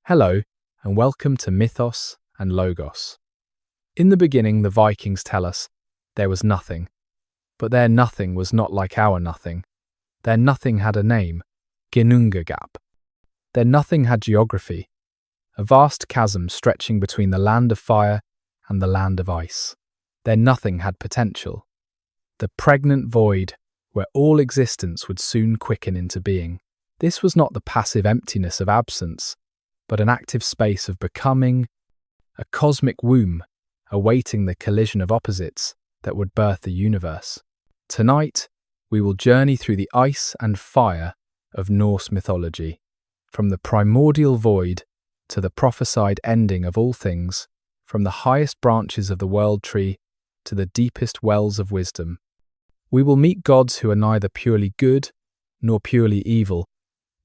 Hello, and welcome to Mythos and Logos. In the beginning, the Vikings tell us there was nothing, but their nothing was not like our nothing. Their nothing had a name, Ginnungagap. Their nothing had geography, a vast chasm stretching between the land of fire and the land of ice. Their nothing had potential, the pregnant void where all existence would soon quicken into being. This was not the passive emptiness of absence, but an active space of becoming, a cosmic womb awaiting the collision of opposites that would birth the universe. Tonight, we will journey through the ice and fire of Norse mythology, from the primordial void to the prophesied ending of all things, from the highest branches of the world tree to the deepest wells of wisdom. We will meet gods who are neither purely good nor purely evil,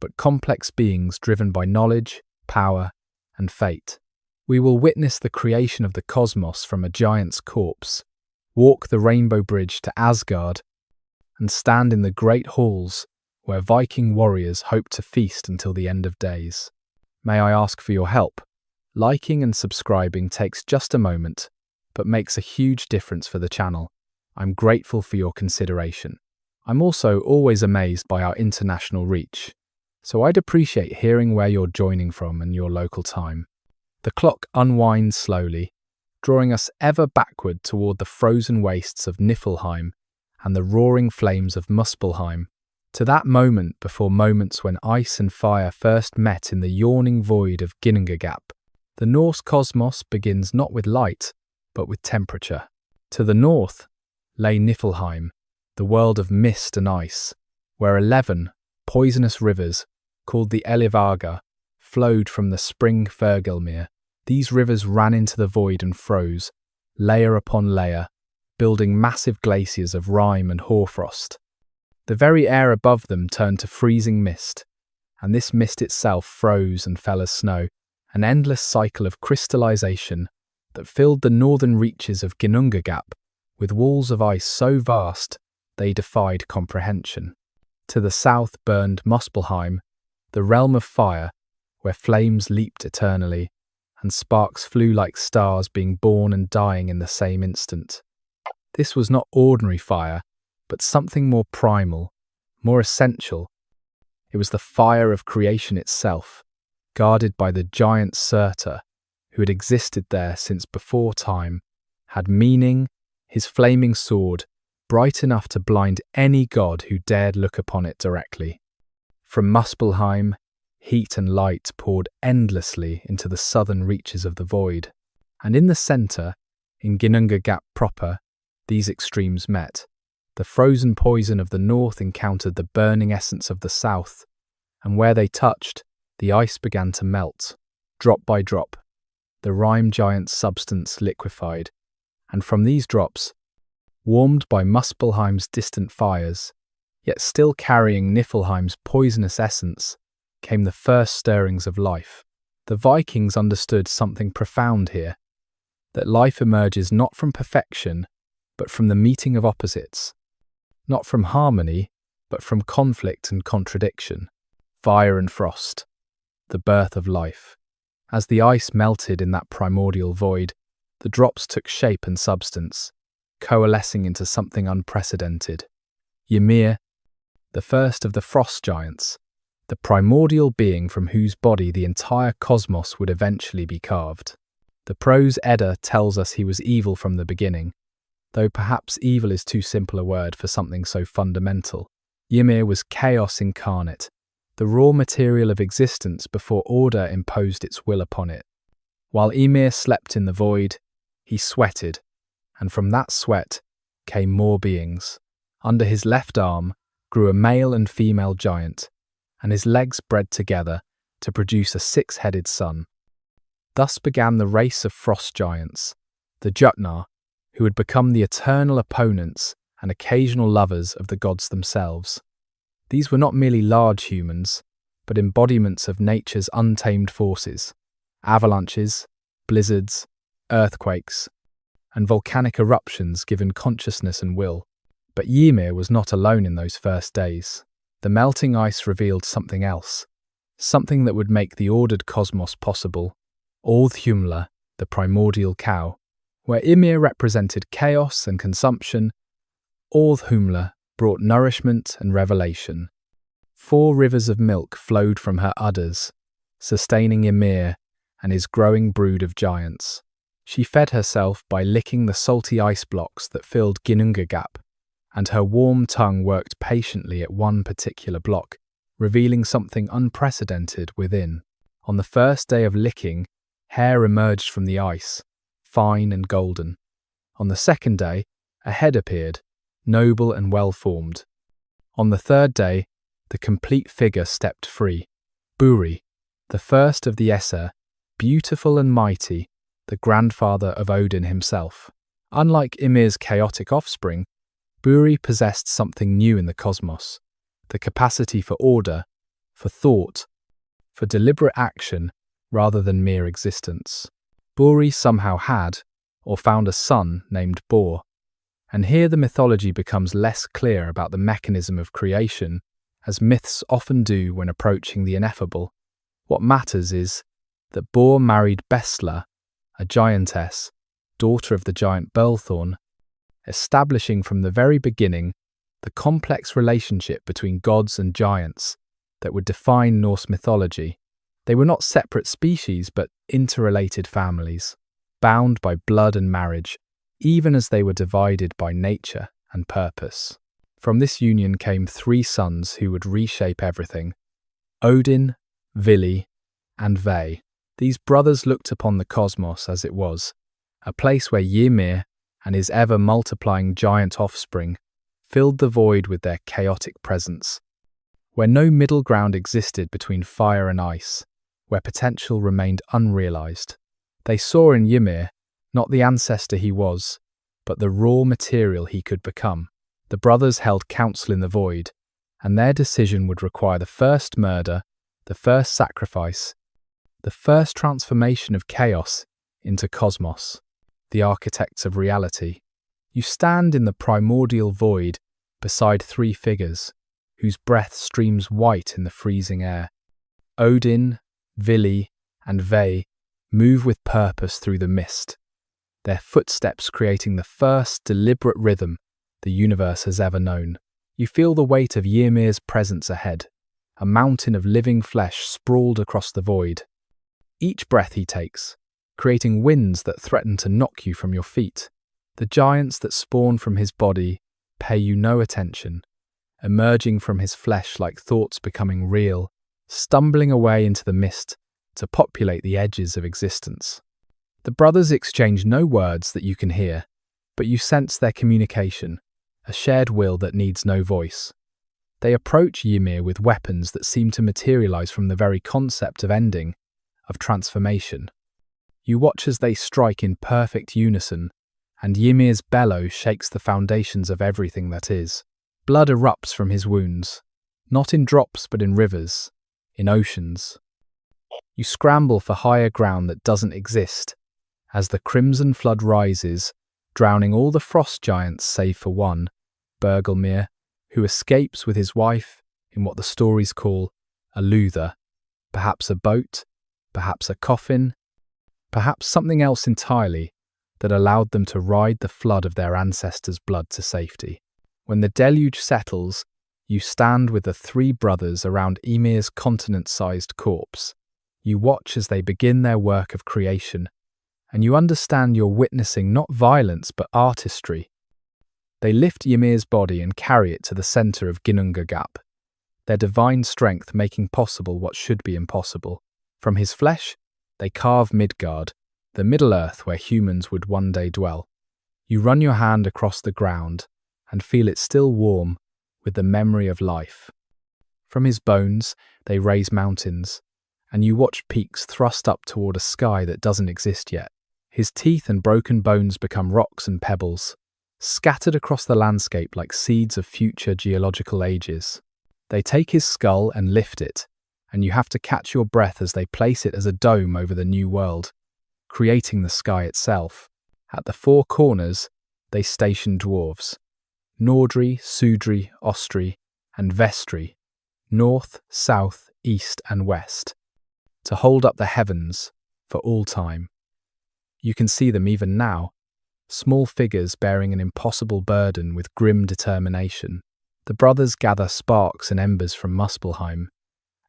but complex beings driven by knowledge, power, and fate. We will witness the creation of the cosmos from a giant's corpse, walk the rainbow bridge to Asgard, and stand in the great halls where Viking warriors hope to feast until the end of days. May I ask for your help? Liking and subscribing takes just a moment, but makes a huge difference for the channel. I'm grateful for your consideration. I'm also always amazed by our international reach, so I'd appreciate hearing where you're joining from and your local time. The clock unwinds slowly, drawing us ever backward toward the frozen wastes of Niflheim and the roaring flames of Muspelheim, to that moment before moments when ice and fire first met in the yawning void of Ginnungagap. The Norse cosmos begins not with light, but with temperature. To the north lay Niflheim, the world of mist and ice, where 11 poisonous rivers, called the Elivaga, flowed from the spring Fergelmir. These rivers ran into the void and froze, layer upon layer, building massive glaciers of rime and hoarfrost. The very air above them turned to freezing mist, and this mist itself froze and fell as snow, an endless cycle of crystallization that filled the northern reaches of Ginnungagap with walls of ice so vast they defied comprehension. To the south burned Muspelheim, the realm of fire, where flames leaped eternally, and sparks flew like stars being born and dying in the same instant. This was not ordinary fire, but something more primal, more essential. It was the fire of creation itself, guarded by the giant Surtur, who had existed there since before time, had meaning, his flaming sword, bright enough to blind any god who dared look upon it directly. From Muspelheim, heat and light poured endlessly into the southern reaches of the void, and in the centre, in Ginnungagap proper, these extremes met. The frozen poison of the north encountered the burning essence of the south, and where they touched, the ice began to melt. Drop by drop, the rime giant's substance liquefied, and from these drops, warmed by Muspelheim's distant fires, yet still carrying Niflheim's poisonous essence, came the first stirrings of life. The Vikings understood something profound here, that life emerges not from perfection, but from the meeting of opposites, not from harmony, but from conflict and contradiction, fire and frost, the birth of life. As the ice melted in that primordial void, the drops took shape and substance, coalescing into something unprecedented. Ymir, the first of the frost giants, the primordial being from whose body the entire cosmos would eventually be carved. The prose Edda tells us he was evil from the beginning, though perhaps evil is too simple a word for something so fundamental. Ymir was chaos incarnate, the raw material of existence before order imposed its will upon it. While Ymir slept in the void, he sweated, and from that sweat came more beings. Under his left arm grew a male and female giant, and his legs bred together to produce a six-headed son. Thus began the race of frost giants, the Jotnar, who would become the eternal opponents and occasional lovers of the gods themselves. These were not merely large humans, but embodiments of nature's untamed forces, avalanches, blizzards, earthquakes, and volcanic eruptions given consciousness and will. But Ymir was not alone in those first days. The melting ice revealed something else, something that would make the ordered cosmos possible. Orðhumla, the primordial cow, where Ymir represented chaos and consumption, Orðhumla brought nourishment and revelation. 4 rivers of milk flowed from her udders, sustaining Ymir and his growing brood of giants. She fed herself by licking the salty ice blocks that filled Ginnungagap, and her warm tongue worked patiently at one particular block, revealing something unprecedented within. On the first day of licking, hair emerged from the ice, fine and golden. On the second day, a head appeared, noble and well-formed. On the third day, the complete figure stepped free. Buri, the first of the Aesir, beautiful and mighty, the grandfather of Odin himself. Unlike Ymir's chaotic offspring, Buri possessed something new in the cosmos, the capacity for order, for thought, for deliberate action rather than mere existence. Buri somehow had, or found a son named Bor, and here the mythology becomes less clear about the mechanism of creation, as myths often do when approaching the ineffable. What matters is that Bor married Bestla, a giantess, daughter of the giant Burlthorn, establishing from the very beginning the complex relationship between gods and giants that would define Norse mythology. They were not separate species but interrelated families, bound by blood and marriage, even as they were divided by nature and purpose. From this union came 3 sons who would reshape everything: Odin, Vili, and Ve. These brothers looked upon the cosmos as it was, a place where Ymir and his ever-multiplying giant offspring filled the void with their chaotic presence, where no middle ground existed between fire and ice, where potential remained unrealized. They saw in Ymir not the ancestor he was, but the raw material he could become. The brothers held counsel in the void, and their decision would require the first murder, the first sacrifice, the first transformation of chaos into cosmos, the architects of reality. You stand in the primordial void beside 3 figures, whose breath streams white in the freezing air. Odin, Vili, and Ve move with purpose through the mist, their footsteps creating the first deliberate rhythm the universe has ever known. You feel the weight of Ymir's presence ahead, a mountain of living flesh sprawled across the void. Each breath he takes, creating winds that threaten to knock you from your feet. The giants that spawn from his body pay you no attention, emerging from his flesh like thoughts becoming real, stumbling away into the mist to populate the edges of existence. The brothers exchange no words that you can hear, but you sense their communication, a shared will that needs no voice. They approach Ymir with weapons that seem to materialize from the very concept of ending, of transformation. You watch as they strike in perfect unison, and Ymir's bellow shakes the foundations of everything that is. Blood erupts from his wounds, not in drops but in rivers, in oceans. You scramble for higher ground that doesn't exist, as the crimson flood rises, drowning all the frost giants save for one, Bergelmir, who escapes with his wife in what the stories call a luther, perhaps a boat, perhaps a coffin, perhaps something else entirely that allowed them to ride the flood of their ancestors' blood to safety. When the deluge settles, you stand with the 3 brothers around Ymir's continent-sized corpse. You watch as they begin their work of creation, and you understand you're witnessing not violence but artistry. They lift Ymir's body and carry it to the center of Ginnungagap, their divine strength making possible what should be impossible. From his flesh, they carve Midgard, the Middle-earth where humans would one day dwell. You run your hand across the ground and feel it still warm with the memory of life. From his bones, they raise mountains, and you watch peaks thrust up toward a sky that doesn't exist yet. His teeth and broken bones become rocks and pebbles, scattered across the landscape like seeds of future geological ages. They take his skull and lift it, and you have to catch your breath as they place it as a dome over the new world, creating the sky itself. At the 4 corners, they station dwarves: Nordri, Sudri, Ostri, and Vestri, north, south, east and west, to hold up the heavens for all time. You can see them even now, small figures bearing an impossible burden with grim determination. The brothers gather sparks and embers from Muspelheim,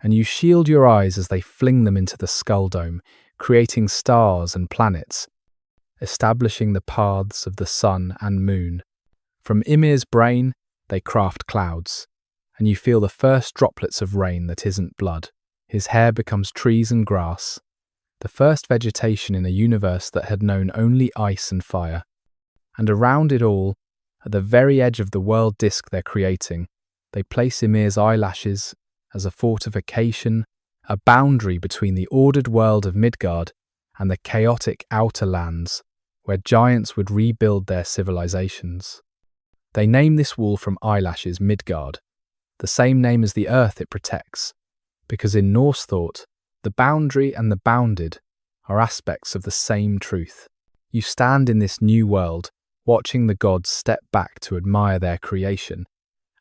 and you shield your eyes as they fling them into the skull dome, creating stars and planets, establishing the paths of the sun and moon. From Ymir's brain, they craft clouds, and you feel the first droplets of rain that isn't blood. His hair becomes trees and grass, the first vegetation in a universe that had known only ice and fire. And around it all, at the very edge of the world disk they're creating, they place Ymir's eyelashes as a fortification, a boundary between the ordered world of Midgard and the chaotic outer lands, where giants would rebuild their civilizations. They name this wall from eyelashes Midgard, the same name as the earth it protects, because in Norse thought, the boundary and the bounded are aspects of the same truth. You stand in this new world, watching the gods step back to admire their creation,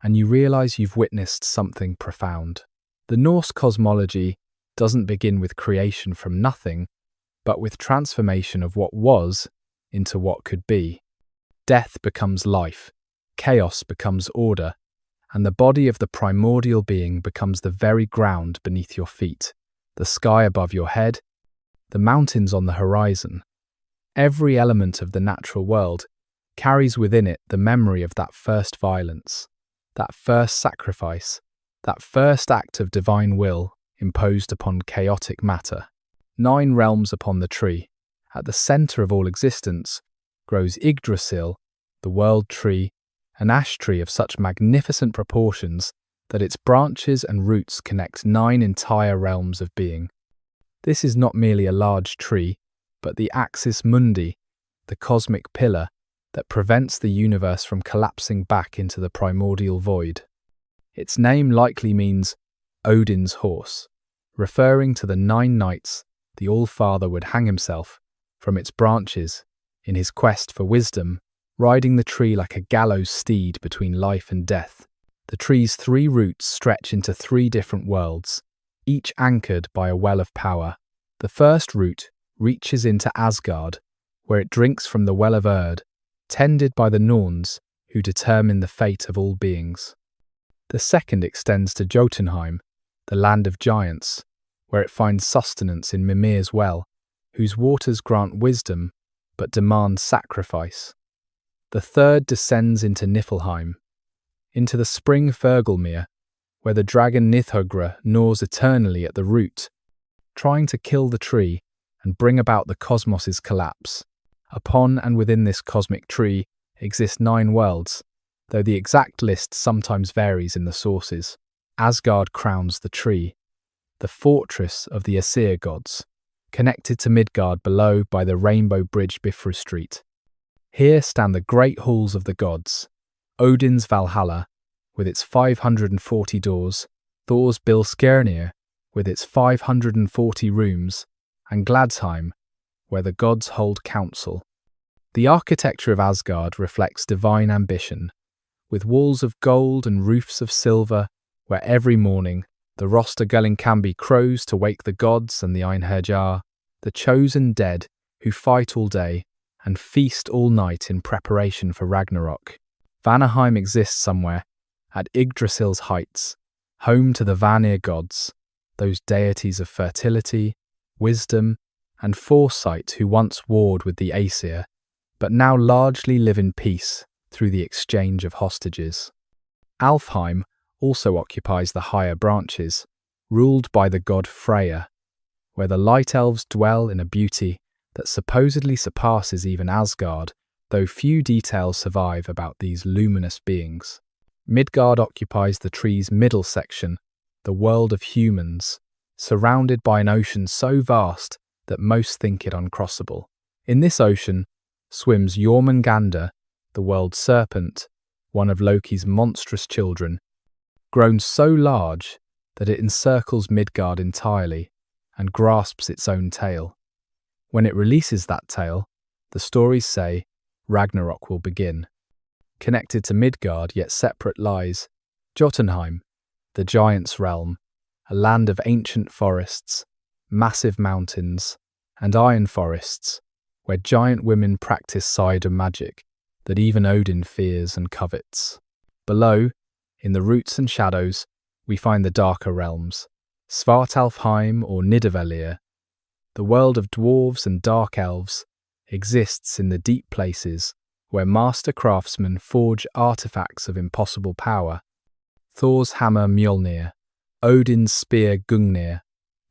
and you realize you've witnessed something profound. The Norse cosmology doesn't begin with creation from nothing, but with transformation of what was into what could be. Death becomes life, chaos becomes order, and the body of the primordial being becomes the very ground beneath your feet, the sky above your head, the mountains on the horizon. Every element of the natural world carries within it the memory of that first violence, that first sacrifice, that first act of divine will imposed upon chaotic matter. 9 realms upon the tree. At the centre of all existence grows Yggdrasil, the world tree, an ash tree of such magnificent proportions that its branches and roots connect 9 entire realms of being. This is not merely a large tree, but the axis mundi, the cosmic pillar that prevents the universe from collapsing back into the primordial void. Its name likely means Odin's horse, referring to the 9 nights the All-Father would hang himself from its branches in his quest for wisdom, riding the tree like a gallows steed between life and death. The tree's 3 roots stretch into 3 different worlds, each anchored by a well of power. The first root reaches into Asgard, where it drinks from the well of Erd, tended by the Norns, who determine the fate of all beings. The second extends to Jotunheim, the land of giants, where it finds sustenance in Mimir's well, whose waters grant wisdom but demand sacrifice. The third descends into Niflheim, into the spring Fergelmir, where the dragon Nithogre gnaws eternally at the root, trying to kill the tree and bring about the cosmos's collapse. Upon and within this cosmic tree exist 9 worlds, though the exact list sometimes varies in the sources. Asgard crowns the tree, the fortress of the Aesir gods, connected to Midgard below by the rainbow bridge Bifröst. Here stand the great halls of the gods, Odin's Valhalla, with its 540 doors, Thor's Mjölnir, with its 540 rooms, and Gladsheim, where the gods hold council. The architecture of Asgard reflects divine ambition, with walls of gold and roofs of silver, where every morning the Röstagullinkambi crows to wake the gods and the Einherjar, the chosen dead who fight all day and feast all night in preparation for Ragnarok. Vanaheim exists somewhere, at Yggdrasil's heights, home to the Vanir gods, those deities of fertility, wisdom, and foresight who once warred with the Aesir, but now largely live in peace through the exchange of hostages. Alfheim also occupies the higher branches, ruled by the god Freya, where the light elves dwell in a beauty that supposedly surpasses even Asgard, though few details survive about these luminous beings. Midgard occupies the tree's middle section, the world of humans, surrounded by an ocean so vast that most think it uncrossable. In this ocean swims Jormungandr, the world serpent, one of Loki's monstrous children, grown so large that it encircles Midgard entirely and grasps its own tail. When it releases that tail, the stories say Ragnarok will begin. Connected to Midgard yet separate lies Jotunheim, the giant's realm, a land of ancient forests, massive mountains, and iron forests, where giant women practice cider magic that even Odin fears and covets. Below, in the roots and shadows, we find the darker realms, Svartalfheim or Nidavellir. The world of dwarves and dark elves exists in the deep places where master craftsmen forge artifacts of impossible power. Thor's hammer Mjölnir, Odin's spear Gungnir,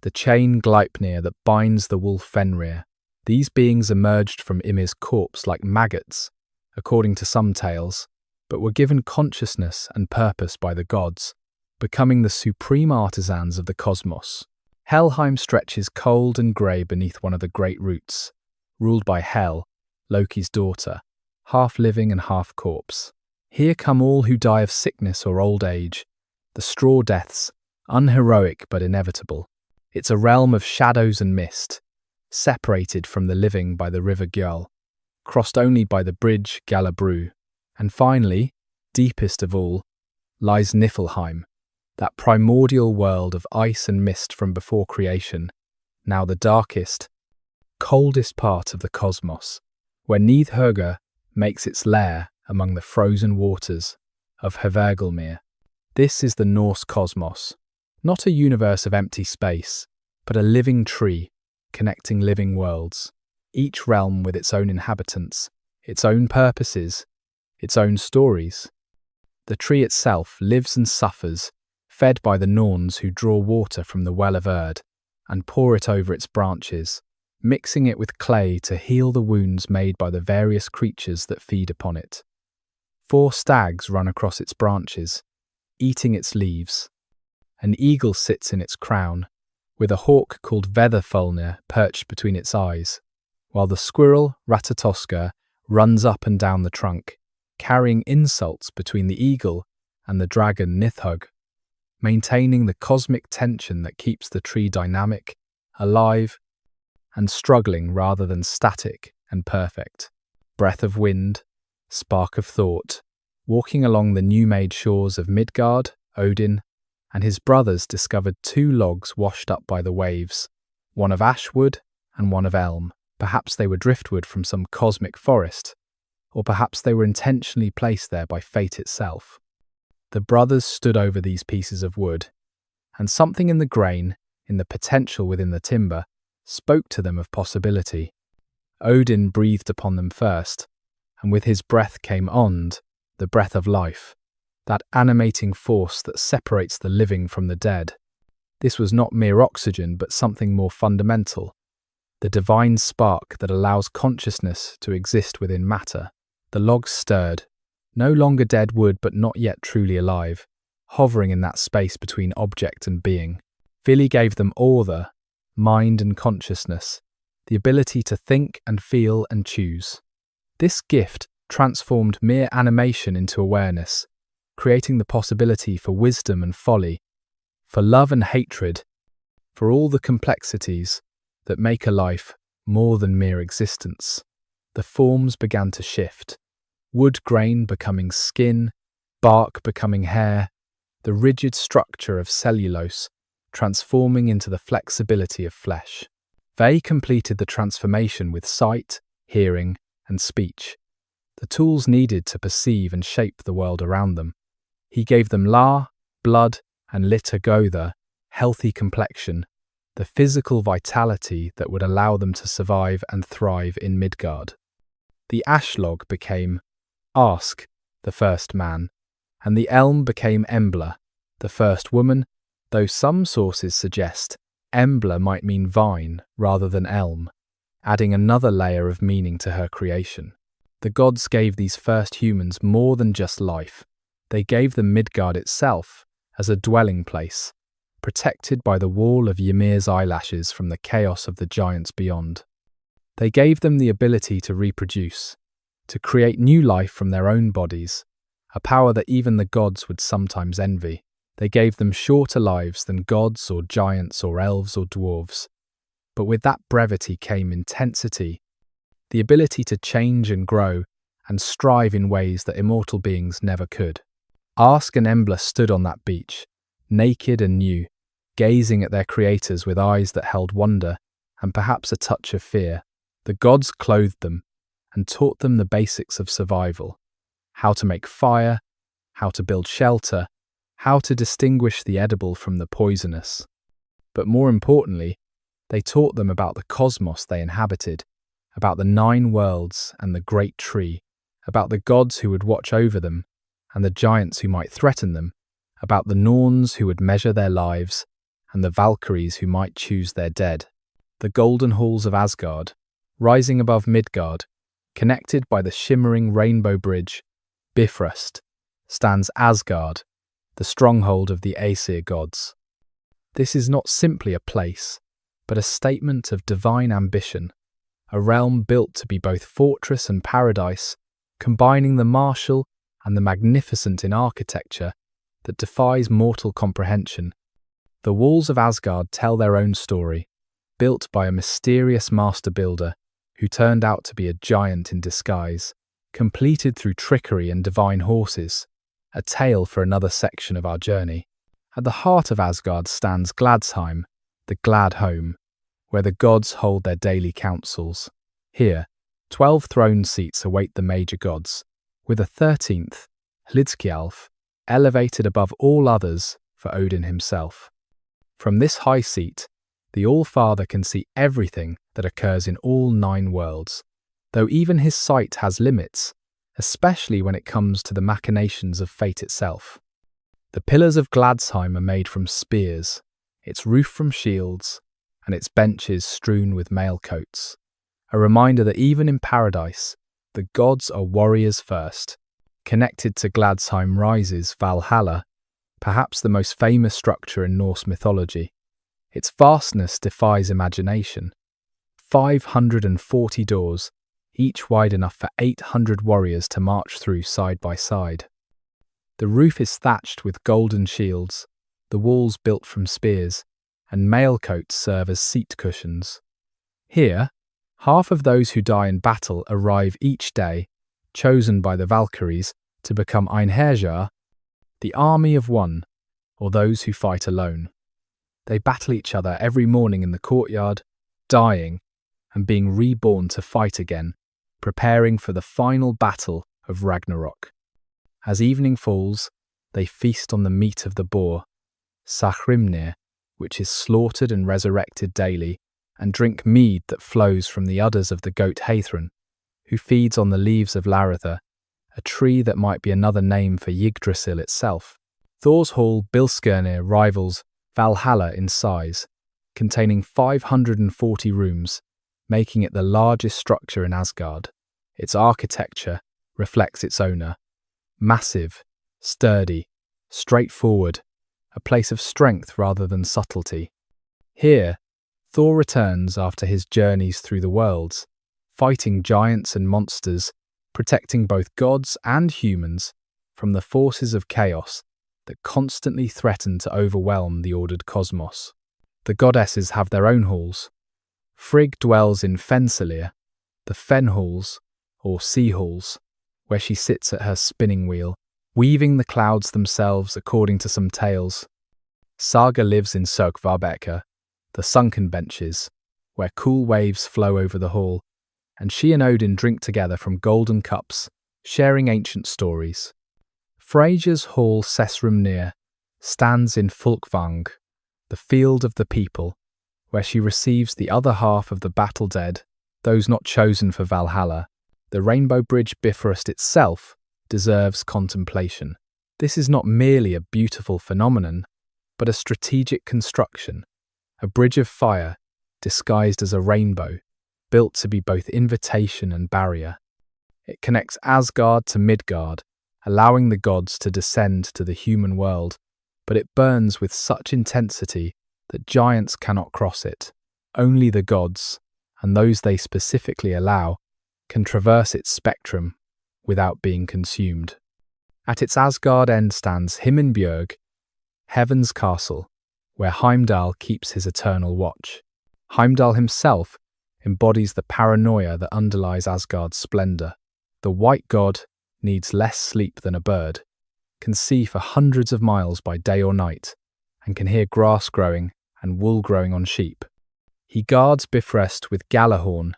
the chain Gleipnir that binds the wolf Fenrir. These beings emerged from Ymir's corpse like maggots, according to some tales, but were given consciousness and purpose by the gods, becoming the supreme artisans of the cosmos. Helheim stretches cold and grey beneath one of the great roots, ruled by Hel, Loki's daughter, half living and half corpse. Here come all who die of sickness or old age, the straw deaths, unheroic but inevitable. It's a realm of shadows and mist, separated from the living by the river Gjöll, crossed only by the bridge Galabru. And finally, deepest of all, lies Niflheim, that primordial world of ice and mist from before creation, now the darkest, coldest part of the cosmos, where Nidhöggr makes its lair among the frozen waters of Hvergelmir. This is the Norse cosmos, not a universe of empty space, but a living tree connecting living worlds, each realm with its own inhabitants, its own purposes, its own stories. The tree itself lives and suffers, fed by the Norns who draw water from the well of Erd and pour it over its branches, mixing it with clay to heal the wounds made by the various creatures that feed upon it. 4 stags run across its branches, eating its leaves. An eagle sits in its crown, with a hawk called Veðurfölnir perched between its eyes, while the squirrel Ratatoskr runs up and down the trunk, carrying insults between the eagle and the dragon Nidhöggr, maintaining the cosmic tension that keeps the tree dynamic, alive, and struggling rather than static and perfect. Breath of wind, spark of thought. Walking along the new-made shores of Midgard, Odin and his brothers discovered 2 logs washed up by the waves, one of ash wood and one of elm. Perhaps they were driftwood from some cosmic forest, or perhaps they were intentionally placed there by fate itself. The brothers stood over these pieces of wood, and something in the grain, in the potential within the timber, spoke to them of possibility. Odin breathed upon them first, and with his breath came Ond, the breath of life, that animating force that separates the living from the dead. This was not mere oxygen, but something more fundamental, the divine spark that allows consciousness to exist within matter. The logs stirred, no longer dead wood but not yet truly alive, hovering in that space between object and being. Vili gave them order, mind and consciousness, the ability to think and feel and choose. This gift transformed mere animation into awareness, creating the possibility for wisdom and folly, for love and hatred, for all the complexities that make a life more than mere existence. The forms began to shift, wood grain becoming skin, bark becoming hair, the rigid structure of cellulose transforming into the flexibility of flesh. They completed the transformation with sight, hearing, and speech, the tools needed to perceive and shape the world around them. He gave them La, blood, and Littagotha, healthy complexion, the physical vitality that would allow them to survive and thrive in Midgard. The ash log became Ask, the first man, and the elm became Embla, the first woman, though some sources suggest Embla might mean vine rather than elm, adding another layer of meaning to her creation. The gods gave these first humans more than just life. They gave them Midgard itself as a dwelling place, protected by the wall of Ymir's eyelashes from the chaos of the giants beyond. They gave them the ability to reproduce, to create new life from their own bodies, a power that even the gods would sometimes envy. They gave them shorter lives than gods or giants or elves or dwarves. But with that brevity came intensity, the ability to change and grow and strive in ways that immortal beings never could. Ask and Embla stood on that beach, naked and new, gazing at their creators with eyes that held wonder and perhaps a touch of fear. The gods clothed them and taught them the basics of survival: how to make fire, how to build shelter, how to distinguish the edible from the poisonous. But more importantly, they taught them about the cosmos they inhabited, about the 9 worlds and the great tree, about the gods who would watch over them and the giants who might threaten them, about the Norns who would measure their lives and the Valkyries who might choose their dead. The golden halls of Asgard, rising above Midgard, connected by the shimmering rainbow bridge, Bifrost, stands Asgard, the stronghold of the Aesir gods. This is not simply a place, but a statement of divine ambition, a realm built to be both fortress and paradise, combining the martial and the magnificent in architecture that defies mortal comprehension. The walls of Asgard tell their own story, built by a mysterious master builder who turned out to be a giant in disguise, completed through trickery and divine horses, a tale for another section of our journey. At the heart of Asgard stands Gladsheim, the glad home, where the gods hold their daily councils. Here, 12 throne seats await the major gods, with a 13th, Hlidskjalf, elevated above all others for Odin himself. From this high seat, the All-Father can see everything that occurs in all 9 worlds, though even his sight has limits, especially when it comes to the machinations of fate itself. The pillars of Gladsheim are made from spears, its roof from shields, and its benches strewn with mail coats, a reminder that even in paradise, the gods are warriors first. Connected to Gladsheim rises Valhalla, perhaps the most famous structure in Norse mythology. Its vastness defies imagination. 540 doors, each wide enough for 800 warriors to march through side by side. The roof is thatched with golden shields, the walls built from spears, and mail coats serve as seat cushions. Here, half of those who die in battle arrive each day, chosen by the Valkyries to become Einherjar, the army of one, or those who fight alone. They battle each other every morning in the courtyard, dying and being reborn to fight again, preparing for the final battle of Ragnarok. As evening falls, they feast on the meat of the boar, Sahrimnir, which is slaughtered and resurrected daily, and drink mead that flows from the udders of the goat Hathran, who feeds on the leaves of Laritha, a tree that might be another name for Yggdrasil itself. Thor's hall Bilskirnir rivals Valhalla in size, containing 540 rooms, making it the largest structure in Asgard. Its architecture reflects its owner. Massive, sturdy, straightforward, a place of strength rather than subtlety. Here, Thor returns after his journeys through the worlds, fighting giants and monsters, protecting both gods and humans from the forces of chaos that constantly threaten to overwhelm the ordered cosmos. The goddesses have their own halls. Frigg dwells in Fensalir, the Fen halls, or sea halls, where she sits at her spinning wheel, weaving the clouds themselves according to some tales. Saga lives in Sörkvarbeka, the sunken benches, where cool waves flow over the hall, and she and Odin drink together from golden cups, sharing ancient stories. Freyja's hall Sessrumnir stands in Folkvang, the field of the people, where she receives the other half of the battle dead, those not chosen for Valhalla. The Rainbow Bridge Bifrost itself deserves contemplation. This is not merely a beautiful phenomenon, but a strategic construction, a bridge of fire disguised as a rainbow, built to be both invitation and barrier. It connects Asgard to Midgard, allowing the gods to descend to the human world, but it burns with such intensity that giants cannot cross it. Only the gods, and those they specifically allow, can traverse its spectrum without being consumed. At its Asgard end stands Himinbjörg, Heaven's castle, where Heimdall keeps his eternal watch. Heimdall himself embodies the paranoia that underlies Asgard's splendor. The white god needs less sleep than a bird, can see for hundreds of miles by day or night, and can hear grass growing and wool growing on sheep. He guards Bifrost with Galahorn,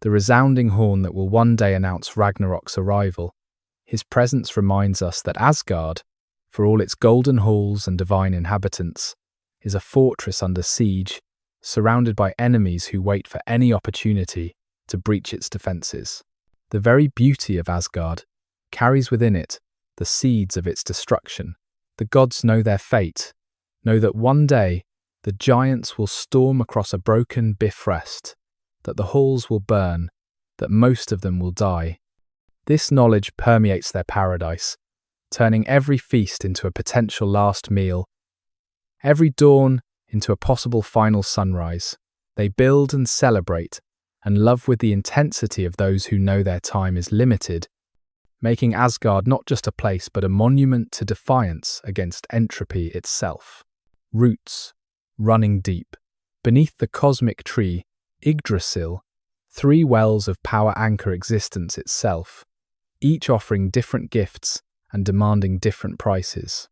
the resounding horn that will one day announce Ragnarok's arrival. His presence reminds us that Asgard, for all its golden halls and divine inhabitants, is a fortress under siege, surrounded by enemies who wait for any opportunity to breach its defences. The very beauty of Asgard carries within it the seeds of its destruction. The gods know their fate, know that one day the giants will storm across a broken Bifrost, that the halls will burn, that most of them will die. This knowledge permeates their paradise, turning every feast into a potential last meal, every dawn into a possible final sunrise. They build and celebrate and love with the intensity of those who know their time is limited, making Asgard not just a place but a monument to defiance against entropy itself. Roots, running deep. Beneath the cosmic tree, Yggdrasil, 3 wells of power anchor existence itself, each offering different gifts and demanding different prices.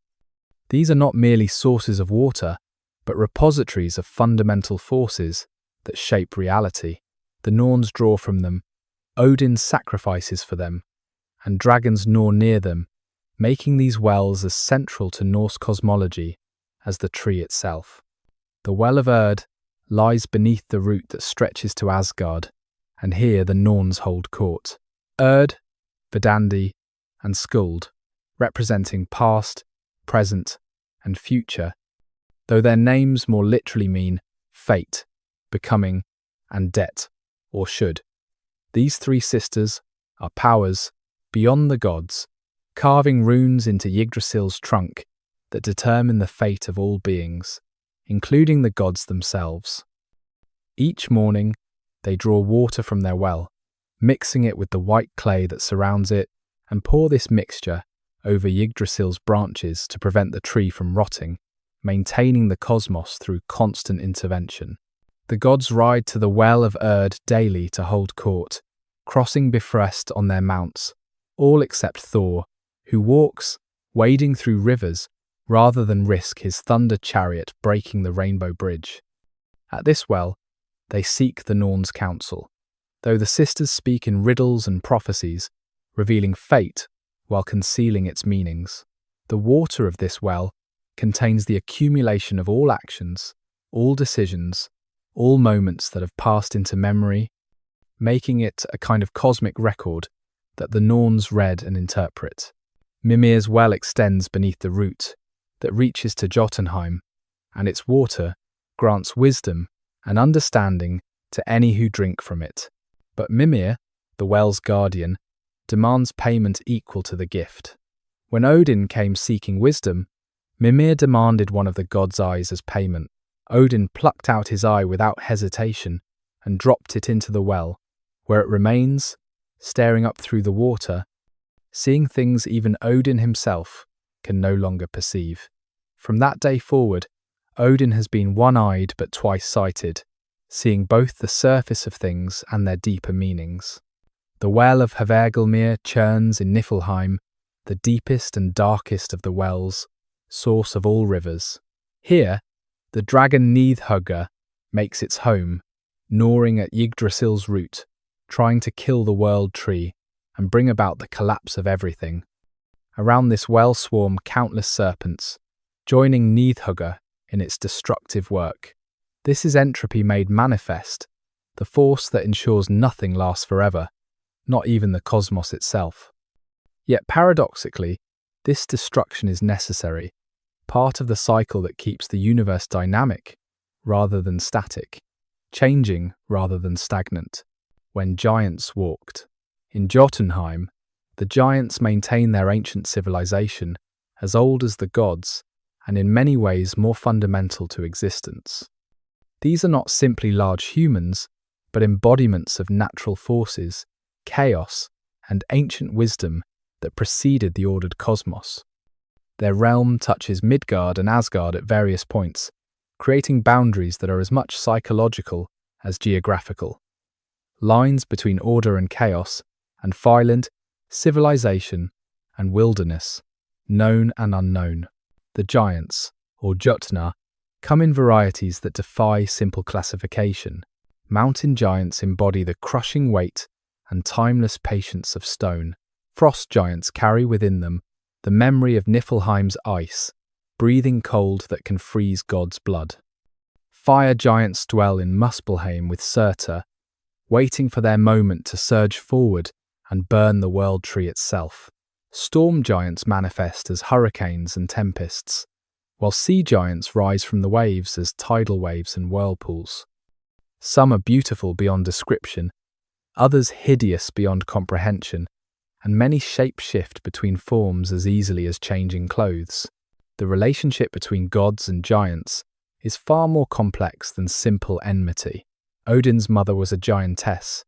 These are not merely sources of water, but repositories of fundamental forces that shape reality. The Norns draw from them, Odin sacrifices for them, and dragons gnaw near them, making these wells as central to Norse cosmology as the tree itself. The Well of Erd lies beneath the root that stretches to Asgard, and here the Norns hold court. Erd, Verdandi, and Skuld, representing past, present, and future, though their names more literally mean fate, becoming, and debt, or should. These 3 sisters are powers beyond the gods, carving runes into Yggdrasil's trunk that determine the fate of all beings, including the gods themselves. Each morning, they draw water from their well, mixing it with the white clay that surrounds it, and pour this mixture over Yggdrasil's branches to prevent the tree from rotting, maintaining the cosmos through constant intervention. The gods ride to the Well of Erd daily to hold court, crossing Bifrost on their mounts, all except Thor, who walks, wading through rivers, rather than risk his thunder chariot breaking the Rainbow Bridge. At this well, they seek the Norns' counsel, though the sisters speak in riddles and prophecies, revealing fate while concealing its meanings. The water of this well contains the accumulation of all actions, all decisions, all moments that have passed into memory, making it a kind of cosmic record that the Norns read and interpret. Mimir's well extends beneath the root that reaches to Jotunheim, and its water grants wisdom and understanding to any who drink from it. But Mimir, the well's guardian, demands payment equal to the gift. When Odin came seeking wisdom, Mimir demanded one of the god's eyes as payment. Odin plucked out his eye without hesitation and dropped it into the well, where it remains, staring up through the water, seeing things even Odin himself can no longer perceive. From that day forward, Odin has been one-eyed but twice-sighted, seeing both the surface of things and their deeper meanings. The Well of Hvergelmir churns in Niflheim, the deepest and darkest of the wells, source of all rivers. Here, the dragon Nidhugger makes its home, gnawing at Yggdrasil's root, trying to kill the world tree and bring about the collapse of everything. Around this well swarm countless serpents, joining Nidhugger in its destructive work. This is entropy made manifest, the force that ensures nothing lasts forever, not even the cosmos itself. Yet paradoxically, this destruction is necessary, part of the cycle that keeps the universe dynamic rather than static, changing rather than stagnant. When giants walked. In Jotunheim, the giants maintain their ancient civilization, as old as the gods, and in many ways more fundamental to existence. These are not simply large humans, but embodiments of natural forces, chaos, and ancient wisdom that preceded the ordered cosmos. Their realm touches Midgard and Asgard at various points, creating boundaries that are as much psychological as geographical. Lines between order and chaos, and Firland, civilization, and wilderness, known and unknown. The giants, or Jotnar, come in varieties that defy simple classification. Mountain giants embody the crushing weight and timeless patience of stone. Frost giants carry within them the memory of Niflheim's ice, breathing cold that can freeze God's blood. Fire giants dwell in Muspelheim with Surtur, waiting for their moment to surge forward and burn the world tree itself. Storm giants manifest as hurricanes and tempests, while sea giants rise from the waves as tidal waves and whirlpools. Some are beautiful beyond description, others hideous beyond comprehension, and many shape-shift between forms as easily as changing clothes. The relationship between gods and giants is far more complex than simple enmity. Odin's mother was a giantess,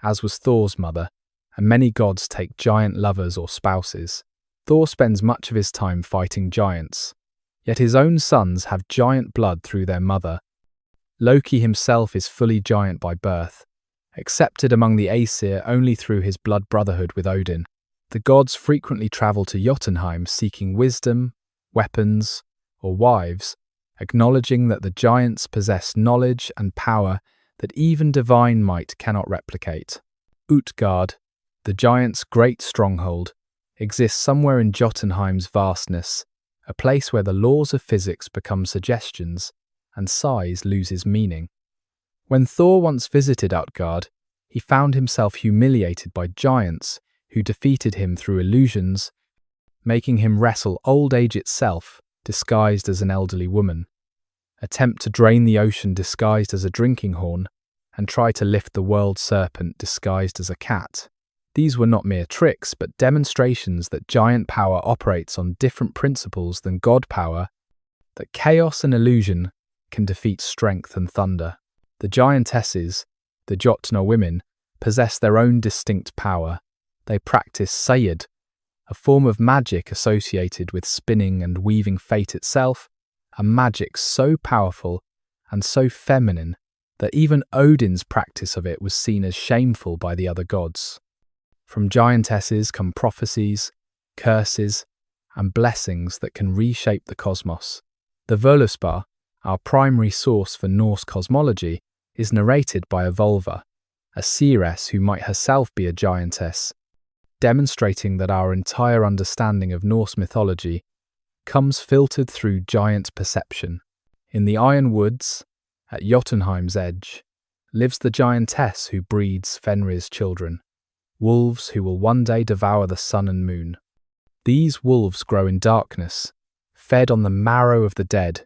as was Thor's mother, and many gods take giant lovers or spouses. Thor spends much of his time fighting giants, yet his own sons have giant blood through their mother. Loki himself is fully giant by birth, accepted among the Aesir only through his blood brotherhood with Odin. The gods frequently travel to Jotunheim seeking wisdom, weapons, or wives, acknowledging that the giants possess knowledge and power that even divine might cannot replicate. Utgard, the giants' great stronghold, exists somewhere in Jotunheim's vastness, a place where the laws of physics become suggestions and size loses meaning. When Thor once visited Utgard, he found himself humiliated by giants who defeated him through illusions, making him wrestle old age itself, disguised as an elderly woman, attempt to drain the ocean disguised as a drinking horn, and try to lift the world serpent disguised as a cat. These were not mere tricks, but demonstrations that giant power operates on different principles than god power, that chaos and illusion can defeat strength and thunder. The giantesses, the Jotnar women, possess their own distinct power. They practice Sayid, a form of magic associated with spinning and weaving fate itself, a magic so powerful and so feminine that even Odin's practice of it was seen as shameful by the other gods. From giantesses come prophecies, curses, and blessings that can reshape the cosmos. The Völuspá, our primary source for Norse cosmology, is narrated by a Volva, a seeress who might herself be a giantess, demonstrating that our entire understanding of Norse mythology comes filtered through giant perception. In the Iron Woods, at Jotunheim's edge, lives the giantess who breeds Fenrir's children, wolves who will one day devour the sun and moon. These wolves grow in darkness, fed on the marrow of the dead,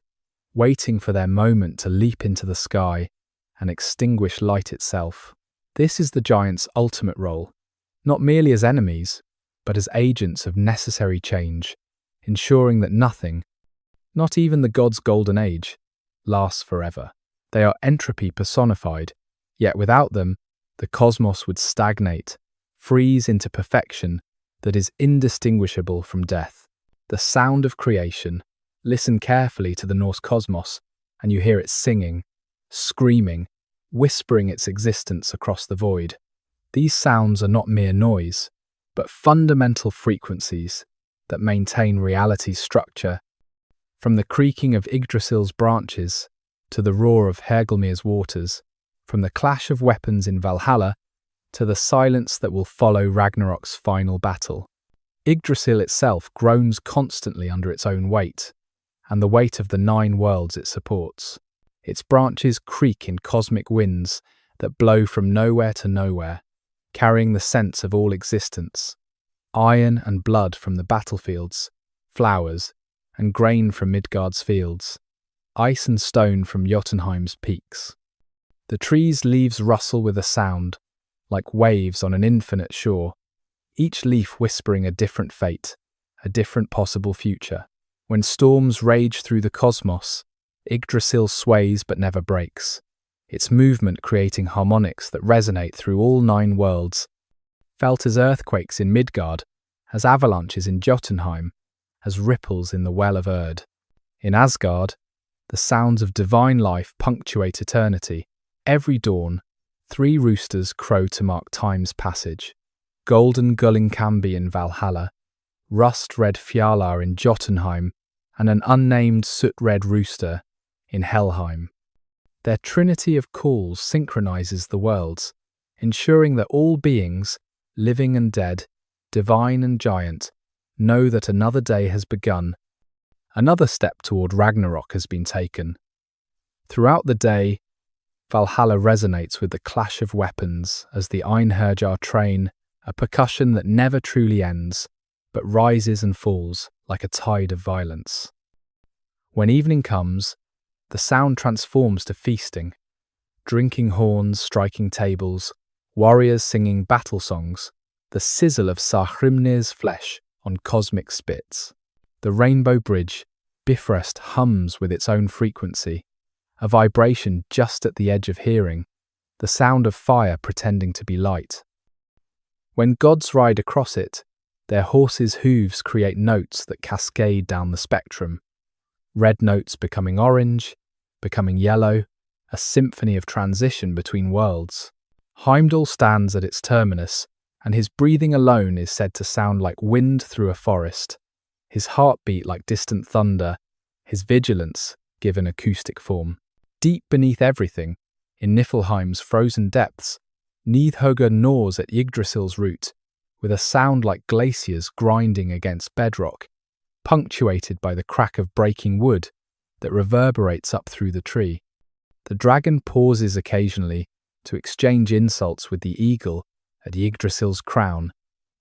waiting for their moment to leap into the sky and extinguish light itself. This is the giants' ultimate role, not merely as enemies, but as agents of necessary change, ensuring that nothing, not even the gods' golden age, lasts forever. They are entropy personified, yet without them, the cosmos would stagnate, freeze into perfection that is indistinguishable from death. The sound of creation. Listen carefully to the Norse cosmos, and you hear it singing, screaming, whispering its existence across the void. These sounds are not mere noise, but fundamental frequencies that maintain reality's structure. From the creaking of Yggdrasil's branches to the roar of Helgelmir's waters, from the clash of weapons in Valhalla to the silence that will follow Ragnarok's final battle. Yggdrasil itself groans constantly under its own weight, and the weight of the 9 worlds it supports. Its branches creak in cosmic winds that blow from nowhere to nowhere, carrying the sense of all existence. Iron and blood from the battlefields, flowers, and grain from Midgard's fields, ice and stone from Jotunheim's peaks. The trees' leaves rustle with a sound, like waves on an infinite shore, each leaf whispering a different fate, a different possible future. When storms rage through the cosmos, Yggdrasil sways but never breaks, its movement creating harmonics that resonate through all 9 worlds, felt as earthquakes in Midgard, as avalanches in Jotunheim, as ripples in the well of Erd. In Asgard, the sounds of divine life punctuate eternity. Every dawn, 3 roosters crow to mark time's passage. Golden Gullinkambi in Valhalla, rust-red Fjalar in Jotunheim, and an unnamed soot-red rooster in Helheim. Their trinity of calls synchronizes the worlds, ensuring that all beings, living and dead, divine and giant, know that another day has begun. Another step toward Ragnarok has been taken. Throughout the day, Valhalla resonates with the clash of weapons as the Einherjar train, a percussion that never truly ends, but rises and falls like a tide of violence. When evening comes, the sound transforms to feasting. Drinking horns striking tables, warriors singing battle songs, the sizzle of Sahrimnir's flesh on cosmic spits. The Rainbow Bridge, Bifrost, hums with its own frequency, a vibration just at the edge of hearing, the sound of fire pretending to be light. When gods ride across it, their horses' hooves create notes that cascade down the spectrum. Red notes becoming orange, becoming yellow, a symphony of transition between worlds. Heimdall stands at its terminus, and his breathing alone is said to sound like wind through a forest, his heartbeat like distant thunder, his vigilance given acoustic form. Deep beneath everything, in Niflheim's frozen depths, Nidhogger gnaws at Yggdrasil's root, with a sound like glaciers grinding against bedrock, punctuated by the crack of breaking wood that reverberates up through the tree. The dragon pauses occasionally to exchange insults with the eagle at Yggdrasil's crown,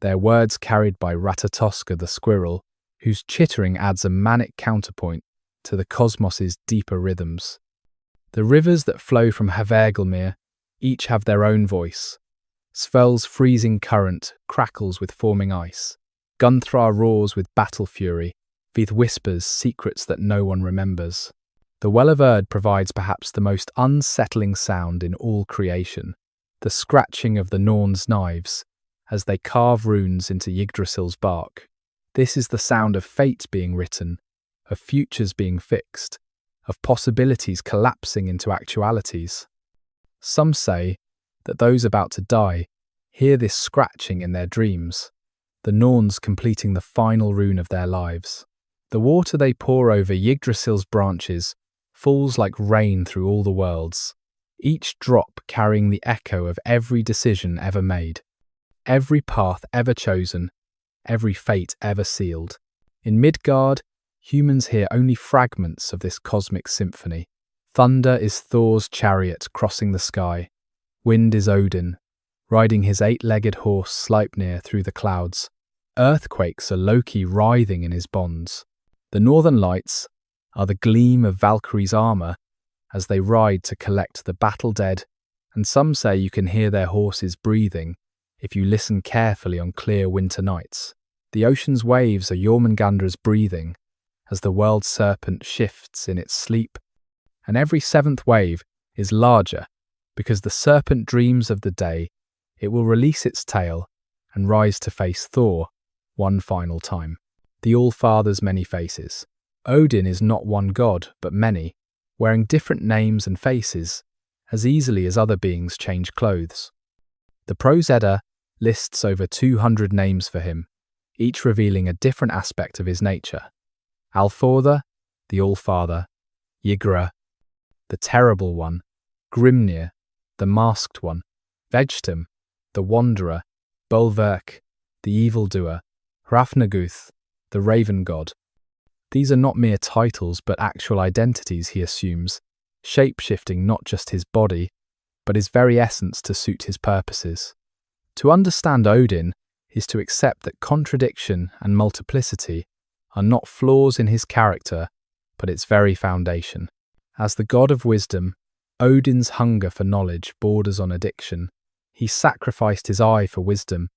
their words carried by Ratatoska the squirrel, whose chittering adds a manic counterpoint to the cosmos's deeper rhythms. The rivers that flow from Hvergelmir each have their own voice. Svel's freezing current crackles with forming ice. Gunthra roars with battle fury. Vith whispers secrets that no one remembers. The Well of Erd provides perhaps the most unsettling sound in all creation, the scratching of the Norns' knives as they carve runes into Yggdrasil's bark. This is the sound of fate being written, of futures being fixed, of possibilities collapsing into actualities. Some say that those about to die hear this scratching in their dreams, the Norns completing the final rune of their lives. The water they pour over Yggdrasil's branches falls like rain through all the worlds, each drop carrying the echo of every decision ever made, every path ever chosen, every fate ever sealed. In Midgard, humans hear only fragments of this cosmic symphony. Thunder is Thor's chariot crossing the sky. Wind is Odin, riding his eight-legged horse Sleipnir through the clouds. Earthquakes are Loki writhing in his bonds. The northern lights are the gleam of Valkyrie's armour as they ride to collect the battle dead, and some say you can hear their horses breathing if you listen carefully on clear winter nights. The ocean's waves are Jormungandr's breathing as the world serpent shifts in its sleep, and every seventh wave is larger because the serpent dreams of the day it will release its tail and rise to face Thor one final time. The All-Father's many faces. Odin is not one god, but many, wearing different names and faces, as easily as other beings change clothes. The Prose Edda lists over 200 names for him, each revealing a different aspect of his nature. Alforther, the All-Father, Yggra, the Terrible One, Grimnir, the Masked One, Vegstum, the Wanderer, Bolverk, the Evildoer, Hrafnaguth, the Raven God. These are not mere titles but actual identities he assumes, shape-shifting not just his body, but his very essence to suit his purposes. To understand Odin is to accept that contradiction and multiplicity are not flaws in his character, but its very foundation. As the god of wisdom, Odin's hunger for knowledge borders on addiction. He sacrificed his eye for wisdom,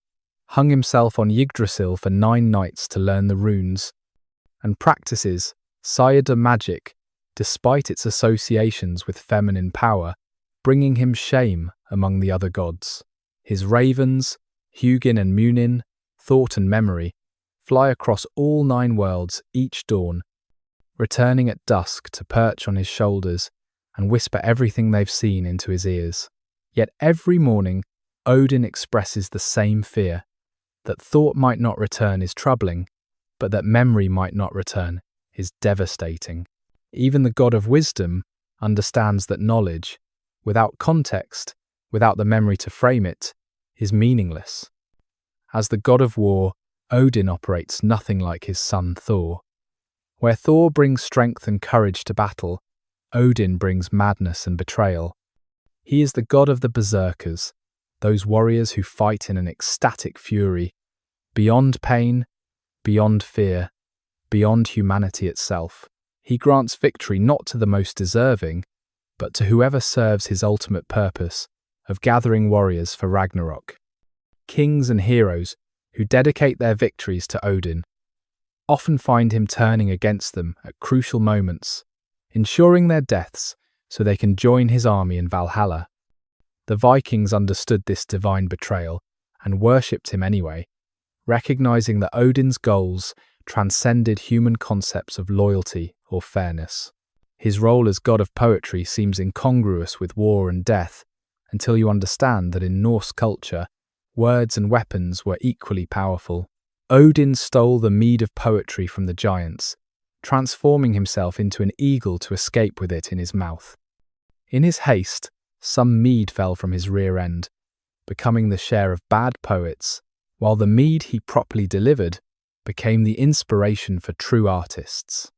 hung himself on Yggdrasil for 9 nights to learn the runes, and practices Sayada magic despite its associations with feminine power, bringing him shame among the other gods. His ravens, Hugin and Munin, thought and memory, fly across all 9 worlds each dawn, returning at dusk to perch on his shoulders and whisper everything they've seen into his ears. Yet every morning, Odin expresses the same fear. That thought might not return is troubling, but that memory might not return is devastating. Even the god of wisdom understands that knowledge, without context, without the memory to frame it, is meaningless. As the god of war, Odin operates nothing like his son Thor. Where Thor brings strength and courage to battle, Odin brings madness and betrayal. He is the god of the berserkers, those warriors who fight in an ecstatic fury, beyond pain, beyond fear, beyond humanity itself. He grants victory not to the most deserving, but to whoever serves his ultimate purpose of gathering warriors for Ragnarok. Kings and heroes who dedicate their victories to Odin often find him turning against them at crucial moments, ensuring their deaths so they can join his army in Valhalla. The Vikings understood this divine betrayal and worshipped him anyway, recognizing that Odin's goals transcended human concepts of loyalty or fairness. His role as god of poetry seems incongruous with war and death until you understand that in Norse culture, words and weapons were equally powerful. Odin stole the mead of poetry from the giants, transforming himself into an eagle to escape with it in his mouth. In his haste, some mead fell from his rear end, becoming the share of bad poets, while the mead he properly delivered became the inspiration for true artists.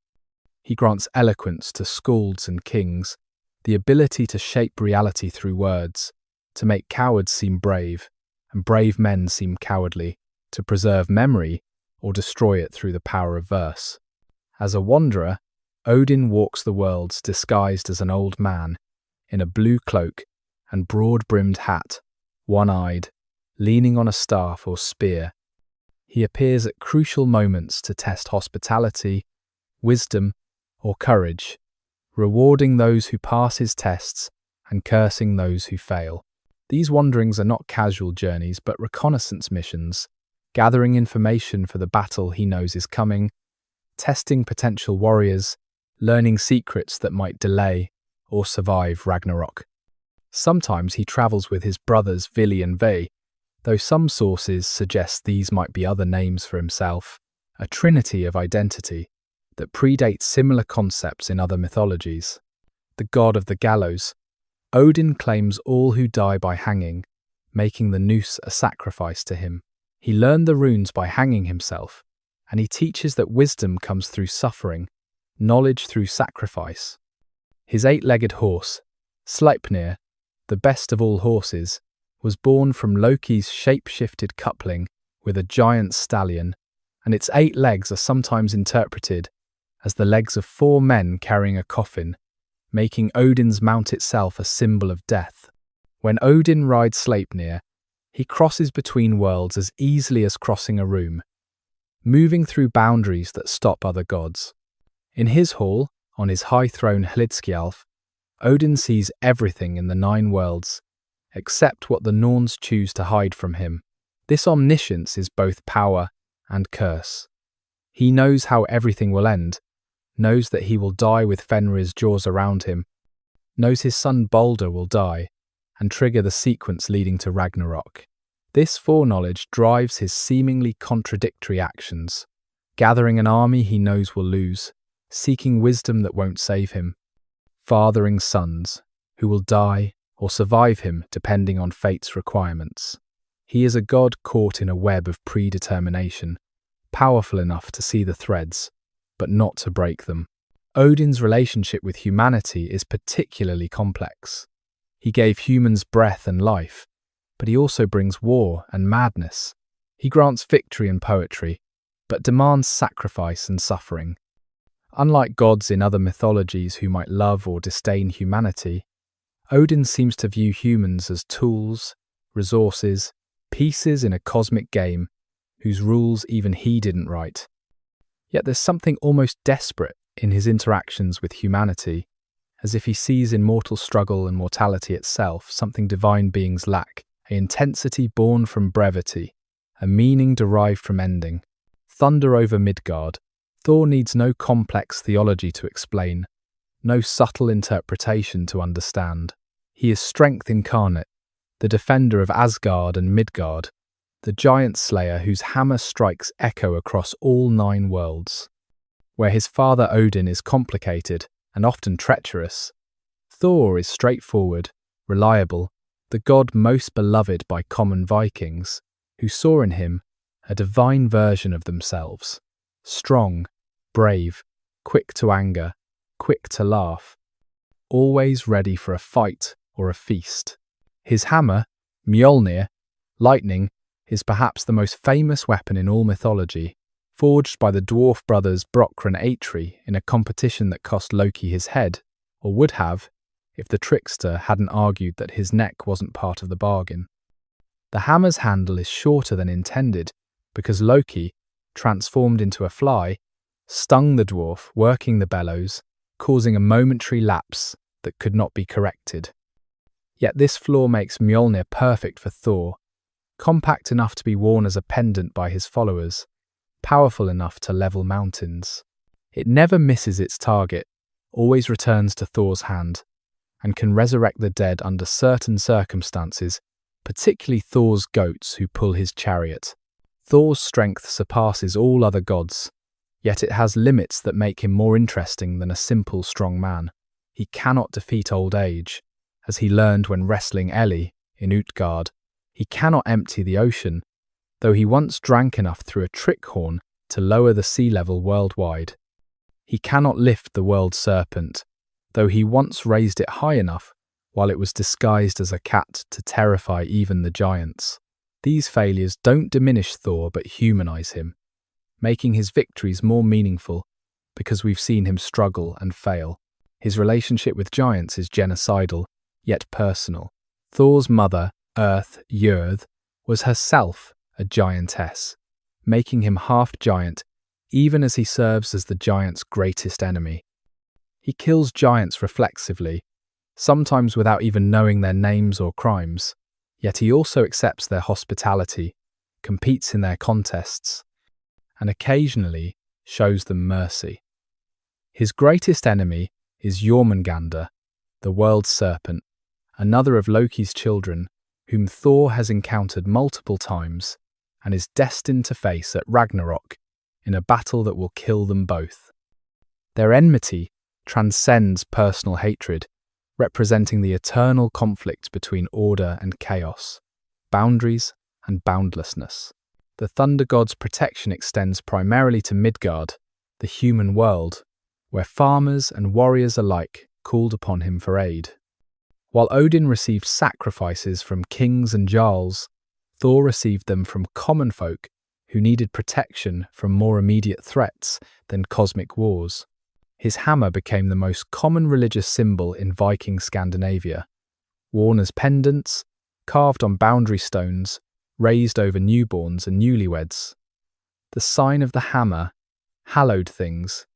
He grants eloquence to skalds and kings, the ability to shape reality through words, to make cowards seem brave, and brave men seem cowardly, to preserve memory or destroy it through the power of verse. As a wanderer, Odin walks the worlds disguised as an old man, in a blue cloak and broad-brimmed hat, one-eyed, leaning on a staff or spear. He appears at crucial moments to test hospitality, wisdom, or courage, rewarding those who pass his tests and cursing those who fail. These wanderings are not casual journeys but reconnaissance missions, gathering information for the battle he knows is coming, testing potential warriors, learning secrets that might delay or survive Ragnarok. Sometimes he travels with his brothers Vili and Ve, though some sources suggest these might be other names for himself, a trinity of identity that predates similar concepts in other mythologies. The god of the gallows, Odin claims all who die by hanging, making the noose a sacrifice to him. He learned the runes by hanging himself, and he teaches that wisdom comes through suffering, knowledge through sacrifice. His eight-legged horse, Sleipnir, the best of all horses, was born from Loki's shape-shifted coupling with a giant stallion, and its 8 legs are sometimes interpreted as the legs of 4 men carrying a coffin, making Odin's mount itself a symbol of death. When Odin rides Sleipnir, he crosses between worlds as easily as crossing a room, moving through boundaries that stop other gods. In his hall, on his high throne Hlidskjalf, Odin sees everything in the 9 worlds, except what the Norns choose to hide from him. This omniscience is both power and curse. He knows how everything will end, knows that he will die with Fenrir's jaws around him, knows his son Balder will die, and trigger the sequence leading to Ragnarok. This foreknowledge drives his seemingly contradictory actions, gathering an army he knows will lose, seeking wisdom that won't save him, fathering sons who will die or survive him depending on fate's requirements. He is a god caught in a web of predetermination, powerful enough to see the threads, but not to break them. Odin's relationship with humanity is particularly complex. He gave humans breath and life, but he also brings war and madness. He grants victory and poetry, but demands sacrifice and suffering. Unlike gods in other mythologies who might love or disdain humanity, Odin seems to view humans as tools, resources, pieces in a cosmic game whose rules even he didn't write. Yet there's something almost desperate in his interactions with humanity, as if he sees in mortal struggle and mortality itself something divine beings lack, an intensity born from brevity, a meaning derived from ending. Thunder over Midgard, Thor needs no complex theology to explain, no subtle interpretation to understand. He is strength incarnate, the defender of Asgard and Midgard, the giant slayer whose hammer strikes echo across all 9 worlds. Where his father Odin is complicated and often treacherous. Thor is straightforward, reliable, the god most beloved by common Vikings, who saw in him a divine version of themselves. Strong, brave, quick to anger, quick to laugh, always ready for a fight or a feast. His hammer, Mjölnir, lightning, is perhaps the most famous weapon in all mythology, forged by the dwarf brothers Brokr and Atri in a competition that cost Loki his head, or would have, if the trickster hadn't argued that his neck wasn't part of the bargain. The hammer's handle is shorter than intended because Loki, transformed into a fly, stung the dwarf, working the bellows, causing a momentary lapse that could not be corrected. Yet this flaw makes Mjölnir perfect for Thor, compact enough to be worn as a pendant by his followers, powerful enough to level mountains. It never misses its target, always returns to Thor's hand, and can resurrect the dead under certain circumstances, particularly Thor's goats who pull his chariot. Thor's strength surpasses all other gods, yet it has limits that make him more interesting than a simple strong man. He cannot defeat old age, as he learned when wrestling Ellie in Utgard. He cannot empty the ocean, though he once drank enough through a trick horn to lower the sea level worldwide. He cannot lift the world serpent, though he once raised it high enough while it was disguised as a cat to terrify even the giants. These failures don't diminish Thor but humanize him, making his victories more meaningful because we've seen him struggle and fail. His relationship with giants is genocidal, yet personal. Thor's mother, Earth, Jörð, was herself a giantess, making him half giant even as he serves as the giant's greatest enemy. He kills giants reflexively, sometimes without even knowing their names or crimes, yet he also accepts their hospitality, competes in their contests, and occasionally shows them mercy. His greatest enemy is Jormungandr, the world serpent, another of Loki's children, whom Thor has encountered multiple times and is destined to face at Ragnarok in a battle that will kill them both. Their enmity transcends personal hatred, representing the eternal conflict between order and chaos, boundaries and boundlessness. The thunder god's protection extends primarily to Midgard, the human world, where farmers and warriors alike called upon him for aid. While Odin received sacrifices from kings and jarls, Thor received them from common folk who needed protection from more immediate threats than cosmic wars. His hammer became the most common religious symbol in Viking Scandinavia, worn as pendants, carved on boundary stones, raised over newborns and newlyweds. The sign of the hammer hallowed things,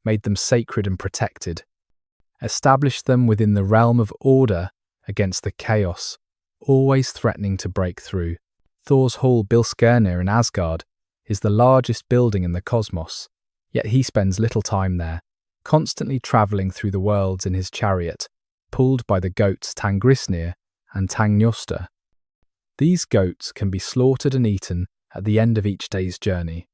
made them sacred and protected, established them within the realm of order against the chaos, always threatening to break through. Thor's hall Bilskirnir in Asgard is the largest building in the cosmos, yet he spends little time there, constantly travelling through the worlds in his chariot, pulled by the goats Tangrisnir and Tangnjosta. These goats can be slaughtered and eaten at the end of each day's journey,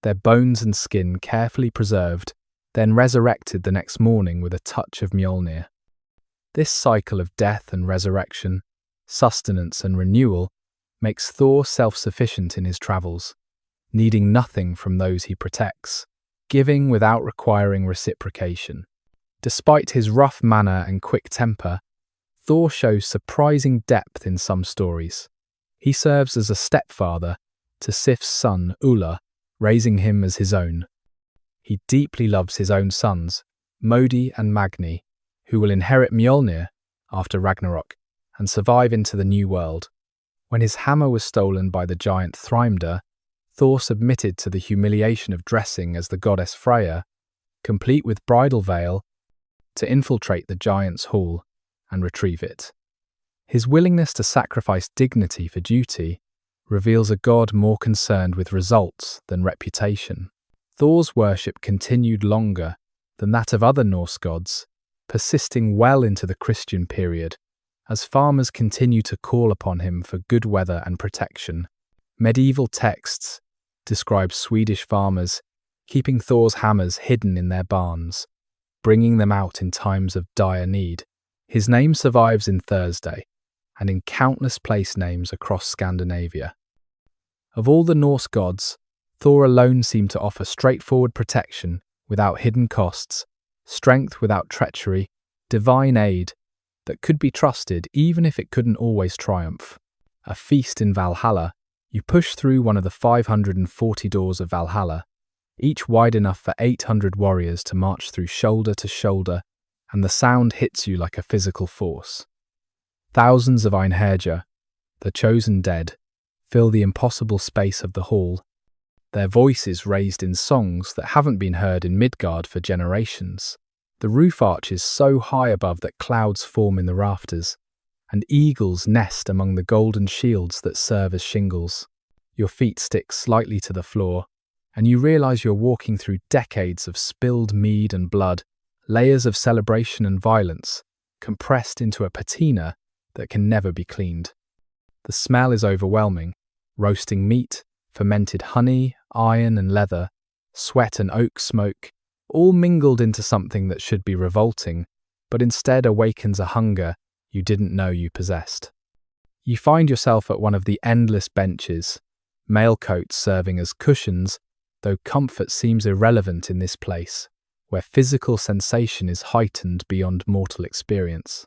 their bones and skin carefully preserved, then resurrected the next morning with a touch of Mjölnir. This cycle of death and resurrection, sustenance and renewal, makes Thor self-sufficient in his travels, needing nothing from those he protects, giving without requiring reciprocation. Despite his rough manner and quick temper, Thor shows surprising depth in some stories. He serves as a stepfather to Sif's son Ulla, raising him as his own. He deeply loves his own sons, Modi and Magni, who will inherit Mjölnir after Ragnarok and survive into the new world. When his hammer was stolen by the giant Thrimdr, Thor submitted to the humiliation of dressing as the goddess Freya, complete with bridal veil, to infiltrate the giant's hall and retrieve it. His willingness to sacrifice dignity for duty reveals a god more concerned with results than reputation. Thor's worship continued longer than that of other Norse gods, persisting well into the Christian period, as farmers continue to call upon him for good weather and protection. Medieval texts describe Swedish farmers keeping Thor's hammers hidden in their barns, bringing them out in times of dire need. His name survives in Thursday and in countless place names across Scandinavia. Of all the Norse gods, Thor alone seemed to offer straightforward protection without hidden costs, strength without treachery, divine aid that could be trusted even if it couldn't always triumph. A feast in Valhalla, you push through one of the 540 doors of Valhalla, each wide enough for 800 warriors to march through shoulder to shoulder, and the sound hits you like a physical force. Thousands of Einherjar, the chosen dead, fill the impossible space of the hall, their voices raised in songs that haven't been heard in Midgard for generations. The roof arches so high above that clouds form in the rafters, and eagles nest among the golden shields that serve as shingles. Your feet stick slightly to the floor, and you realize you're walking through decades of spilled mead and blood, layers of celebration and violence, compressed into a patina that can never be cleaned. The smell is overwhelming: roasting meat, fermented honey, iron and leather, sweat and oak smoke, all mingled into something that should be revolting, but instead awakens a hunger you didn't know you possessed. You find yourself at one of the endless benches, mailcoats serving as cushions, though comfort seems irrelevant in this place, where physical sensation is heightened beyond mortal experience.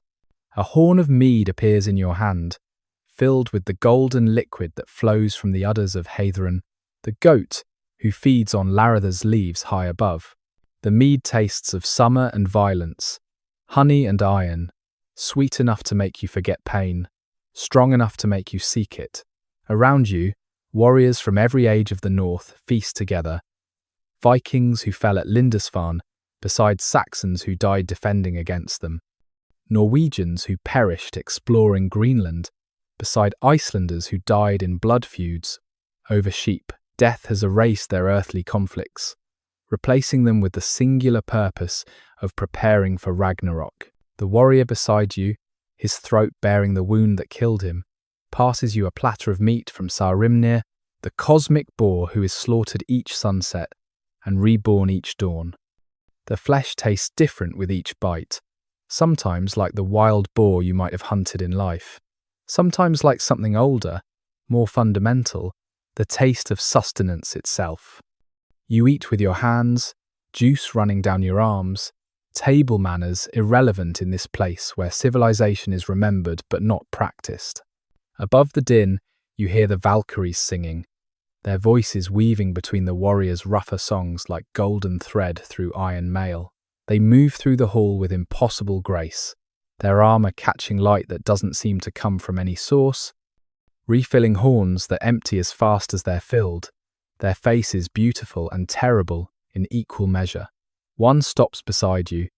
A horn of mead appears in your hand, filled with the golden liquid that flows from the udders of Heidrun, the goat who feeds on Laratha's leaves high above. The mead tastes of summer and violence, honey and iron, sweet enough to make you forget pain, strong enough to make you seek it. Around you, warriors from every age of the north feast together. Vikings who fell at Lindisfarne beside Saxons who died defending against them. Norwegians who perished exploring Greenland beside Icelanders who died in blood feuds over sheep. Death has erased their earthly conflicts, replacing them with the singular purpose of preparing for Ragnarok. The warrior beside you, his throat bearing the wound that killed him, passes you a platter of meat from Sarimnir, the cosmic boar who is slaughtered each sunset and reborn each dawn. The flesh tastes different with each bite, sometimes like the wild boar you might have hunted in life, sometimes like something older, more fundamental, the taste of sustenance itself. You eat with your hands, juice running down your arms, table manners irrelevant in this place where civilization is remembered but not practiced. Above the din, you hear the Valkyries singing, their voices weaving between the warriors' rougher songs like golden thread through iron mail. They move through the hall with impossible grace, their armor catching light that doesn't seem to come from any source, refilling horns that empty as fast as they're filled, their faces beautiful and terrible in equal measure. One stops beside you,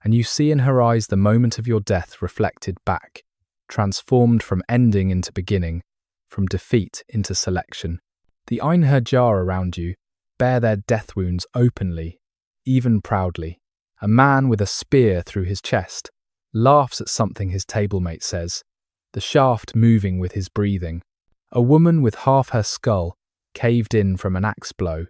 and you see in her eyes the moment of your death reflected back, transformed from ending into beginning, from defeat into selection. The Einherjar around you bear their death wounds openly, even proudly. A man with a spear through his chest laughs at something his tablemate says, the shaft moving with his breathing. A woman with half her skull caved in from an axe blow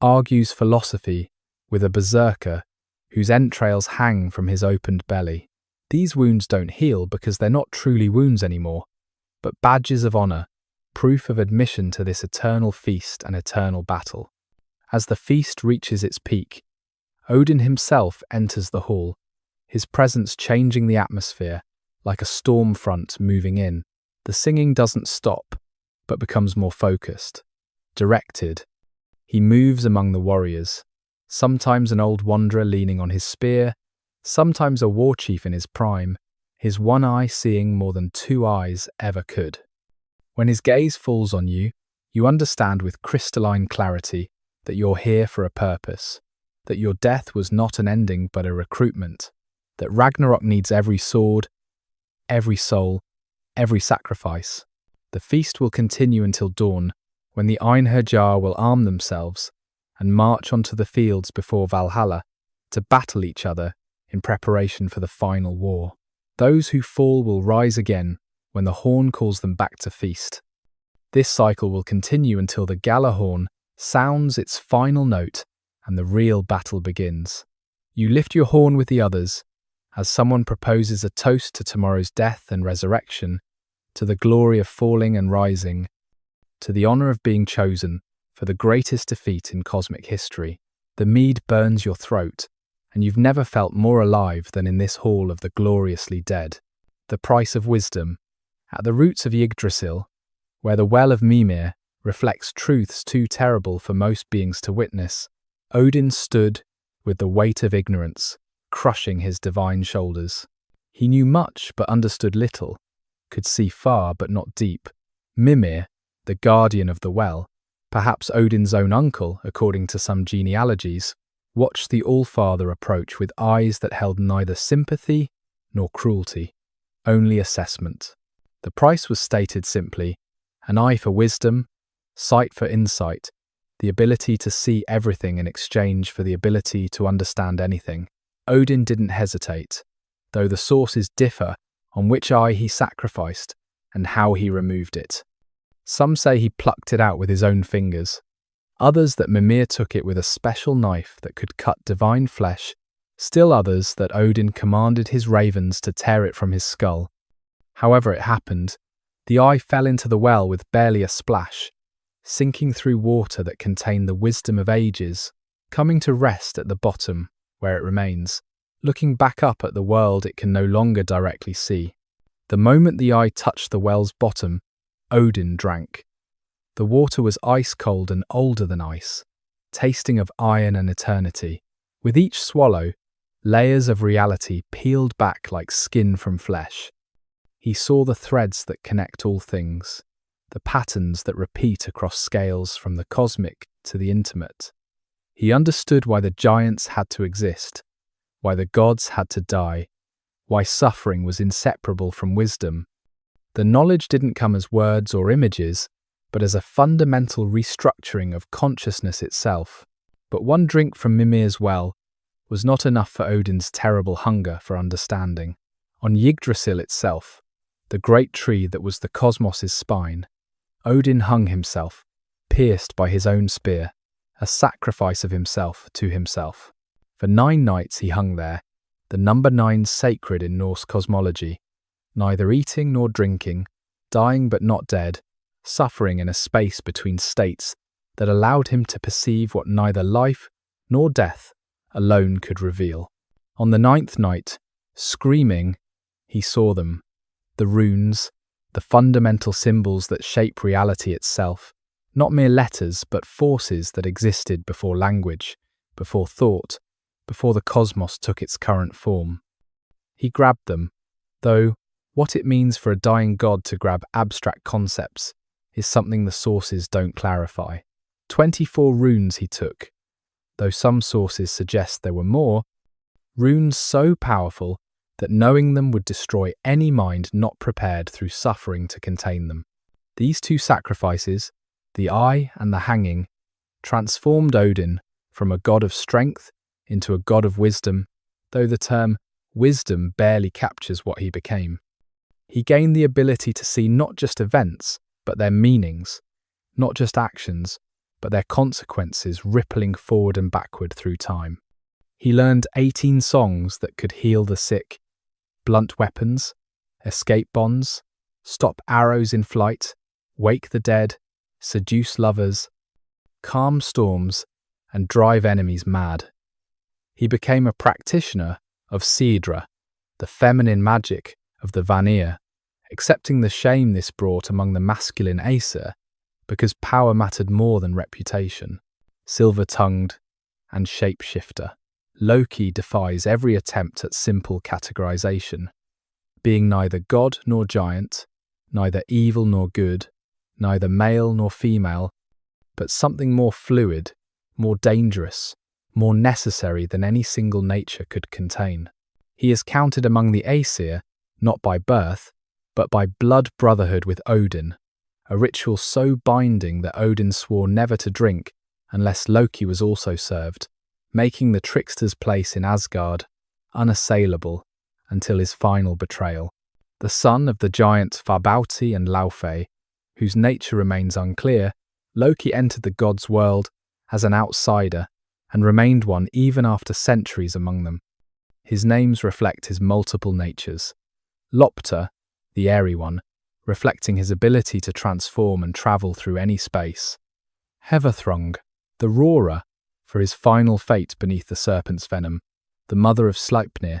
argues philosophy with a berserker whose entrails hang from his opened belly. These wounds don't heal because they're not truly wounds anymore, but badges of honor, proof of admission to this eternal feast and eternal battle. As the feast reaches its peak, Odin himself enters the hall, his presence changing the atmosphere like a storm front moving in. The singing doesn't stop, but becomes more focused, directed. He moves among the warriors, sometimes an old wanderer leaning on his spear, sometimes a war chief in his prime, his one eye seeing more than two eyes ever could. When his gaze falls on you, you understand with crystalline clarity that you're here for a purpose, that your death was not an ending but a recruitment, that Ragnarok needs every sword, every soul, every sacrifice. The feast will continue until dawn, when the Einherjar will arm themselves and march onto the fields before Valhalla to battle each other in preparation for the final war. Those who fall will rise again when the horn calls them back to feast. This cycle will continue until the Gjallarhorn sounds its final note and the real battle begins. You lift your horn with the others, as someone proposes a toast to tomorrow's death and resurrection, to the glory of falling and rising, to the honor of being chosen for the greatest defeat in cosmic history. The mead burns your throat, and you've never felt more alive than in this hall of the gloriously dead. The price of wisdom. At the roots of Yggdrasil, where the well of Mjölnir reflects truths too terrible for most beings to witness, Odin stood with the weight of ignorance crushing his divine shoulders. He knew much but understood little, could see far but not deep. Mimir, the guardian of the well, perhaps Odin's own uncle according to some genealogies, watched the All-Father approach with eyes that held neither sympathy nor cruelty, only assessment. The price was stated simply: an eye for wisdom, sight for insight, the ability to see everything in exchange for the ability to understand anything. Odin didn't hesitate, though the sources differ on which eye he sacrificed and how he removed it. Some say he plucked it out with his own fingers, others that Mimir took it with a special knife that could cut divine flesh, still others that Odin commanded his ravens to tear it from his skull. However it happened, the eye fell into the well with barely a splash, sinking through water that contained the wisdom of ages, coming to rest at the bottom, where it remains, looking back up at the world it can no longer directly see. The moment the eye touched the well's bottom, Odin drank. The water was ice cold and older than ice, tasting of iron and eternity. With each swallow, layers of reality peeled back like skin from flesh. He saw the threads that connect all things, the patterns that repeat across scales from the cosmic to the intimate. He understood why the giants had to exist, why the gods had to die, why suffering was inseparable from wisdom. The knowledge didn't come as words or images, but as a fundamental restructuring of consciousness itself. But one drink from Mimir's well was not enough for Odin's terrible hunger for understanding. On Yggdrasil itself, the great tree that was the cosmos's spine, Odin hung himself, pierced by his own spear, a sacrifice of himself to himself. For 9 nights he hung there, the number 9 sacred in Norse cosmology, neither eating nor drinking, dying but not dead, suffering in a space between states that allowed him to perceive what neither life nor death alone could reveal. On the 9th night, screaming, he saw them, the runes, the fundamental symbols that shape reality itself, not mere letters but forces that existed before language, before thought, before the cosmos took its current form. He grabbed them, though what it means for a dying god to grab abstract concepts is something the sources don't clarify. 24 runes he took, though some sources suggest there were more, runes so powerful that knowing them would destroy any mind not prepared through suffering to contain them. These 2 sacrifices, the eye and the hanging, transformed Odin from a god of strength into a god of wisdom, though the term wisdom barely captures what he became. He gained the ability to see not just events, but their meanings, not just actions, but their consequences rippling forward and backward through time. He learned 18 songs that could heal the sick, blunt weapons, escape bonds, stop arrows in flight, wake the dead, seduce lovers, calm storms, and drive enemies mad. He became a practitioner of Sidra, the feminine magic of the Vanir, accepting the shame this brought among the masculine Aesir, because power mattered more than reputation. Silver-tongued and shapeshifter, Loki defies every attempt at simple categorization. Being neither god nor giant, neither evil nor good, neither male nor female, but something more fluid, more dangerous, more necessary than any single nature could contain. He is counted among the Aesir, not by birth, but by blood brotherhood with Odin, a ritual so binding that Odin swore never to drink unless Loki was also served, making the trickster's place in Asgard unassailable until his final betrayal. The son of the giants Farbauti and Laufey, whose nature remains unclear, Loki entered the gods' world as an outsider, and remained one even after centuries among them. His names reflect his multiple natures. Lopter, the airy one, reflecting his ability to transform and travel through any space. Hevathrung, the roarer, for his final fate beneath the serpent's venom. The mother of Sleipnir,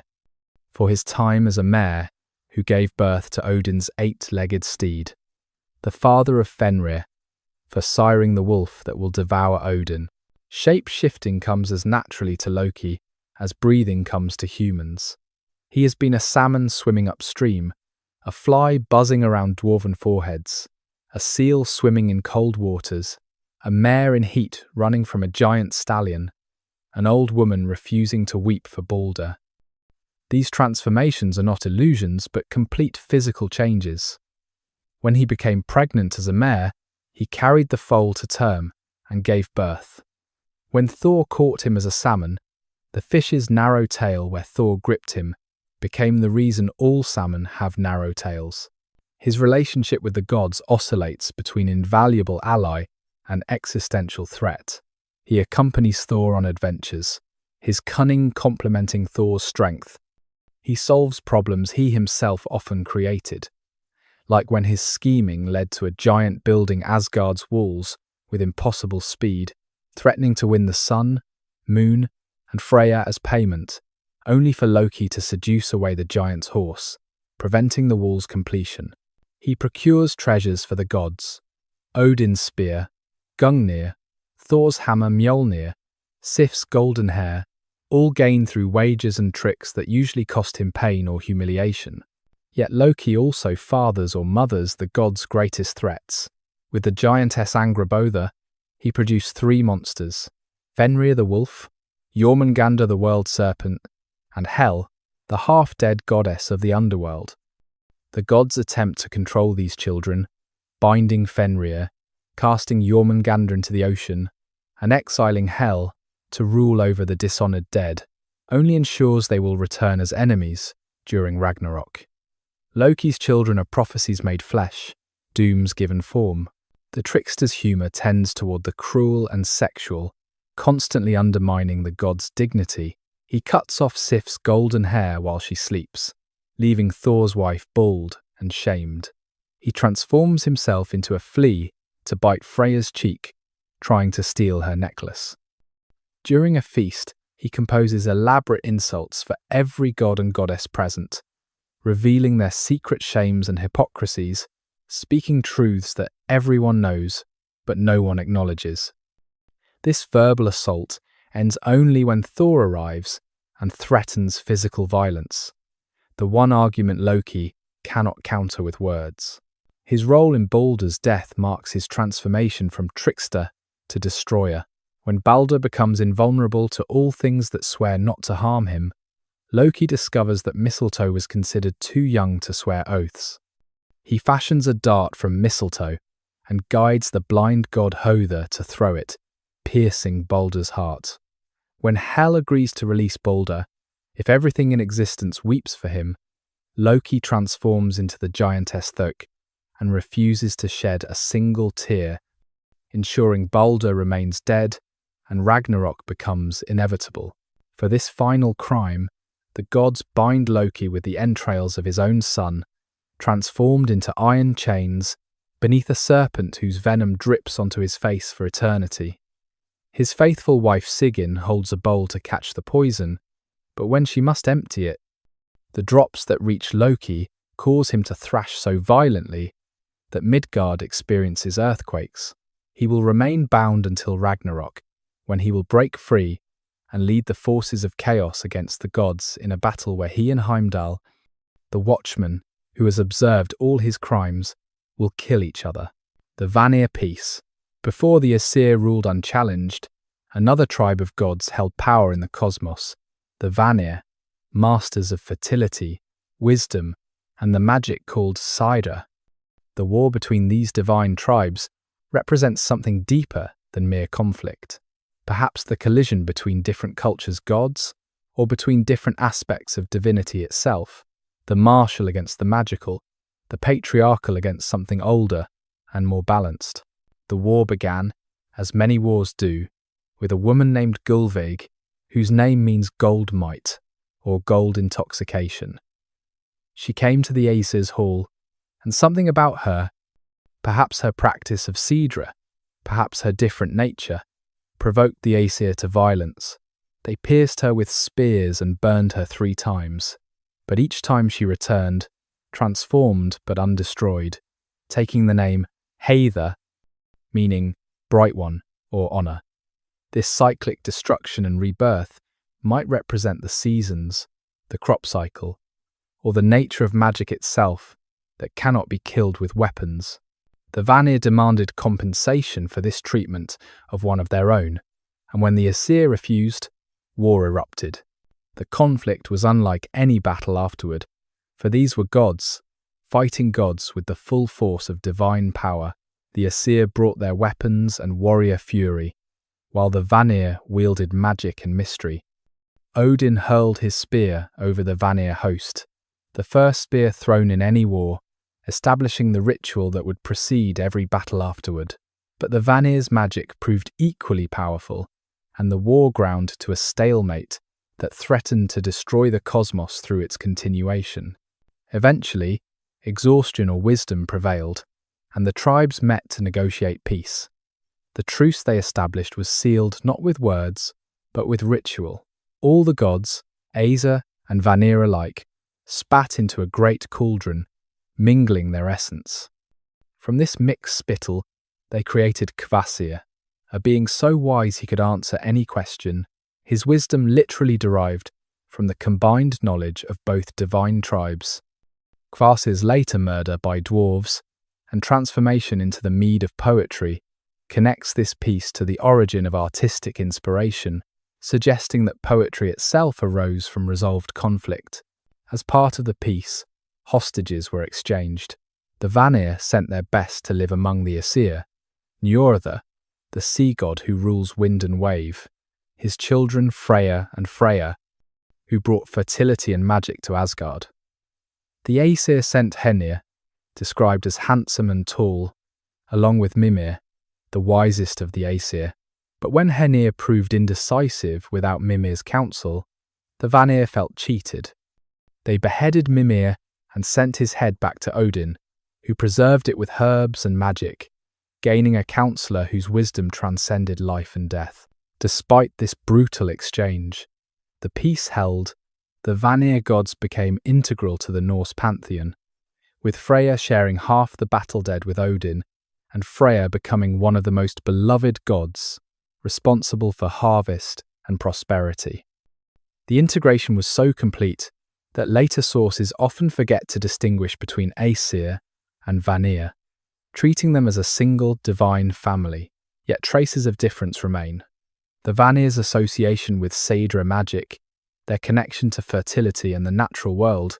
for his time as a mare who gave birth to Odin's 8-legged steed. The father of Fenrir, for siring the wolf that will devour Odin. Shape-shifting comes as naturally to Loki as breathing comes to humans. He has been a salmon swimming upstream, a fly buzzing around dwarven foreheads, a seal swimming in cold waters, a mare in heat running from a giant stallion, an old woman refusing to weep for Balder. These transformations are not illusions but complete physical changes. When he became pregnant as a mare, he carried the foal to term and gave birth. When Thor caught him as a salmon, the fish's narrow tail where Thor gripped him became the reason all salmon have narrow tails. His relationship with the gods oscillates between invaluable ally and existential threat. He accompanies Thor on adventures, his cunning complementing Thor's strength. He solves problems he himself often created, like when his scheming led to a giant building Asgard's walls with impossible speed, threatening to win the sun, moon, and Freya as payment, only for Loki to seduce away the giant's horse, preventing the wall's completion. He procures treasures for the gods: Odin's spear, Gungnir, Thor's hammer Mjölnir, Sif's golden hair, all gained through wagers and tricks that usually cost him pain or humiliation. Yet Loki also fathers or mothers the gods' greatest threats. With the giantess Angrboda, he produced 3 monsters: Fenrir the wolf, Jormungandr the world serpent, and Hel, the half-dead goddess of the underworld. The gods attempt to control these children, binding Fenrir, casting Jormungandr into the ocean, and exiling Hel to rule over the dishonored dead, only ensures they will return as enemies during Ragnarok. Loki's children are prophecies made flesh, dooms given form. The trickster's humour tends toward the cruel and sexual, constantly undermining the god's dignity. He cuts off Sif's golden hair while she sleeps, leaving Thor's wife bald and shamed. He transforms himself into a flea to bite Freya's cheek, trying to steal her necklace. During a feast, he composes elaborate insults for every god and goddess present, revealing their secret shames and hypocrisies, speaking truths that everyone knows but no one acknowledges. This verbal assault ends only when Thor arrives and threatens physical violence, the one argument Loki cannot counter with words. His role in Baldur's death marks his transformation from trickster to destroyer. When Baldur becomes invulnerable to all things that swear not to harm him, Loki discovers that mistletoe was considered too young to swear oaths. He fashions a dart from mistletoe and guides the blind god Hother to throw it, piercing Baldur's heart. When Hel agrees to release Baldur, if everything in existence weeps for him, Loki transforms into the giantess Thok and refuses to shed a single tear, ensuring Baldur remains dead and Ragnarok becomes inevitable. For this final crime, the gods bind Loki with the entrails of his own son, transformed into iron chains beneath a serpent whose venom drips onto his face for eternity. His faithful wife Sigyn holds a bowl to catch the poison, but when she must empty it, the drops that reach Loki cause him to thrash so violently that Midgard experiences earthquakes. He will remain bound until Ragnarok, when he will break free and lead the forces of chaos against the gods in a battle where he and Heimdall, the watchman who has observed all his crimes, will kill each other. The Vanir peace. Before the Aesir ruled unchallenged, another tribe of gods held power in the cosmos, the Vanir, masters of fertility, wisdom, and the magic called Sidra. The war between these divine tribes represents something deeper than mere conflict. Perhaps the collision between different cultures' gods, or between different aspects of divinity itself, the martial against the magical, the patriarchal against something older and more balanced. The war began, as many wars do, with a woman named Gulveig, whose name means gold might, or gold intoxication. She came to the Aesir's hall, and something about her, perhaps her practice of Sidra, perhaps her different nature, provoked the Aesir to violence. They pierced her with spears and burned her 3 times, but each time she returned, transformed but undestroyed, taking the name Heather, meaning bright one or honour. This cyclic destruction and rebirth might represent the seasons, the crop cycle, or the nature of magic itself that cannot be killed with weapons. The Vanir demanded compensation for this treatment of one of their own, and when the Aesir refused, war erupted. The conflict was unlike any battle afterward, for these were gods, fighting gods with the full force of divine power. The Aesir brought their weapons and warrior fury, while the Vanir wielded magic and mystery. Odin hurled his spear over the Vanir host, the first spear thrown in any war, establishing the ritual that would precede every battle afterward. But the Vanir's magic proved equally powerful, and the war ground to a stalemate that threatened to destroy the cosmos through its continuation. Eventually, exhaustion or wisdom prevailed, and the tribes met to negotiate peace. The truce they established was sealed not with words, but with ritual. All the gods, Aesir and Vanir alike, spat into a great cauldron, mingling their essence. From this mixed spittle, they created Kvasir, a being so wise he could answer any question. His wisdom literally derived from the combined knowledge of both divine tribes. Kvasir's later murder by dwarves and transformation into the mead of poetry connects this piece to the origin of artistic inspiration, suggesting that poetry itself arose from resolved conflict. As part of the piece, hostages were exchanged. The Vanir sent their best to live among the Aesir. Njörður, the sea god who rules wind and wave, his children Freya and Freya, who brought fertility and magic to Asgard. The Aesir sent Henir, described as handsome and tall, along with Mimir, the wisest of the Aesir. But when Henir proved indecisive without Mimir's counsel, the Vanir felt cheated. They beheaded Mimir and sent his head back to Odin, who preserved it with herbs and magic, gaining a counselor whose wisdom transcended life and death. Despite this brutal exchange, the peace held. The Vanir gods became integral to the Norse pantheon, with Freya sharing half the battle dead with Odin, and Freya becoming one of the most beloved gods, responsible for harvest and prosperity. The integration was so complete that later sources often forget to distinguish between Aesir and Vanir, treating them as a single divine family, yet traces of difference remain. The Vanir's association with Sidra magic, their connection to fertility and the natural world,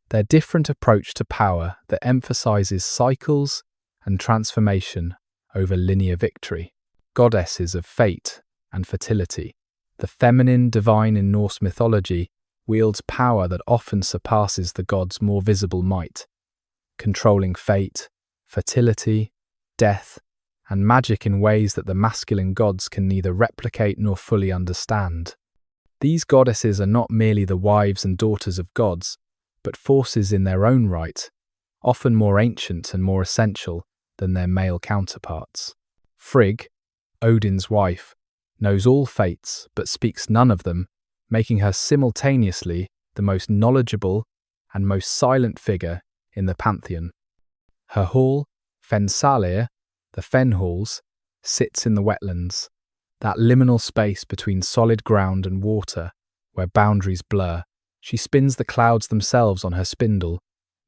their different approach to power that emphasizes cycles and transformation over linear victory. Goddesses of fate and fertility, the feminine divine in Norse mythology, wields power that often surpasses the gods' more visible might, controlling fate, fertility, death, and magic in ways that the masculine gods can neither replicate nor fully understand. These goddesses are not merely the wives and daughters of gods, but forces in their own right, often more ancient and more essential than their male counterparts. Frigg, Odin's wife, knows all fates but speaks none of them, making her simultaneously the most knowledgeable and most silent figure in the pantheon. Her hall, Fensalir, the Fen Halls, sits in the wetlands, that liminal space between solid ground and water where boundaries blur. She spins the clouds themselves on her spindle,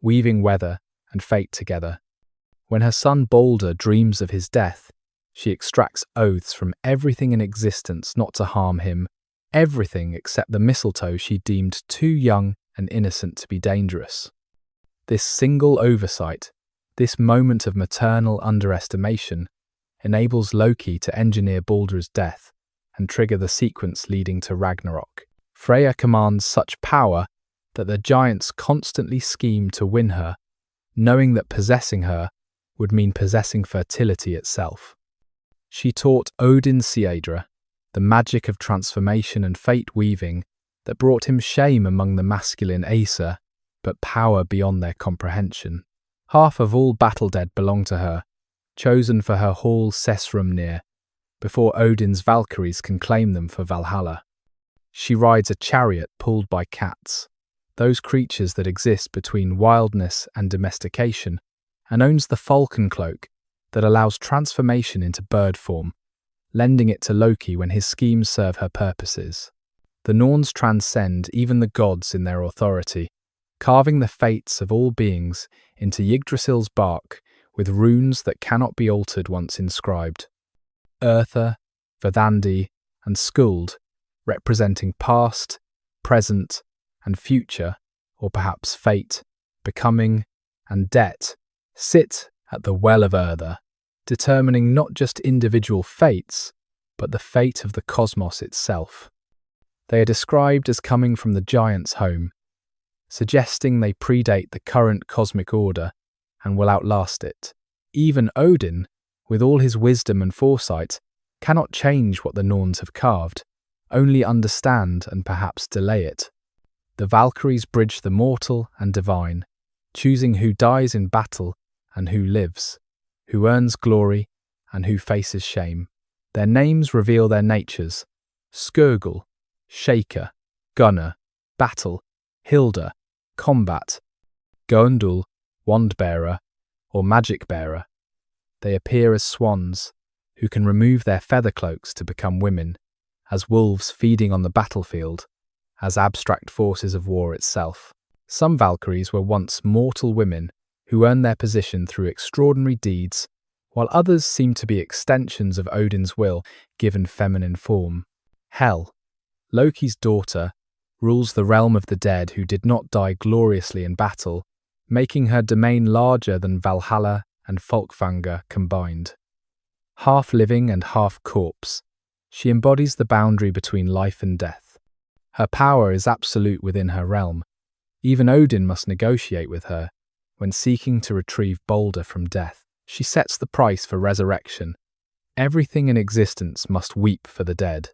weaving weather and fate together. When her son Balder dreams of his death, she extracts oaths from everything in existence not to harm him, everything except the mistletoe she deemed too young and innocent to be dangerous. This single oversight, this moment of maternal underestimation, enables Loki to engineer Balder's death and trigger the sequence leading to Ragnarok. Freya commands such power that the giants constantly scheme to win her, knowing that possessing her would mean possessing fertility itself. She taught Odin Sidra, the magic of transformation and fate weaving that brought him shame among the masculine Aesir, but power beyond their comprehension. Half of all battle-dead belong to her, chosen for her hall Mjölnir, before Odin's Valkyries can claim them for Valhalla. She rides a chariot pulled by cats, those creatures that exist between wildness and domestication, and owns the falcon cloak that allows transformation into bird form, lending it to Loki when his schemes serve her purposes. The Norns transcend even the gods in their authority, carving the fates of all beings into Yggdrasil's bark with runes that cannot be altered once inscribed. Eartha, Verdandi, and Skuld, representing past, present, and future, or perhaps fate, becoming, and debt, sit at the well of Eartha, determining not just individual fates, but the fate of the cosmos itself. They are described as coming from the giants' home, suggesting they predate the current cosmic order and will outlast it. Even Odin, with all his wisdom and foresight, cannot change what the Norns have carved, only understand and perhaps delay it. The Valkyries bridge the mortal and divine, choosing who dies in battle and who lives, who earns glory and who faces shame. Their names reveal their natures: Skirgul, Shaker, Gunner, Battle, Hilda, Combat, Gondul, Wand-bearer, or Magic-bearer. They appear as swans, who can remove their feather cloaks to become women, as wolves feeding on the battlefield, as abstract forces of war itself. Some Valkyries were once mortal women who earned their position through extraordinary deeds, while others seem to be extensions of Odin's will given feminine form. Hel, Loki's daughter, rules the realm of the dead who did not die gloriously in battle, making her domain larger than Valhalla and Folkvanger combined. Half living and half corpse, she embodies the boundary between life and death. Her power is absolute within her realm. Even Odin must negotiate with her when seeking to retrieve Balder from death. She sets the price for resurrection. Everything in existence must weep for the dead.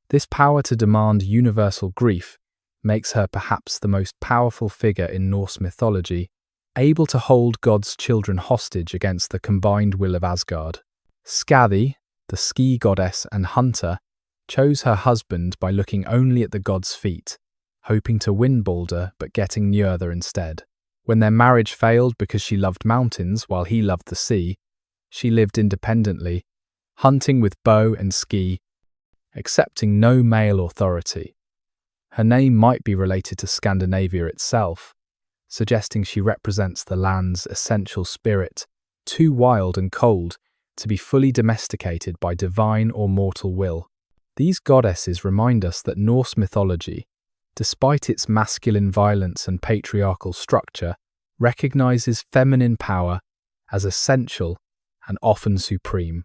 This power to demand universal grief makes her perhaps the most powerful figure in Norse mythology, able to hold God's children hostage against the combined will of Asgard. Skadi, the ski goddess and hunter, chose her husband by looking only at the god's feet, hoping to win Balder but getting Njörður instead. When their marriage failed because she loved mountains while he loved the sea, she lived independently, hunting with bow and ski, accepting no male authority. Her name might be related to Scandinavia itself, suggesting she represents the land's essential spirit, too wild and cold to be fully domesticated by divine or mortal will. These goddesses remind us that Norse mythology, despite its masculine violence and patriarchal structure, recognizes feminine power as essential and often supreme.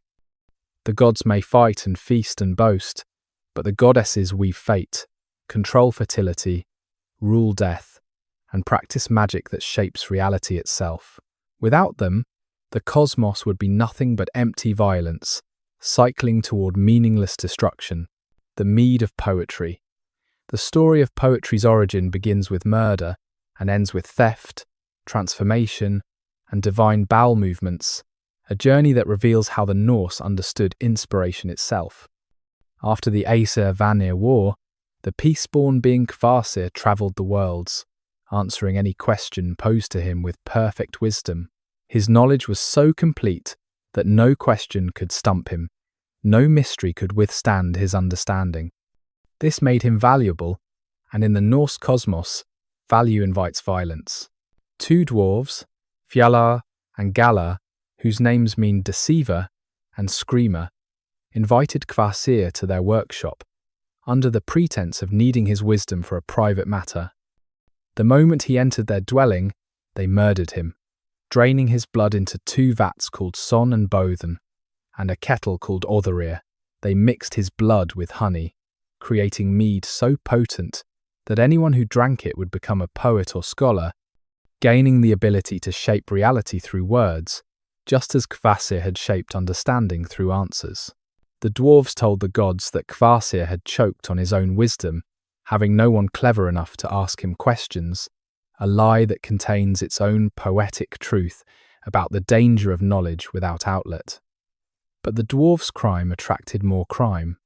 The gods may fight and feast and boast, but the goddesses weave fate, control fertility, rule death, and practice magic that shapes reality itself. Without them, the cosmos would be nothing but empty violence, cycling toward meaningless destruction. The mead of poetry. The story of poetry's origin begins with murder and ends with theft, transformation, and divine bowel movements, a journey that reveals how the Norse understood inspiration itself. After the Aesir Vanir War, the peace-born being Kvasir travelled the worlds, answering any question posed to him with perfect wisdom. His knowledge was so complete that no question could stump him, no mystery could withstand his understanding. This made him valuable, and in the Norse cosmos, value invites violence. Two dwarves, Fjalar and Galar, whose names mean deceiver and screamer, invited Kvasir to their workshop, under the pretense of needing his wisdom for a private matter. The moment he entered their dwelling, they murdered him, draining his blood into two vats called Son and Bothen, and a kettle called Otharir. They mixed his blood with honey, creating mead so potent that anyone who drank it would become a poet or scholar, gaining the ability to shape reality through words, just as Kvasir had shaped understanding through answers. The dwarves told the gods that Kvasir had choked on his own wisdom, having no one clever enough to ask him questions, a lie that contains its own poetic truth about the danger of knowledge without outlet. But the dwarves' crime attracted more crime.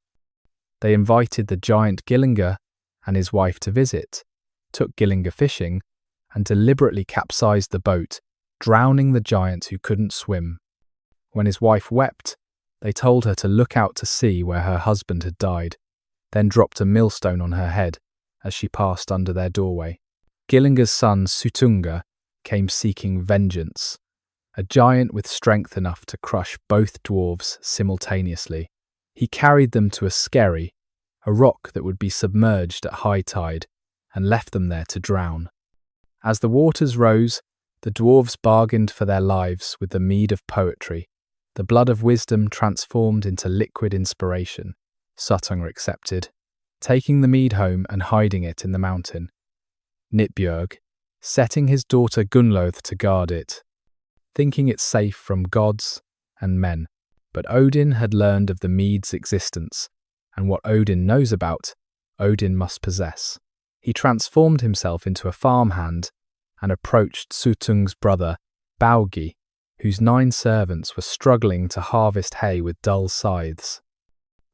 They invited the giant Gillinga and his wife to visit, took Gillinga fishing, and deliberately capsized the boat, drowning the giant who couldn't swim. When his wife wept, they told her to look out to sea where her husband had died, then dropped a millstone on her head as she passed under their doorway. Gillinga's son Sutunga came seeking vengeance, a giant with strength enough to crush both dwarves simultaneously. He carried them to a skerry, a rock that would be submerged at high tide, and left them there to drown. As the waters rose, the dwarves bargained for their lives with the mead of poetry, the blood of wisdom transformed into liquid inspiration. Suttungr accepted, taking the mead home and hiding it in the mountain. Nitbjörg, setting his daughter Gunnlöth to guard it, thinking it safe from gods and men. But Odin had learned of the mead's existence, and what Odin knows about, Odin must possess. He transformed himself into a farmhand and approached Sutungr's brother, Baugi, whose 9 servants were struggling to harvest hay with dull scythes.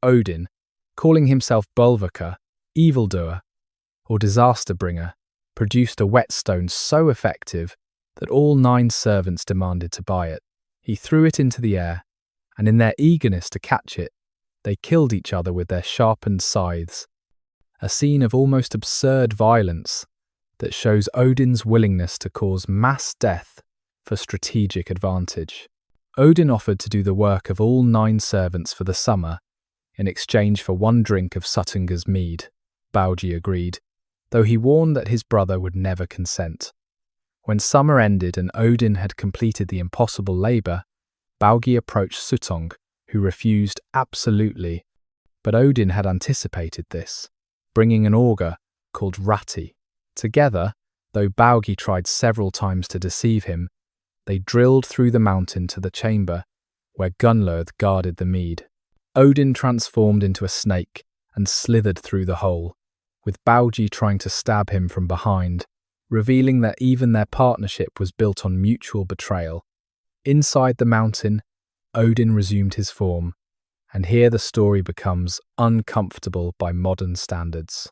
Odin, calling himself Bulvarka, evildoer, or disaster bringer, produced a whetstone so effective that all 9 servants demanded to buy it. He threw it into the air, and in their eagerness to catch it, they killed each other with their sharpened scythes, a scene of almost absurd violence that shows Odin's willingness to cause mass death for strategic advantage. Odin offered to do the work of all 9 servants for the summer in exchange for 1 drink of Suttungr's mead. Baugi agreed, though he warned that his brother would never consent. When summer ended and Odin had completed the impossible labour, Baugi approached Suttung, who refused absolutely, but Odin had anticipated this, bringing an augur called Rati. Together, though Baugi tried several times to deceive him, they drilled through the mountain to the chamber where Gunnlöth guarded the mead. Odin transformed into a snake and slithered through the hole, with Baugi trying to stab him from behind, revealing that even their partnership was built on mutual betrayal. Inside the mountain, Odin resumed his form, and here the story becomes uncomfortable by modern standards.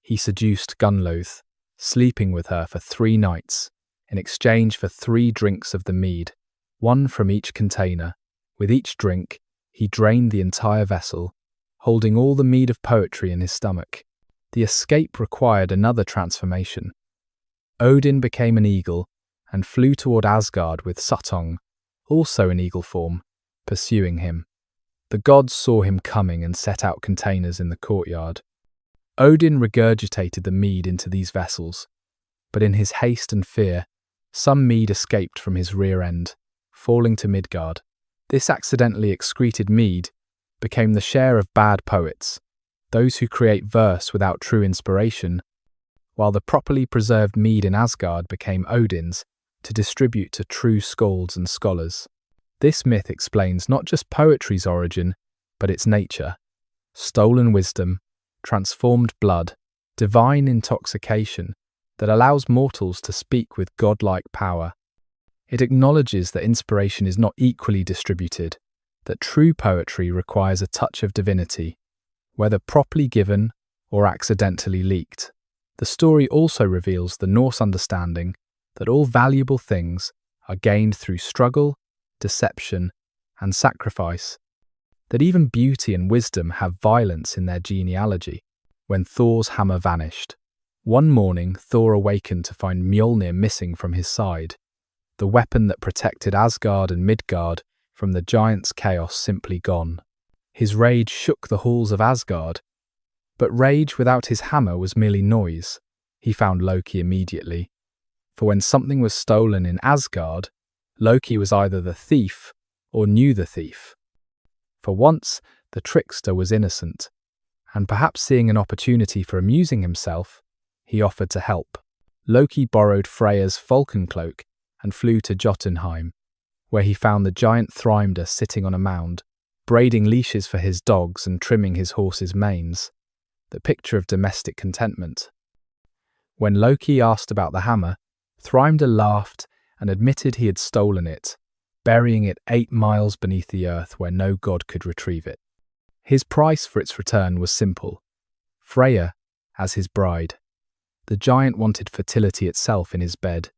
He seduced Gunnlöth, sleeping with her for 3 nights, in exchange for 3 drinks of the mead, 1 from each container. With each drink, he drained the entire vessel, holding all the mead of poetry in his stomach. The escape required another transformation. Odin became an eagle and flew toward Asgard with Suttung, also in eagle form, pursuing him. The gods saw him coming and set out containers in the courtyard. Odin regurgitated the mead into these vessels, but in his haste and fear, some mead escaped from his rear end, falling to Midgard. This accidentally excreted mead became the share of bad poets, those who create verse without true inspiration, while the properly preserved mead in Asgard became Odin's to distribute to true skalds and scholars. This myth explains not just poetry's origin, but its nature: stolen wisdom, transformed blood, divine intoxication that allows mortals to speak with godlike power. It acknowledges that inspiration is not equally distributed, that true poetry requires a touch of divinity, whether properly given or accidentally leaked. The story also reveals the Norse understanding that all valuable things are gained through struggle, deception, and sacrifice, that even beauty and wisdom have violence in their genealogy. When Thor's hammer vanished, one morning Thor awakened to find Mjölnir missing from his side, the weapon that protected Asgard and Midgard from the giants' chaos simply gone. His rage shook the halls of Asgard, but rage without his hammer was merely noise. He found Loki immediately, for when something was stolen in Asgard, Loki was either the thief or knew the thief. For once, the trickster was innocent, and perhaps seeing an opportunity for amusing himself, he offered to help. Loki borrowed Freya's falcon cloak and flew to Jotunheim, where he found the giant Thrymder sitting on a mound, braiding leashes for his dogs and trimming his horses' manes, the picture of domestic contentment. When Loki asked about the hammer, Thrimda laughed and admitted he had stolen it, burying it 8 miles beneath the earth where no god could retrieve it. His price for its return was simple: Freya as his bride. The giant wanted fertility itself in his bed,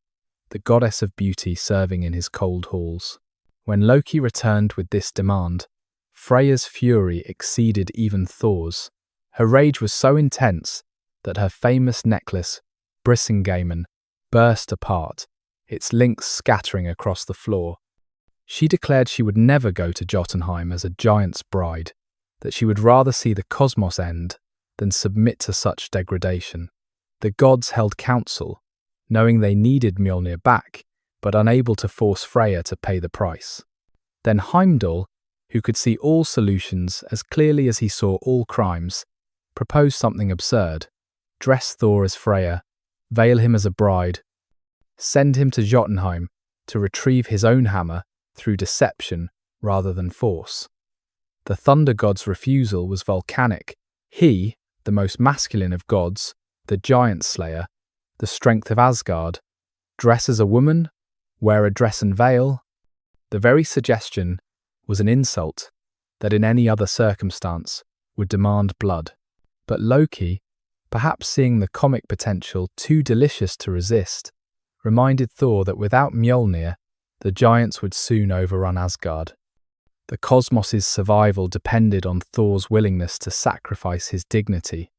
the goddess of beauty serving in his cold halls. When Loki returned with this demand, Freya's fury exceeded even Thor's. Her rage was so intense that her famous necklace, Brisingamen, burst apart, its links scattering across the floor. She declared she would never go to Jotunheim as a giant's bride, that she would rather see the cosmos end than submit to such degradation. The gods held council, knowing they needed Mjölnir back, but unable to force Freya to pay the price. Then Heimdall, who could see all solutions as clearly as he saw all crimes, proposed something absurd: dress Thor as Freya, veil him as a bride, send him to Jotunheim to retrieve his own hammer through deception rather than force. The thunder god's refusal was volcanic. He, the most masculine of gods, the giant slayer, the strength of Asgard, dress as a woman, wear a dress and veil. The very suggestion was an insult that in any other circumstance would demand blood. But Loki, perhaps seeing the comic potential too delicious to resist, reminded Thor that without Mjölnir, the giants would soon overrun Asgard. The cosmos's survival depended on Thor's willingness to sacrifice his dignity,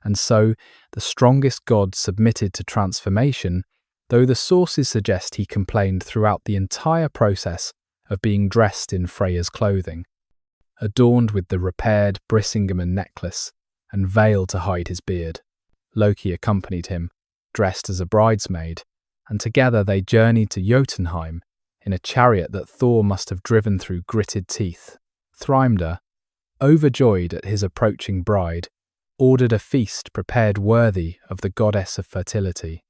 and so the strongest god submitted to transformation, though the sources suggest he complained throughout the entire process of being dressed in Freya's clothing, adorned with the repaired Brisingamen necklace and veil to hide his beard. Loki accompanied him, dressed as a bridesmaid, and together they journeyed to Jotunheim in a chariot that Thor must have driven through gritted teeth. Thrimda, overjoyed at his approaching bride, ordered a feast prepared worthy of the goddess of fertility.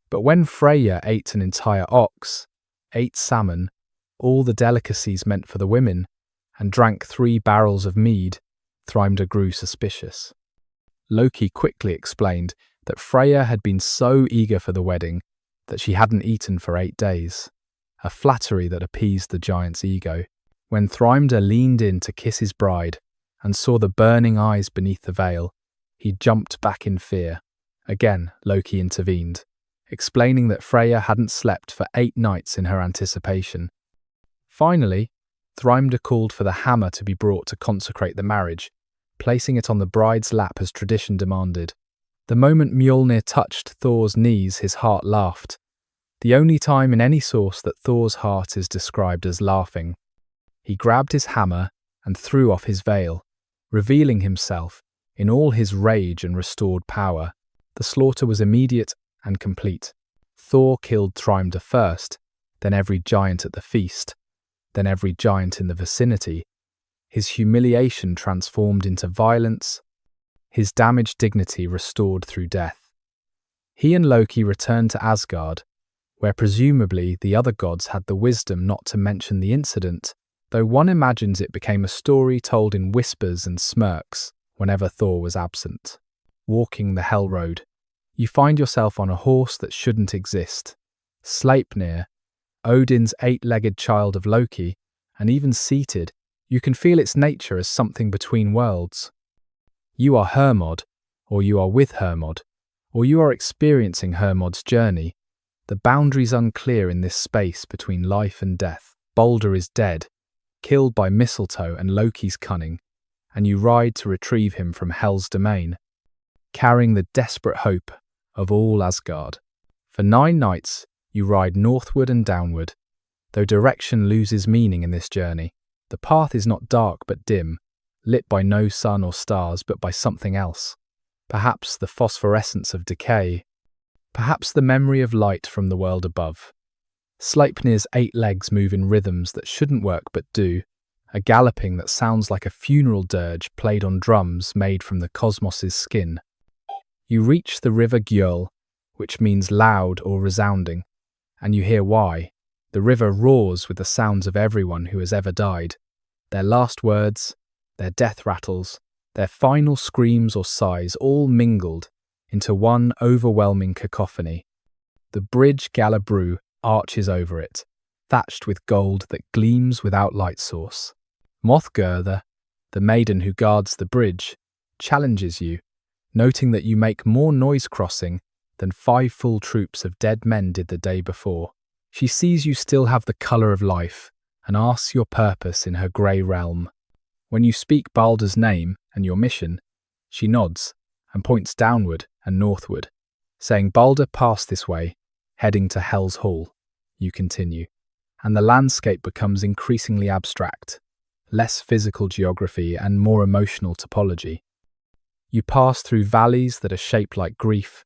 But when Freya ate an entire ox, 8 salmon, all the delicacies meant for the women, and drank 3 barrels of mead, Thrimda grew suspicious. Loki quickly explained that Freya had been so eager for the wedding that she hadn't eaten for 8 days, a flattery that appeased the giant's ego. When Thrimda leaned in to kiss his bride and saw the burning eyes beneath the veil, he jumped back in fear. Again, Loki intervened, explaining that Freya hadn't slept for 8 nights in her anticipation. Finally, Thrimda called for the hammer to be brought to consecrate the marriage, placing it on the bride's lap as tradition demanded. The moment Mjölnir touched Thor's knees, his heart laughed, the only time in any source that Thor's heart is described as laughing. He grabbed his hammer and threw off his veil, revealing himself in all his rage and restored power. The slaughter was immediate and complete. Thor killed Thrimda first, then every giant at the feast, then every giant in the vicinity. His humiliation transformed into violence, his damaged dignity restored through death. He and Loki returned to Asgard, where presumably the other gods had the wisdom not to mention the incident, though one imagines it became a story told in whispers and smirks whenever Thor was absent. Walking the Hell Road, you find yourself on a horse that shouldn't exist. Sleipnir, Odin's 8-legged child of Loki, and even seated, you can feel its nature as something between worlds. You are Hermod, or you are with Hermod, or you are experiencing Hermod's journey. The boundaries unclear in this space between life and death. Balder is dead, killed by mistletoe and Loki's cunning, and you ride to retrieve him from Hel's domain, carrying the desperate hope of all Asgard. For 9 nights, you ride northward and downward, though direction loses meaning in this journey. The path is not dark but dim, lit by no sun or stars but by something else. Perhaps the phosphorescence of decay, perhaps the memory of light from the world above. Sleipnir's 8 legs move in rhythms that shouldn't work but do, a galloping that sounds like a funeral dirge played on drums made from the cosmos's skin. You reach the river Gjöll, which means loud or resounding, and you hear why. The river roars with the sounds of everyone who has ever died. Their last words, their death rattles, their final screams or sighs all mingled into one overwhelming cacophony. The bridge Galabru arches over it, thatched with gold that gleams without light source. Mothgertha, the maiden who guards the bridge, challenges you, noting that you make more noise crossing than 5 full troops of dead men did the day before. She sees you still have the colour of life and asks your purpose in her grey realm. When you speak Baldur's name and your mission, she nods and points downward and northward, saying Baldur passed this way, heading to Hell's Hall. You continue, and the landscape becomes increasingly abstract, less physical geography and more emotional topology. You pass through valleys that are shaped like grief,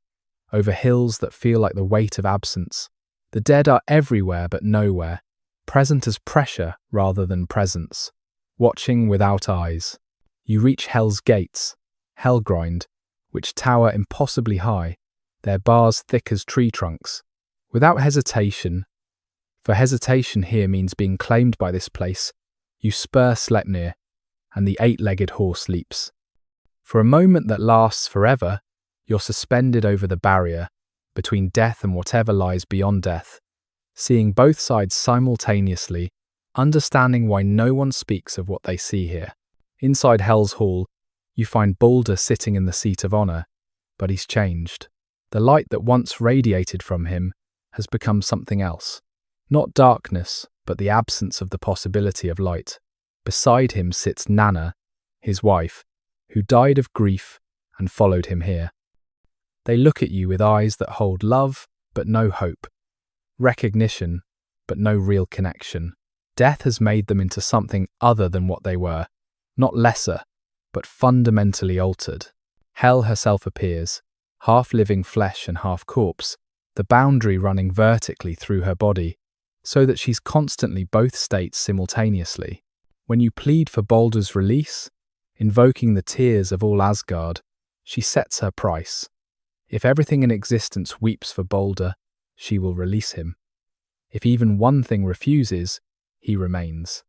over hills that feel like the weight of absence. The dead are everywhere but nowhere, present as pressure rather than presence, watching without eyes. You reach Hell's gates, Helgrind, which tower impossibly high, their bars thick as tree trunks. Without hesitation, for hesitation here means being claimed by this place, you spur Sleipnir, and the 8-legged horse leaps. For a moment that lasts forever, you're suspended over the barrier, between death and whatever lies beyond death, seeing both sides simultaneously, understanding why no one speaks of what they see here. Inside Hell's Hall, you find Baldur sitting in the seat of honour, but he's changed. The light that once radiated from him has become something else. Not darkness, but the absence of the possibility of light. Beside him sits Nanna, his wife, who died of grief and followed him here. They look at you with eyes that hold love, but no hope, recognition, but no real connection. Death has made them into something other than what they were, not lesser, but fundamentally altered. Hell herself appears, half living flesh and half corpse, the boundary running vertically through her body, so that she's constantly both states simultaneously. When you plead for Baldur's release, invoking the tears of all Asgard, she sets her price. If everything in existence weeps for Baldur, she will release him. If even one thing refuses, he remains.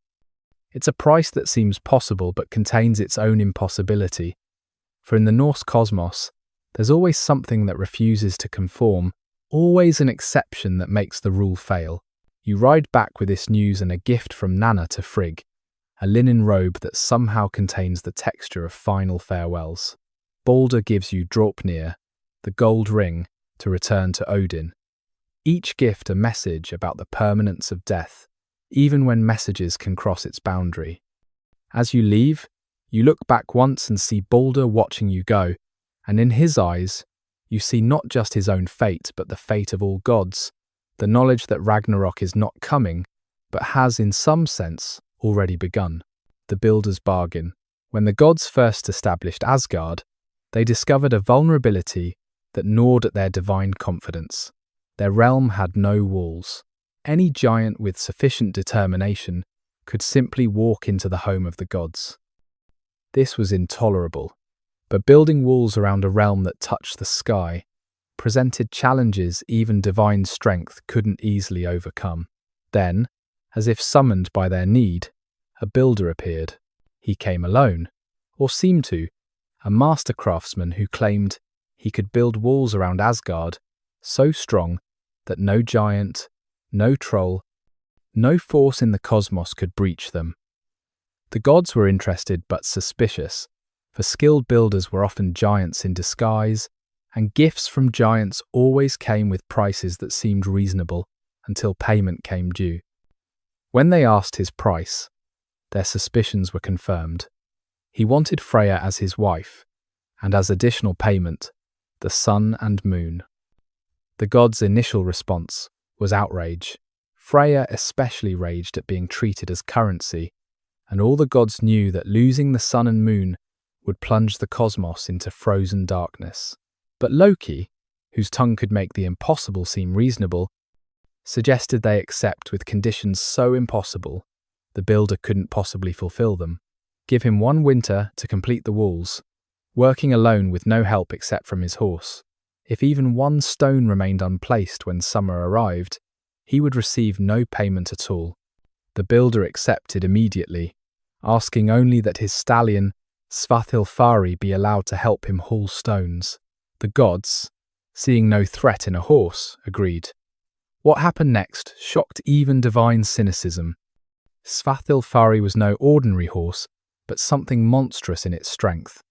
It's a price that seems possible but contains its own impossibility. For in the Norse cosmos, there's always something that refuses to conform, always an exception that makes the rule fail. You ride back with this news and a gift from Nanna to Frigg, a linen robe that somehow contains the texture of final farewells. Baldur gives you Draupnir, the gold ring, to return to Odin. Each gift a message about the permanence of death, even when messages can cross its boundary. As you leave, you look back once and see Baldur watching you go, and in his eyes, you see not just his own fate, but the fate of all gods, the knowledge that Ragnarok is not coming, but has, in some sense, already begun. The builder's bargain. When the gods first established Asgard, they discovered a vulnerability that gnawed at their divine confidence. Their realm had no walls. Any giant with sufficient determination could simply walk into the home of the gods. This was intolerable, but building walls around a realm that touched the sky presented challenges even divine strength couldn't easily overcome. Then, as if summoned by their need, a builder appeared. He came alone, or seemed to, a master craftsman who claimed he could build walls around Asgard so strong that no giant, no troll, no force in the cosmos could breach them. The gods were interested but suspicious, for skilled builders were often giants in disguise, and gifts from giants always came with prices that seemed reasonable until payment came due. When they asked his price, their suspicions were confirmed. He wanted Freya as his wife, and as additional payment, the sun and moon. The gods' initial response was outrage. Freya especially raged at being treated as currency, and all the gods knew that losing the sun and moon would plunge the cosmos into frozen darkness. But Loki, whose tongue could make the impossible seem reasonable, suggested they accept with conditions so impossible the builder couldn't possibly fulfill them. Give him 1 winter to complete the walls, working alone with no help except from his horse. If even 1 stone remained unplaced when summer arrived, he would receive no payment at all. The builder accepted immediately, asking only that his stallion, Svathilfari, be allowed to help him haul stones. The gods, seeing no threat in a horse, agreed. What happened next shocked even divine cynicism. Svathilfari was no ordinary horse, but something monstrous in its strength,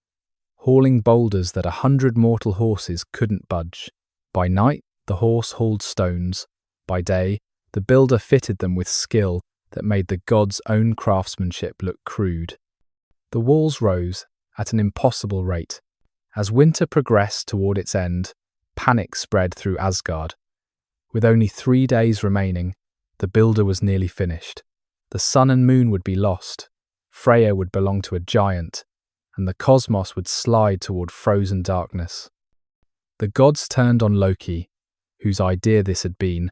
hauling boulders that 100 mortal horses couldn't budge. By night, the horse hauled stones. By day, the builder fitted them with skill that made the gods' own craftsmanship look crude. The walls rose at an impossible rate. As winter progressed toward its end, panic spread through Asgard. With only 3 days remaining, the builder was nearly finished. The sun and moon would be lost, Freya would belong to a giant, and the cosmos would slide toward frozen darkness. The gods turned on Loki, whose idea this had been,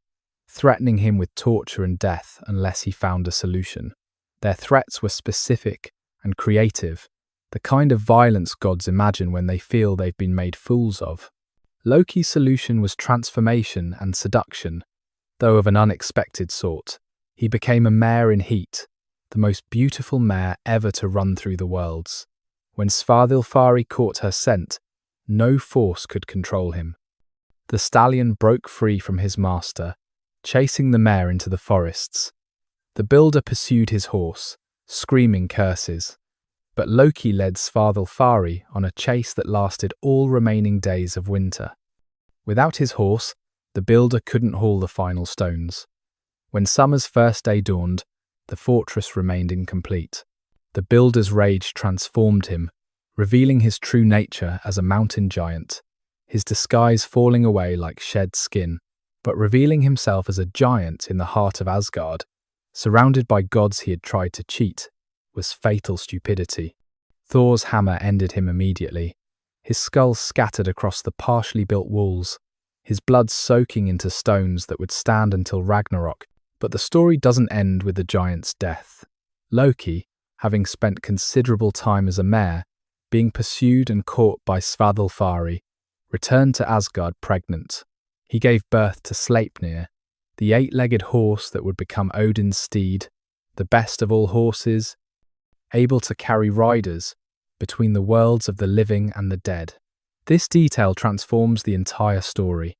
threatening him with torture and death unless he found a solution. Their threats were specific and creative, the kind of violence gods imagine when they feel they've been made fools of. Loki's solution was transformation and seduction, though of an unexpected sort. He became a mare in heat, the most beautiful mare ever to run through the worlds. When Svathilfari caught her scent, no force could control him. The stallion broke free from his master, chasing the mare into the forests. The builder pursued his horse, screaming curses. But Loki led Svathilfari on a chase that lasted all remaining days of winter. Without his horse, the builder couldn't haul the final stones. When summer's first day dawned, the fortress remained incomplete. The builder's rage transformed him, revealing his true nature as a mountain giant, his disguise falling away like shed skin, but revealing himself as a giant in the heart of Asgard, surrounded by gods he had tried to cheat, was fatal stupidity. Thor's hammer ended him immediately, his skull scattered across the partially built walls, his blood soaking into stones that would stand until Ragnarok. But the story doesn't end with the giant's death. Loki, having spent considerable time as a mare, being pursued and caught by Svathilfari, returned to Asgard pregnant. He gave birth to Sleipnir, the 8-legged horse that would become Odin's steed, the best of all horses, able to carry riders between the worlds of the living and the dead. This detail transforms the entire story.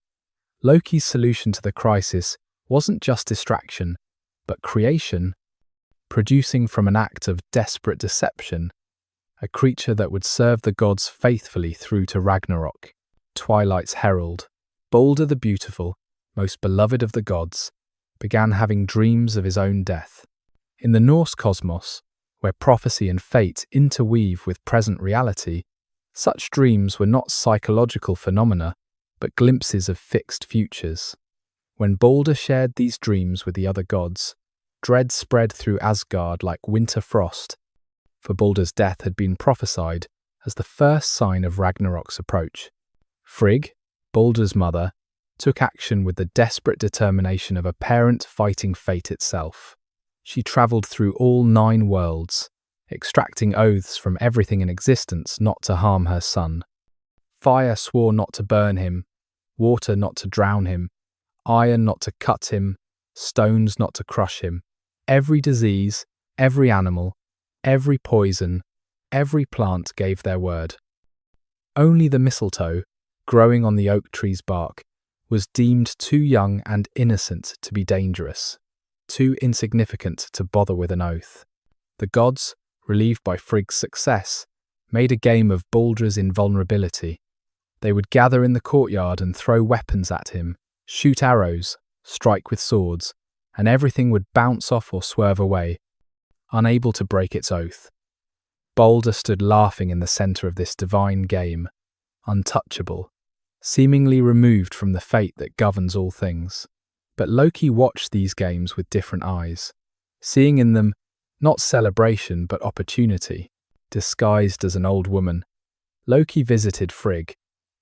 Loki's solution to the crisis wasn't just distraction, but creation, producing from an act of desperate deception, a creature that would serve the gods faithfully through to Ragnarok. Twilight's herald, Balder the Beautiful, most beloved of the gods, began having dreams of his own death. In the Norse cosmos, where prophecy and fate interweave with present reality, such dreams were not psychological phenomena, but glimpses of fixed futures. When Balder shared these dreams with the other gods, dread spread through Asgard like winter frost, for Balder's death had been prophesied as the first sign of Ragnarok's approach. Frigg, Balder's mother, took action with the desperate determination of a parent fighting fate itself. She travelled through all 9 worlds, extracting oaths from everything in existence not to harm her son. Fire swore not to burn him, water not to drown him, iron not to cut him, stones not to crush him. Every disease, every animal, every poison, every plant gave their word. Only the mistletoe, growing on the oak tree's bark, was deemed too young and innocent to be dangerous, too insignificant to bother with an oath. The gods, relieved by Frigg's success, made a game of Balder's invulnerability. They would gather in the courtyard and throw weapons at him, shoot arrows, strike with swords, and everything would bounce off or swerve away, unable to break its oath. Balder stood laughing in the centre of this divine game, untouchable, seemingly removed from the fate that governs all things. But Loki watched these games with different eyes, seeing in them not celebration but opportunity. Disguised as an old woman, Loki visited Frigg,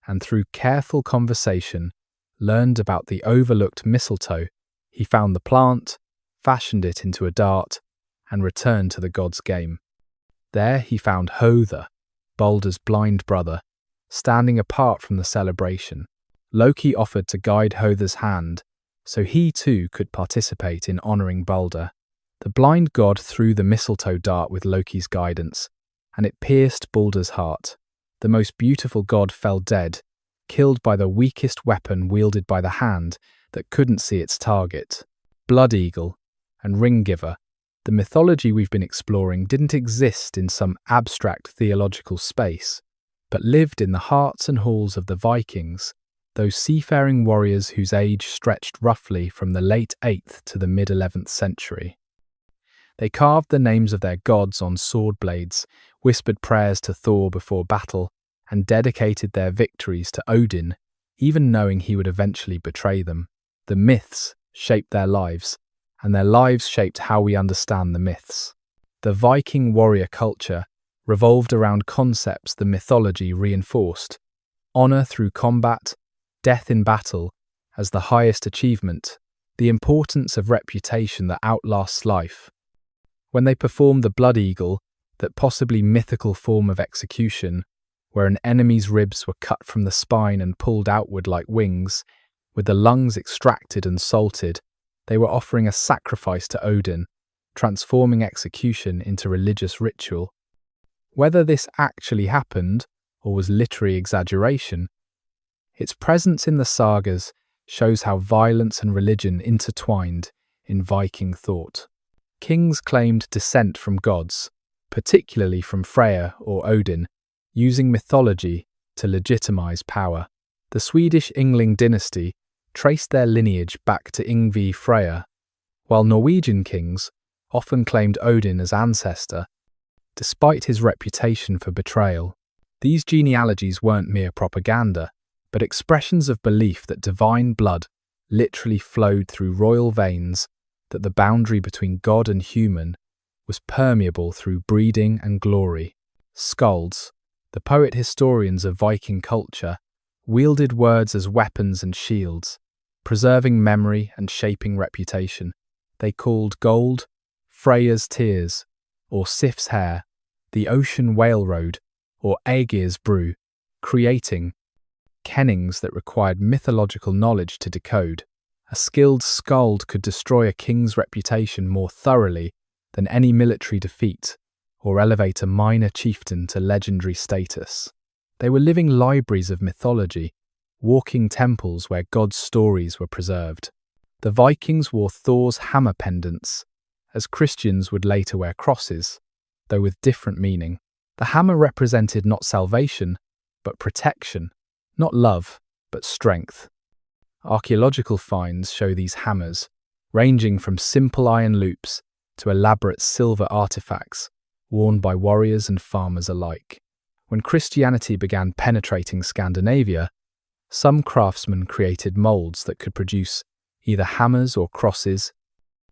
and through careful conversation, learned about the overlooked mistletoe. He found the plant, fashioned it into a dart, and returned to the god's game. There he found Hother, Balder's blind brother, standing apart from the celebration. Loki offered to guide Hother's hand, so he too could participate in honouring Balder. The blind god threw the mistletoe dart with Loki's guidance, and it pierced Baldur's heart. The most beautiful god fell dead, killed by the weakest weapon wielded by the hand that couldn't see its target. Blood Eagle and Ring Giver, the mythology we've been exploring, didn't exist in some abstract theological space, but lived in the hearts and halls of the Vikings, those seafaring warriors whose age stretched roughly from the late 8th to the mid-11th century. They carved the names of their gods on sword blades, whispered prayers to Thor before battle, and dedicated their victories to Odin, even knowing he would eventually betray them. The myths shaped their lives, and their lives shaped how we understand the myths. The Viking warrior culture revolved around concepts the mythology reinforced: honor through combat, death in battle as the highest achievement, the importance of reputation that outlasts life. When they performed the Blood Eagle, that possibly mythical form of execution, where an enemy's ribs were cut from the spine and pulled outward like wings, with the lungs extracted and salted, they were offering a sacrifice to Odin, transforming execution into religious ritual. Whether this actually happened, or was literary exaggeration, its presence in the sagas shows how violence and religion intertwined in Viking thought. Kings claimed descent from gods, particularly from Freya or Odin, using mythology to legitimize power. The Swedish Yngling dynasty traced their lineage back to Yngvi Freya, while Norwegian kings often claimed Odin as ancestor, despite his reputation for betrayal. These genealogies weren't mere propaganda, but expressions of belief that divine blood literally flowed through royal veins, that the boundary between god and human was permeable through breeding and glory. Skalds, the poet-historians of Viking culture, wielded words as weapons and shields, preserving memory and shaping reputation. They called gold Freya's tears, or Sif's hair, the ocean whale road, or Aegir's brew, creating kennings that required mythological knowledge to decode. A skilled skald could destroy a king's reputation more thoroughly than any military defeat, or elevate a minor chieftain to legendary status. They were living libraries of mythology, walking temples where God's stories were preserved. The Vikings wore Thor's hammer pendants, as Christians would later wear crosses, though with different meaning. The hammer represented not salvation, but protection, not love, but strength. Archaeological finds show these hammers, ranging from simple iron loops to elaborate silver artifacts, worn by warriors and farmers alike. When Christianity began penetrating Scandinavia, some craftsmen created molds that could produce either hammers or crosses,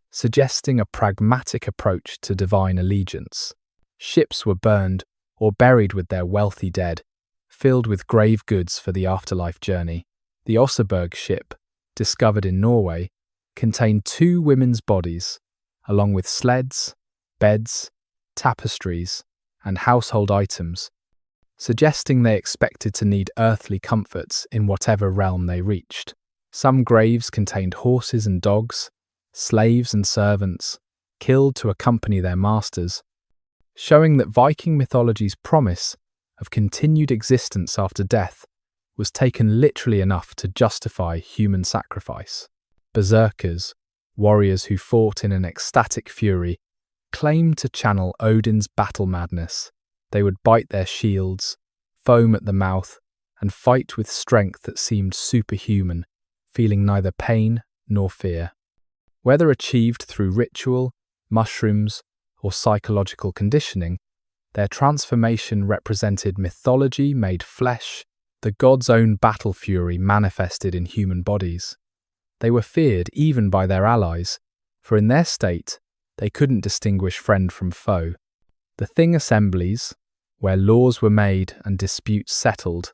suggesting a pragmatic approach to divine allegiance. Ships were burned or buried with their wealthy dead, filled with grave goods for the afterlife journey. The Oseberg ship, discovered in Norway, contained 2 women's bodies, along with sleds, beds, tapestries, and household items, suggesting they expected to need earthly comforts in whatever realm they reached. Some graves contained horses and dogs, slaves and servants, killed to accompany their masters, showing that Viking mythology's promise of continued existence after death was taken literally enough to justify human sacrifice. Berserkers, warriors who fought in an ecstatic fury, claimed to channel Odin's battle madness. They would bite their shields, foam at the mouth, and fight with strength that seemed superhuman, feeling neither pain nor fear. Whether achieved through ritual, mushrooms, or psychological conditioning, their transformation represented mythology made flesh, the god's own battle fury manifested in human bodies. They were feared even by their allies, for in their state, they couldn't distinguish friend from foe. The Thing assemblies, where laws were made and disputes settled,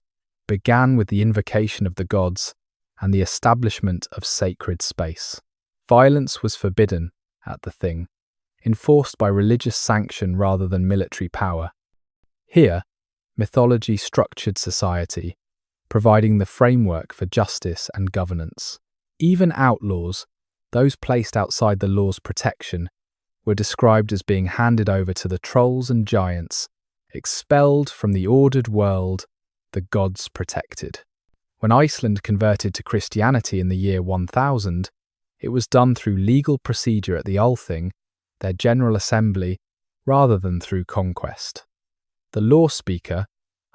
began with the invocation of the gods and the establishment of sacred space. Violence was forbidden at the Thing, enforced by religious sanction rather than military power. Here, mythology structured society, providing the framework for justice and governance. Even outlaws, those placed outside the law's protection, were described as being handed over to the trolls and giants, expelled from the ordered world the gods protected. When Iceland converted to Christianity in the year 1000, it was done through legal procedure at the Althing, their general assembly, rather than through conquest. The law speaker,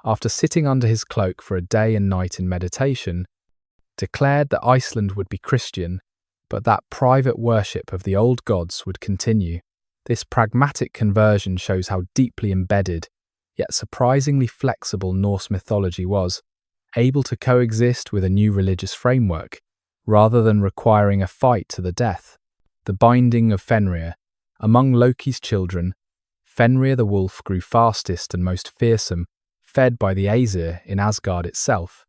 after sitting under his cloak for a day and night in meditation, declared that Iceland would be Christian, but that private worship of the old gods would continue. This pragmatic conversion shows how deeply embedded, yet surprisingly flexible Norse mythology was, able to coexist with a new religious framework, rather than requiring a fight to the death. The binding of Fenrir. Among Loki's children, Fenrir the wolf grew fastest and most fearsome, fed by the Aesir in Asgard itself,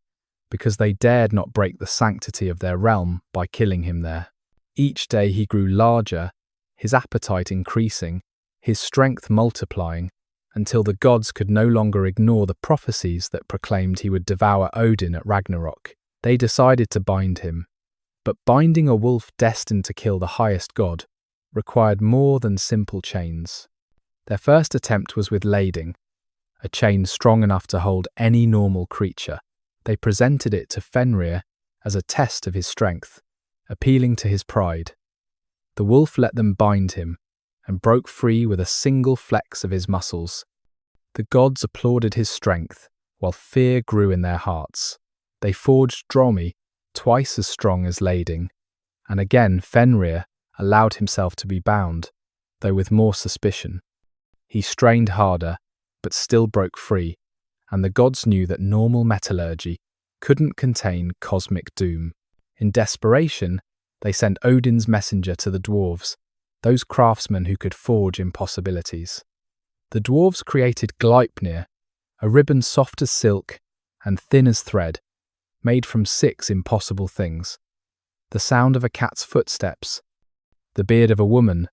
because they dared not break the sanctity of their realm by killing him there. Each day he grew larger, his appetite increasing, his strength multiplying, until the gods could no longer ignore the prophecies that proclaimed he would devour Odin at Ragnarok. They decided to bind him. But binding a wolf destined to kill the highest god required more than simple chains. Their first attempt was with lading, a chain strong enough to hold any normal creature. They presented it to Fenrir as a test of his strength, appealing to his pride. The wolf let them bind him and broke free with a single flex of his muscles. The gods applauded his strength, while fear grew in their hearts. They forged Dromi, twice as strong as lading, and again Fenrir allowed himself to be bound, though with more suspicion. He strained harder, but still broke free, and the gods knew that normal metallurgy couldn't contain cosmic doom. In desperation, they sent Odin's messenger to the dwarves, those craftsmen who could forge impossibilities. The dwarves created Gleipnir, a ribbon soft as silk and thin as thread, made from 6 impossible things: the sound of a cat's footsteps, the beard of a woman,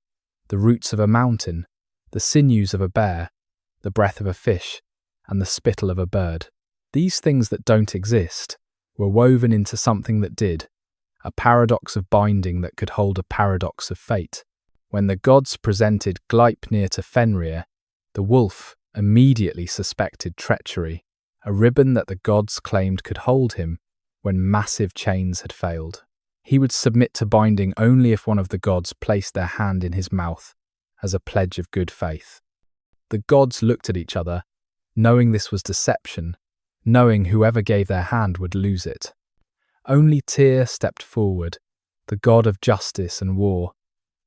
the roots of a mountain, the sinews of a bear, the breath of a fish, and the spittle of a bird. These things that don't exist were woven into something that did, a paradox of binding that could hold a paradox of fate. When the gods presented Gleipnir to Fenrir, the wolf immediately suspected treachery, a ribbon that the gods claimed could hold him when massive chains had failed. He would submit to binding only if one of the gods placed their hand in his mouth as a pledge of good faith. The gods looked at each other, knowing this was deception, knowing whoever gave their hand would lose it. Only Tyr stepped forward, the god of justice and war,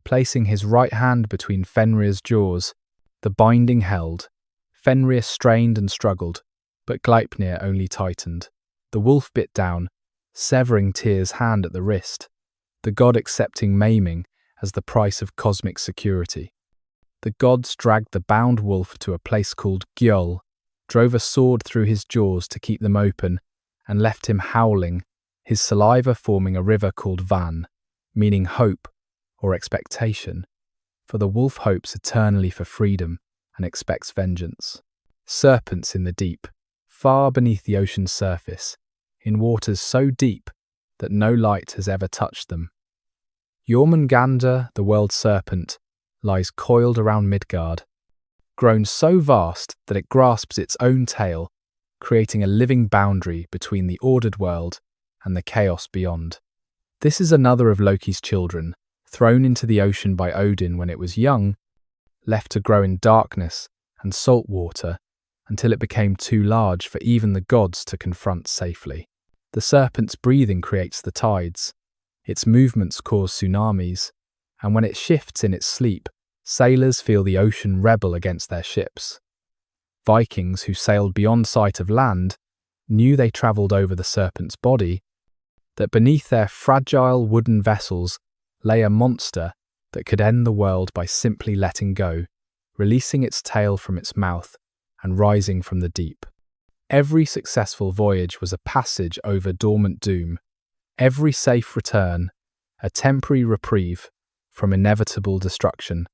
placing his right hand between Fenrir's jaws. The binding held. Fenrir strained and struggled, but Gleipnir only tightened. The wolf bit down, severing Tyr's hand at the wrist, the god accepting maiming as the price of cosmic security. The gods dragged the bound wolf to a place called Gjöll, drove a sword through his jaws to keep them open, and left him howling, his saliva forming a river called Van, meaning hope or expectation, for the wolf hopes eternally for freedom and expects vengeance. Serpents in the deep, far beneath the ocean's surface, in waters so deep that no light has ever touched them. Jormungandr, the world serpent, lies coiled around Midgard, grown so vast that it grasps its own tail, creating a living boundary between the ordered world and the chaos beyond. This is another of Loki's children, thrown into the ocean by Odin when it was young, left to grow in darkness and salt water until it became too large for even the gods to confront safely. The serpent's breathing creates the tides, its movements cause tsunamis, and when it shifts in its sleep, sailors feel the ocean rebel against their ships. Vikings who sailed beyond sight of land knew they travelled over the serpent's body, that beneath their fragile wooden vessels lay a monster that could end the world by simply letting go, releasing its tail from its mouth and rising from the deep. Every successful voyage was a passage over dormant doom, every safe return a temporary reprieve from inevitable destruction.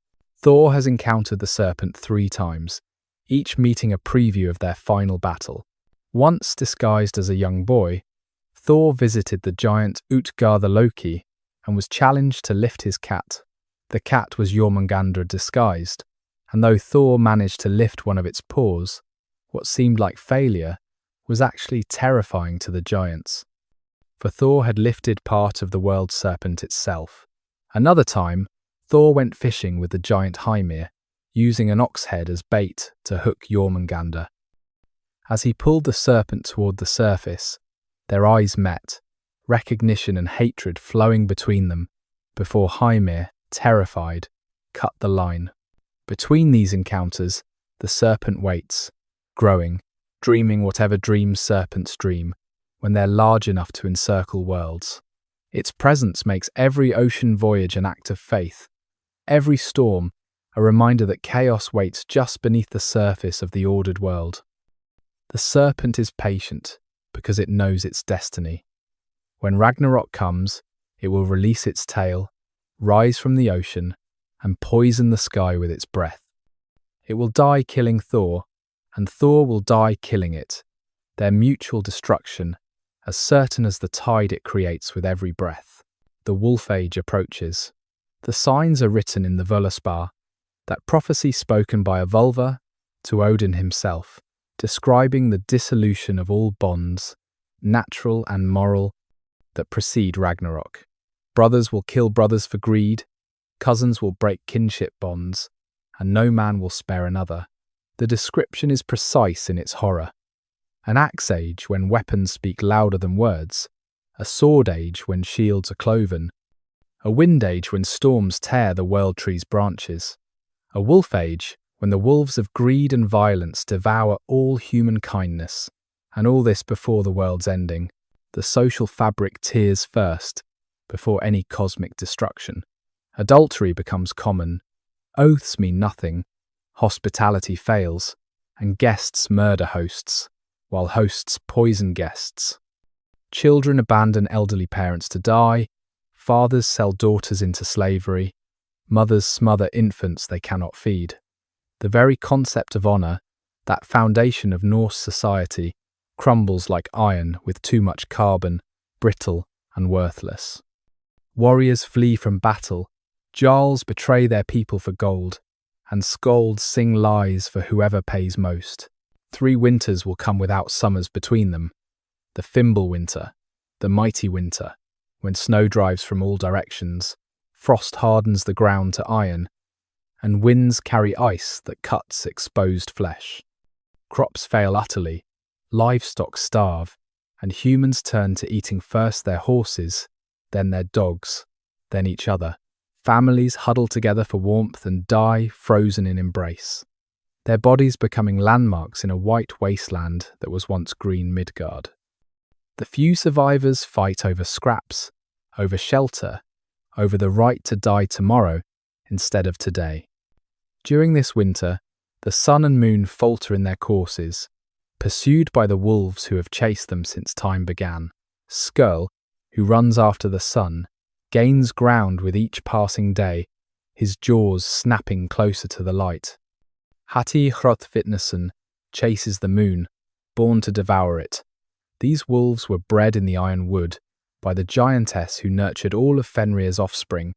Thor has encountered the serpent 3 times, each meeting a preview of their final battle. Once disguised as a young boy, Thor visited the giant Utgarda Loki and was challenged to lift his cat. The cat was Jormungandr disguised, and though Thor managed to lift one of its paws, what seemed like failure was actually terrifying to the giants. For Thor had lifted part of the world serpent itself. Another time, Thor went fishing with the giant Hymir, using an ox head as bait to hook Jormungandr. As he pulled the serpent toward the surface, their eyes met, recognition and hatred flowing between them, before Hymir, terrified, cut the line. Between these encounters, the serpent waits, growing, dreaming whatever dreams serpents dream, when they're large enough to encircle worlds. Its presence makes every ocean voyage an act of faith, every storm a reminder that chaos waits just beneath the surface of the ordered world. The serpent is patient because it knows its destiny. When Ragnarok comes, it will release its tail, rise from the ocean, and poison the sky with its breath. It will die killing Thor, and Thor will die killing it, their mutual destruction, as certain as the tide it creates with every breath. The Wolf Age approaches. The signs are written in the Völuspá, that prophecy spoken by a Völva to Odin himself, describing the dissolution of all bonds, natural and moral, that precede Ragnarok. Brothers will kill brothers for greed, cousins will break kinship bonds, and no man will spare another. The description is precise in its horror. An axe age when weapons speak louder than words, a sword age when shields are cloven, a wind age when storms tear the world tree's branches, a wolf age when the wolves of greed and violence devour all human kindness, and all this before the world's ending. The social fabric tears first, before any cosmic destruction. Adultery becomes common, oaths mean nothing, hospitality fails, and guests murder hosts, while hosts poison guests. Children abandon elderly parents to die, fathers sell daughters into slavery, mothers smother infants they cannot feed. The very concept of honour, that foundation of Norse society, crumbles like iron with too much carbon, brittle and worthless. Warriors flee from battle, jarls betray their people for gold, and skalds sing lies for whoever pays most. 3 winters will come without summers between them. The Fimble winter, the mighty winter, when snow drives from all directions, frost hardens the ground to iron, and winds carry ice that cuts exposed flesh. Crops fail utterly, livestock starve, and humans turn to eating first their horses, then their dogs, then each other. Families huddle together for warmth and die frozen in embrace, their bodies becoming landmarks in a white wasteland that was once green Midgard. The few survivors fight over scraps, over shelter, over the right to die tomorrow instead of today. During this winter, the sun and moon falter in their courses, pursued by the wolves who have chased them since time began. Skirl, who runs after the sun, gains ground with each passing day, his jaws snapping closer to the light. Hati Hrothvitnesson chases the moon, born to devour it. These wolves were bred in the iron wood by the giantess who nurtured all of Fenrir's offspring,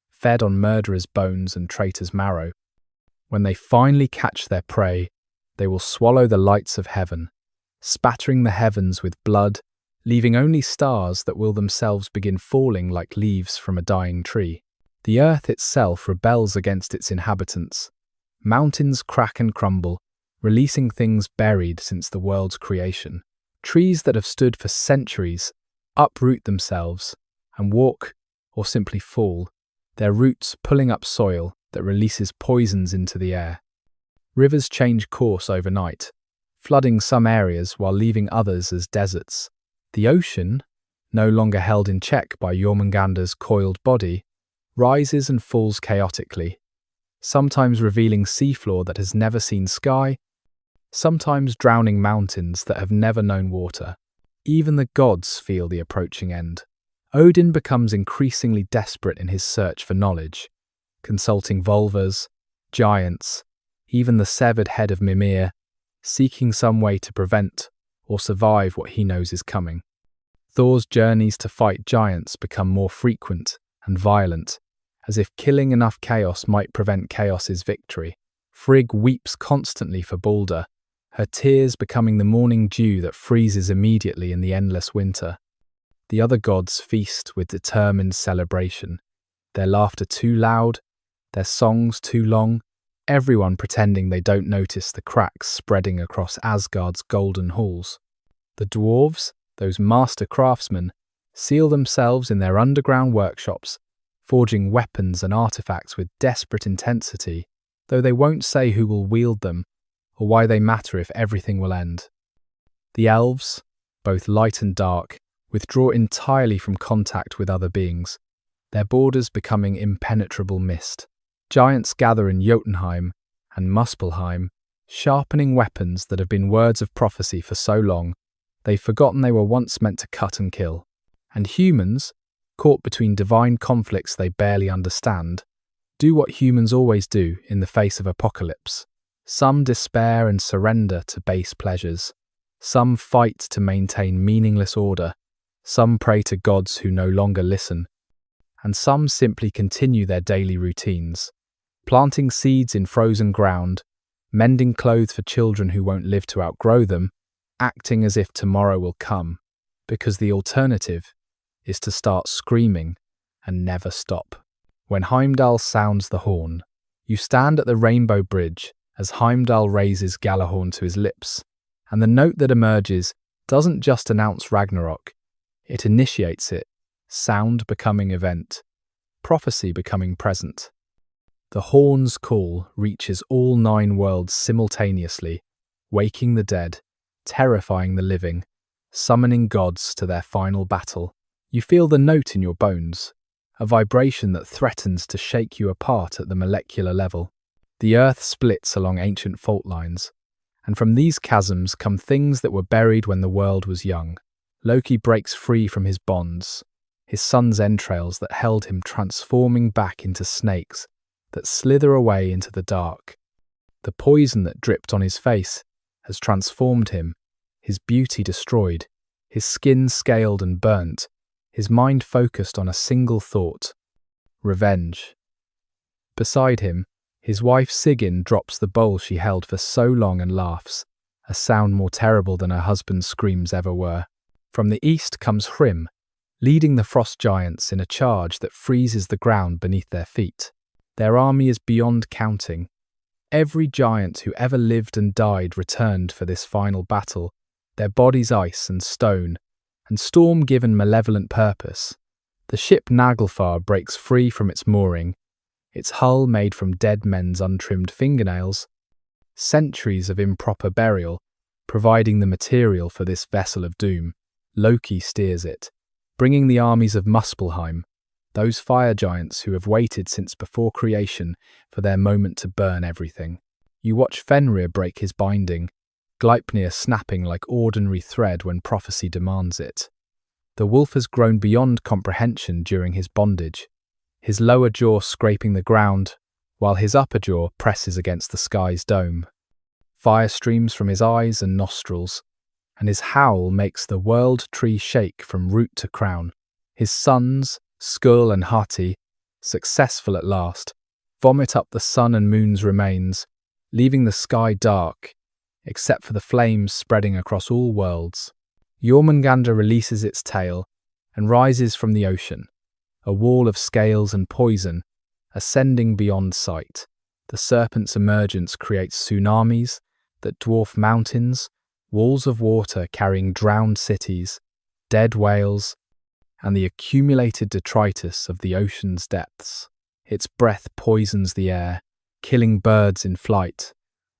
fed on murderers' bones and traitors' marrow. When they finally catch their prey, they will swallow the lights of heaven, spattering the heavens with blood, leaving only stars that will themselves begin falling like leaves from a dying tree. The earth itself rebels against its inhabitants. Mountains crack and crumble, releasing things buried since the world's creation. Trees that have stood for centuries uproot themselves and walk or simply fall, their roots pulling up soil that releases poisons into the air. Rivers change course overnight, flooding some areas while leaving others as deserts. The ocean, no longer held in check by Jormungandr's coiled body, rises and falls chaotically, sometimes revealing seafloor that has never seen sky, sometimes drowning mountains that have never known water. Even the gods feel the approaching end. Odin becomes increasingly desperate in his search for knowledge, consulting Volvas, giants, even the severed head of Mimir, seeking some way to prevent or survive what he knows is coming. Thor's journeys to fight giants become more frequent and violent, as if killing enough chaos might prevent chaos's victory. Frigg weeps constantly for Balder, her tears becoming the morning dew that freezes immediately in the endless winter. The other gods feast with determined celebration, their laughter too loud, their songs too long, everyone pretending they don't notice the cracks spreading across Asgard's golden halls. The dwarves, those master craftsmen, seal themselves in their underground workshops, forging weapons and artifacts with desperate intensity, though they won't say who will wield them or why they matter if everything will end. The elves, both light and dark, withdraw entirely from contact with other beings, their borders becoming impenetrable mist. Giants gather in Jotunheim and Muspelheim, sharpening weapons that have been words of prophecy for so long, they've forgotten they were once meant to cut and kill. And humans, caught between divine conflicts they barely understand, do what humans always do in the face of apocalypse. Some despair and surrender to base pleasures. Some fight to maintain meaningless order. Some pray to gods who no longer listen. And some simply continue their daily routines, planting seeds in frozen ground, mending clothes for children who won't live to outgrow them, acting as if tomorrow will come, because the alternative is to start screaming and never stop. When Heimdall sounds the horn, you stand at the Rainbow Bridge as Heimdall raises Gjallarhorn to his lips, and the note that emerges doesn't just announce Ragnarok, it initiates it, sound becoming event, prophecy becoming present. The horn's call reaches all 9 worlds simultaneously, waking the dead, terrifying the living, summoning gods to their final battle. You feel the note in your bones, a vibration that threatens to shake you apart at the molecular level. The earth splits along ancient fault lines, and from these chasms come things that were buried when the world was young. Loki breaks free from his bonds, his son's entrails that held him transforming back into snakes that slither away into the dark. The poison that dripped on his face has transformed him, his beauty destroyed, his skin scaled and burnt, his mind focused on a single thought: revenge. Beside him, his wife Sigyn drops the bowl she held for so long and laughs, a sound more terrible than her husband's screams ever were. From the east comes Hrym, leading the frost giants in a charge that freezes the ground beneath their feet. Their army is beyond counting. Every giant who ever lived and died returned for this final battle, their bodies ice and stone, and storm given malevolent purpose. The ship Naglfar breaks free from its mooring, its hull made from dead men's untrimmed fingernails, centuries of improper burial, providing the material for this vessel of doom. Loki steers it, bringing the armies of Muspelheim, those fire giants who have waited since before creation for their moment to burn everything. You watch Fenrir break his binding, Gleipnir snapping like ordinary thread when prophecy demands it. The wolf has grown beyond comprehension during his bondage, his lower jaw scraping the ground, while his upper jaw presses against the sky's dome. Fire streams from his eyes and nostrils, and his howl makes the world tree shake from root to crown. His sons, Skull and Hati, successful at last, vomit up the sun and moon's remains, leaving the sky dark, except for the flames spreading across all worlds. Jormungandr releases its tail and rises from the ocean, a wall of scales and poison, ascending beyond sight. The serpent's emergence creates tsunamis that dwarf mountains, walls of water carrying drowned cities, dead whales, and the accumulated detritus of the ocean's depths. Its breath poisons the air, killing birds in flight,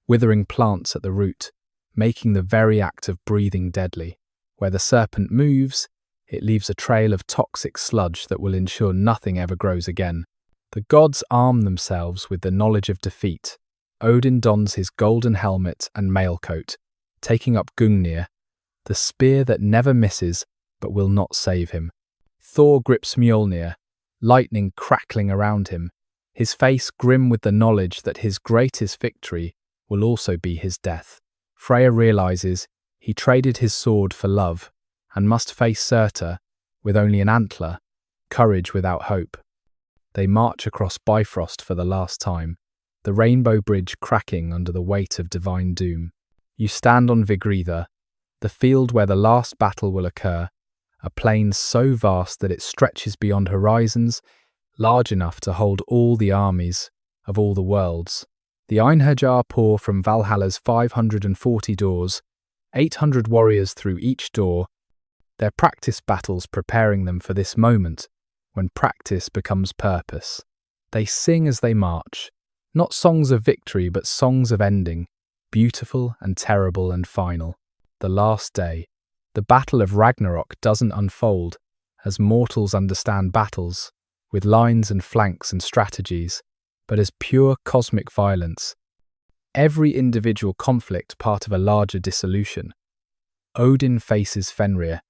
withering plants at the root, making the very act of breathing deadly. Where the serpent moves, it leaves a trail of toxic sludge that will ensure nothing ever grows again. The gods arm themselves with the knowledge of defeat. Odin dons his golden helmet and mail coat, taking up Gungnir, the spear that never misses but will not save him. Thor grips Mjölnir, lightning crackling around him, his face grim with the knowledge that his greatest victory will also be his death. Freya realizes he traded his sword for love and must face Surtur with only an antler, courage without hope. They march across Bifrost for the last time, the rainbow bridge cracking under the weight of divine doom. You stand on Yggdrasil, the field where the last battle will occur, a plain so vast that it stretches beyond horizons large enough to hold all the armies of all the worlds. The Einherjar pour from Valhalla's 540 doors, 800 warriors through each door, their practice battles preparing them for this moment, when practice becomes purpose. They sing as they march, not songs of victory but songs of ending, beautiful and terrible and final. The last day, the battle of Ragnarok doesn't unfold as mortals understand battles, with lines and flanks and strategies, but as pure cosmic violence. Every individual conflict part of a larger dissolution. Odin faces Fenrir,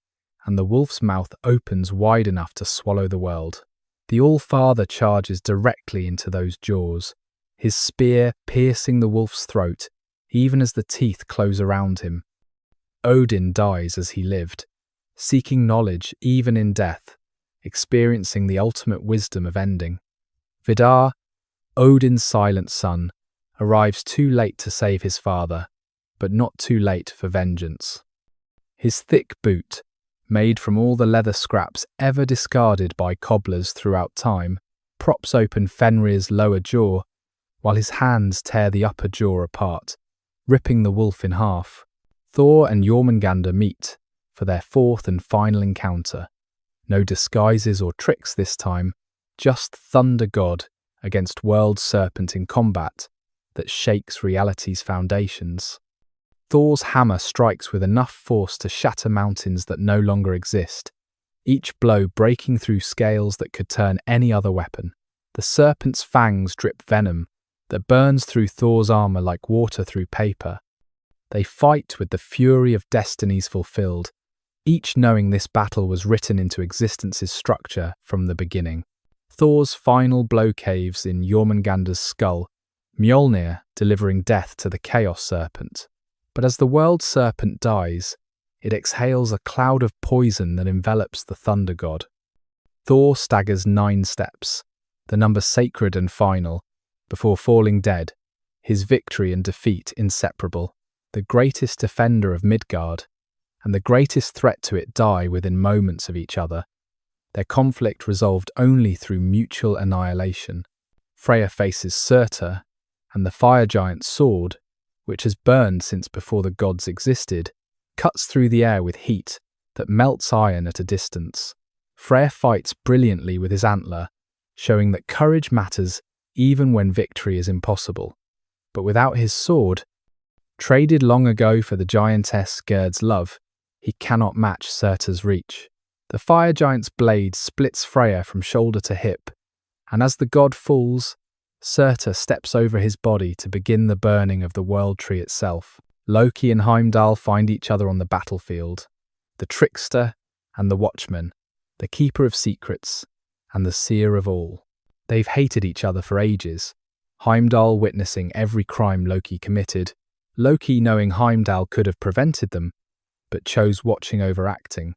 and the wolf's mouth opens wide enough to swallow the world. The All-Father charges directly into those jaws, his spear piercing the wolf's throat, even as the teeth close around him. Odin dies as he lived, seeking knowledge even in death, experiencing the ultimate wisdom of ending. Vidar, Odin's silent son, arrives too late to save his father, but not too late for vengeance. His thick boot, made from all the leather scraps ever discarded by cobblers throughout time, props open Fenrir's lower jaw, while his hands tear the upper jaw apart, ripping the wolf in half. Thor and Jormungandr meet for their fourth and final encounter. No disguises or tricks this time, just Thunder God against World Serpent in combat that shakes reality's foundations. Thor's hammer strikes with enough force to shatter mountains that no longer exist, each blow breaking through scales that could turn any other weapon. The serpent's fangs drip venom that burns through Thor's armor like water through paper. They fight with the fury of destinies fulfilled, each knowing this battle was written into existence's structure from the beginning. Thor's final blow caves in Jormungandr's skull, Mjölnir delivering death to the Chaos Serpent. But as the World Serpent dies, it exhales a cloud of poison that envelops the Thunder God. Thor staggers 9 steps, the number sacred and final, before falling dead, his victory and defeat inseparable. The greatest defender of Midgard, and the greatest threat to it die within moments of each other, their conflict resolved only through mutual annihilation. Freya faces Surtur, and the fire giant's sword, which has burned since before the gods existed, cuts through the air with heat that melts iron at a distance. Freya fights brilliantly with his antler, showing that courage matters even when victory is impossible. But without his sword, traded long ago for the giantess Gerd's love, he cannot match Surtur's reach. The fire giant's blade splits Freya from shoulder to hip, and as the god falls, Surtur steps over his body to begin the burning of the world tree itself. Loki and Heimdall find each other on the battlefield, the trickster and the watchman, the keeper of secrets and the seer of all. They've hated each other for ages, Heimdall witnessing every crime Loki committed, Loki knowing Heimdall could have prevented them, but chose watching over acting.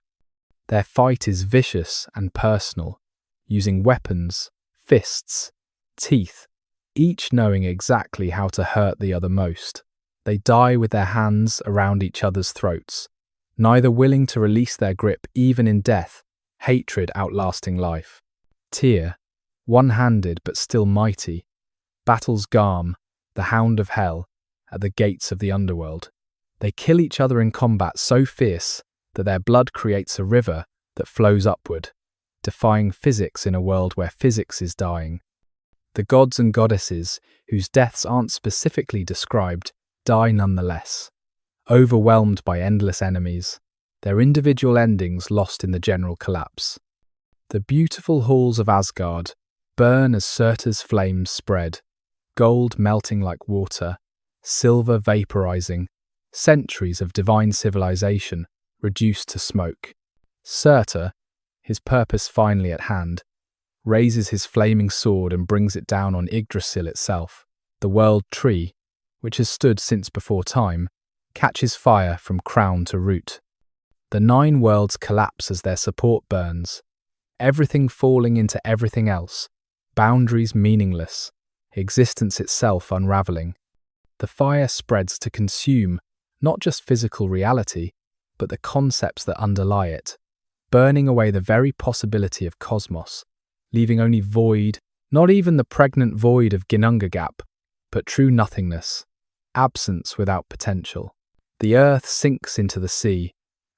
Their fight is vicious and personal, using weapons, fists, teeth, each knowing exactly how to hurt the other most. They die with their hands around each other's throats, neither willing to release their grip even in death, hatred outlasting life. Tyr, one-handed but still mighty, battles Garm, the Hound of Hell, at the gates of the underworld. They kill each other in combat so fierce that their blood creates a river that flows upward, defying physics in a world where physics is dying. The gods and goddesses, whose deaths aren't specifically described, die nonetheless, overwhelmed by endless enemies, their individual endings lost in the general collapse. The beautiful halls of Asgard burn as Surtur's flames spread, gold melting like water, silver vaporizing, centuries of divine civilization reduced to smoke. Surtur, his purpose finally at hand, raises his flaming sword and brings it down on Yggdrasil itself. The world tree, which has stood since before time, catches fire from crown to root. The 9 worlds collapse as their support burns, everything falling into everything else, boundaries meaningless, existence itself unraveling. The fire spreads to consume not just physical reality, but the concepts that underlie it, burning away the very possibility of cosmos, leaving only void, not even the pregnant void of Ginnungagap, but true nothingness, absence without potential. The earth sinks into the sea,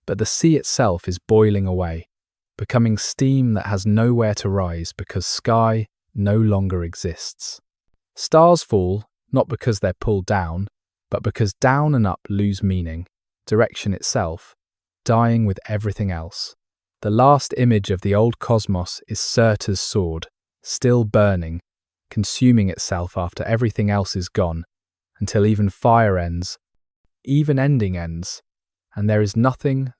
but the sea itself is boiling away, becoming steam that has nowhere to rise because sky no longer exists. Stars fall, not because they're pulled down, but because down and up lose meaning, direction itself, dying with everything else. The last image of the old cosmos is Surtur's sword, still burning, consuming itself after everything else is gone, until even fire ends, even ending ends, and there is nothing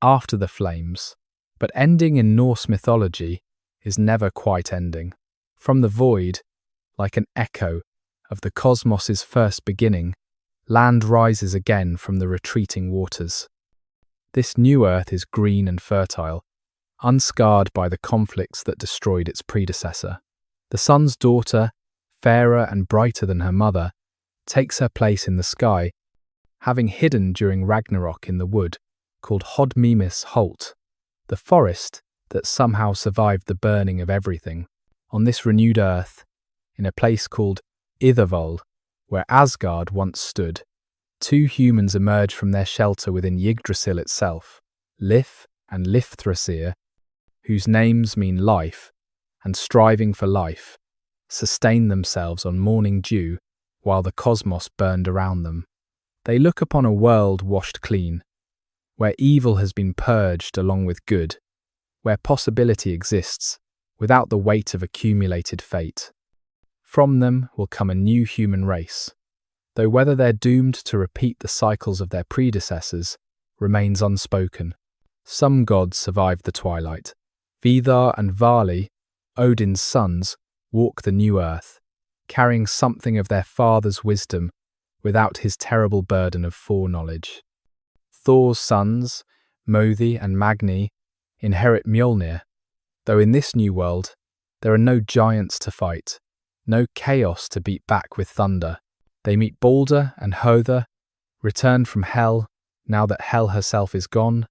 after the flames. But ending in Norse mythology is never quite ending. From the void, like an echo of the cosmos's first beginning, land rises again from the retreating waters. This new earth is green and fertile, unscarred by the conflicts that destroyed its predecessor. The sun's daughter, fairer and brighter than her mother, takes her place in the sky, having hidden during Ragnarok in the wood called Hodmimis Holt, the forest that somehow survived the burning of everything. On this renewed earth, in a place called Ithervoll, where Asgard once stood, two humans emerge from their shelter within Yggdrasil itself, Lif and Lifthrasir, whose names mean life, and striving for life, sustain themselves on morning dew while the cosmos burned around them. They look upon a world washed clean, where evil has been purged along with good, where possibility exists without the weight of accumulated fate. From them will come a new human race, though whether they're doomed to repeat the cycles of their predecessors remains unspoken. Some gods survived the twilight. Vidar and Vali, Odin's sons, walk the new earth, carrying something of their father's wisdom without his terrible burden of foreknowledge. Thor's sons, Mothi and Magni, inherit Mjölnir, though in this new world there are no giants to fight, no chaos to beat back with thunder. They meet Balder and Hother, returned from Hel, now that Hel herself is gone,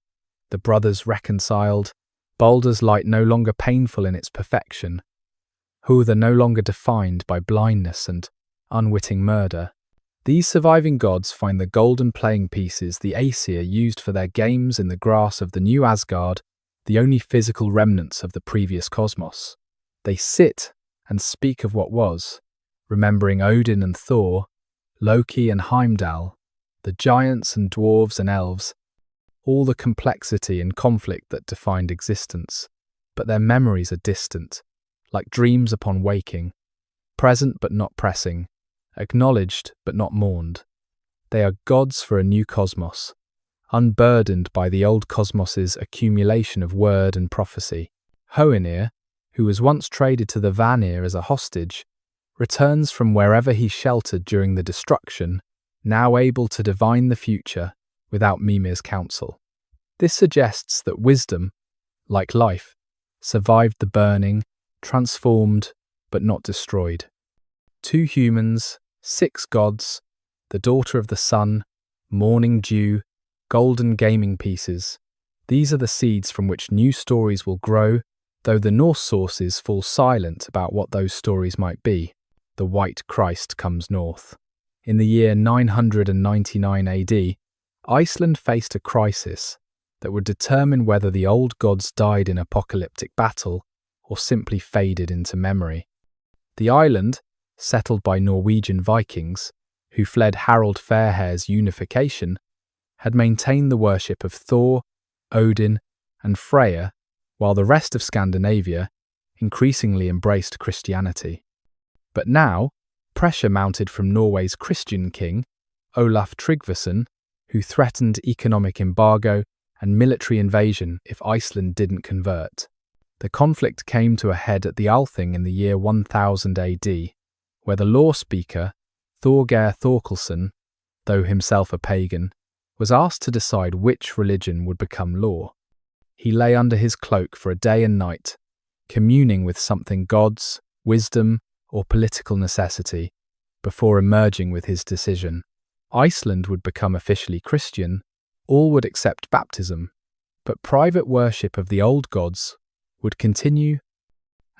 the brothers reconciled, Balder's light no longer painful in its perfection, Hother no longer defined by blindness and unwitting murder. These surviving gods find the golden playing pieces the Aesir used for their games in the grass of the new Asgard, the only physical remnants of the previous cosmos. They sit and speak of what was, remembering Odin and Thor, Loki and Heimdall, the giants and dwarves and elves, all the complexity and conflict that defined existence. But their memories are distant, like dreams upon waking, present but not pressing, acknowledged but not mourned. They are gods for a new cosmos, unburdened by the old cosmos's accumulation of word and prophecy. Hoenir, who was once traded to the Vanir as a hostage, returns from wherever he sheltered during the destruction, now able to divine the future without Mimir's counsel. This suggests that wisdom, like life, survived the burning, transformed but not destroyed. 2 humans, 6 gods, the daughter of the sun, morning dew, golden gaming pieces. These are the seeds from which new stories will grow, though the Norse sources fall silent about what those stories might be. The White Christ comes north. In the year 999 AD, Iceland faced a crisis that would determine whether the old gods died in apocalyptic battle or simply faded into memory. The island, settled by Norwegian Vikings, who fled Harald Fairhair's unification, had maintained the worship of Thor, Odin, and Freya, while the rest of Scandinavia increasingly embraced Christianity. But now, pressure mounted from Norway's Christian king, Olaf Tryggvason, who threatened economic embargo and military invasion if Iceland didn't convert. The conflict came to a head at the Althing in the year 1000 AD, where the law speaker, Thorgeir Thorkelson, though himself a pagan, was asked to decide which religion would become law. He lay under his cloak for a day and night, communing with something gods, wisdom, or political necessity, before emerging with his decision. Iceland would become officially Christian, all would accept baptism, but private worship of the old gods would continue,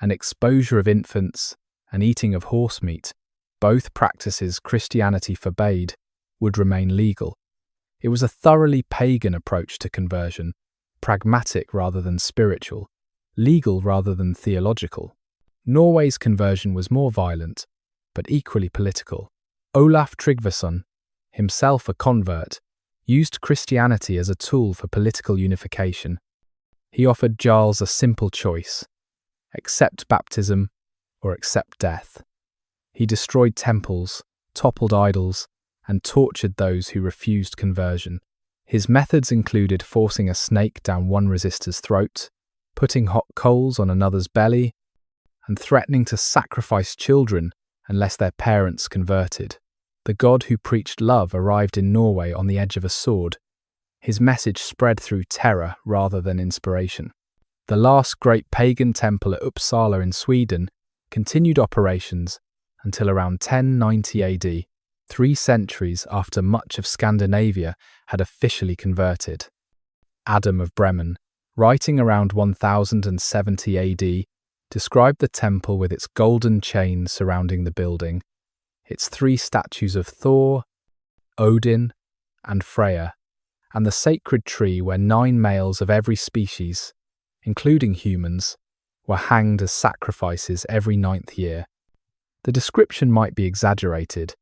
and exposure of infants and eating of horse meat, both practices Christianity forbade, would remain legal. It was a thoroughly pagan approach to conversion, pragmatic rather than spiritual, legal rather than theological. Norway's conversion was more violent, but equally political. Olaf Tryggvason, himself a convert, used Christianity as a tool for political unification. He offered Jarls a simple choice: accept baptism or accept death. He destroyed temples, toppled idols, and tortured those who refused conversion. His methods included forcing a snake down one resistor's throat, putting hot coals on another's belly, and threatening to sacrifice children unless their parents converted. The god who preached love arrived in Norway on the edge of a sword. His message spread through terror rather than inspiration. The last great pagan temple at Uppsala in Sweden continued operations until around 1090 AD, 3 centuries after much of Scandinavia had officially converted. Adam of Bremen, writing around 1070 AD, described the temple with its golden chain surrounding the building, its 3 statues of Thor, Odin, and Freya, and the sacred tree where 9 males of every species, including humans, were hanged as sacrifices every 9th year. The description might be exaggerated,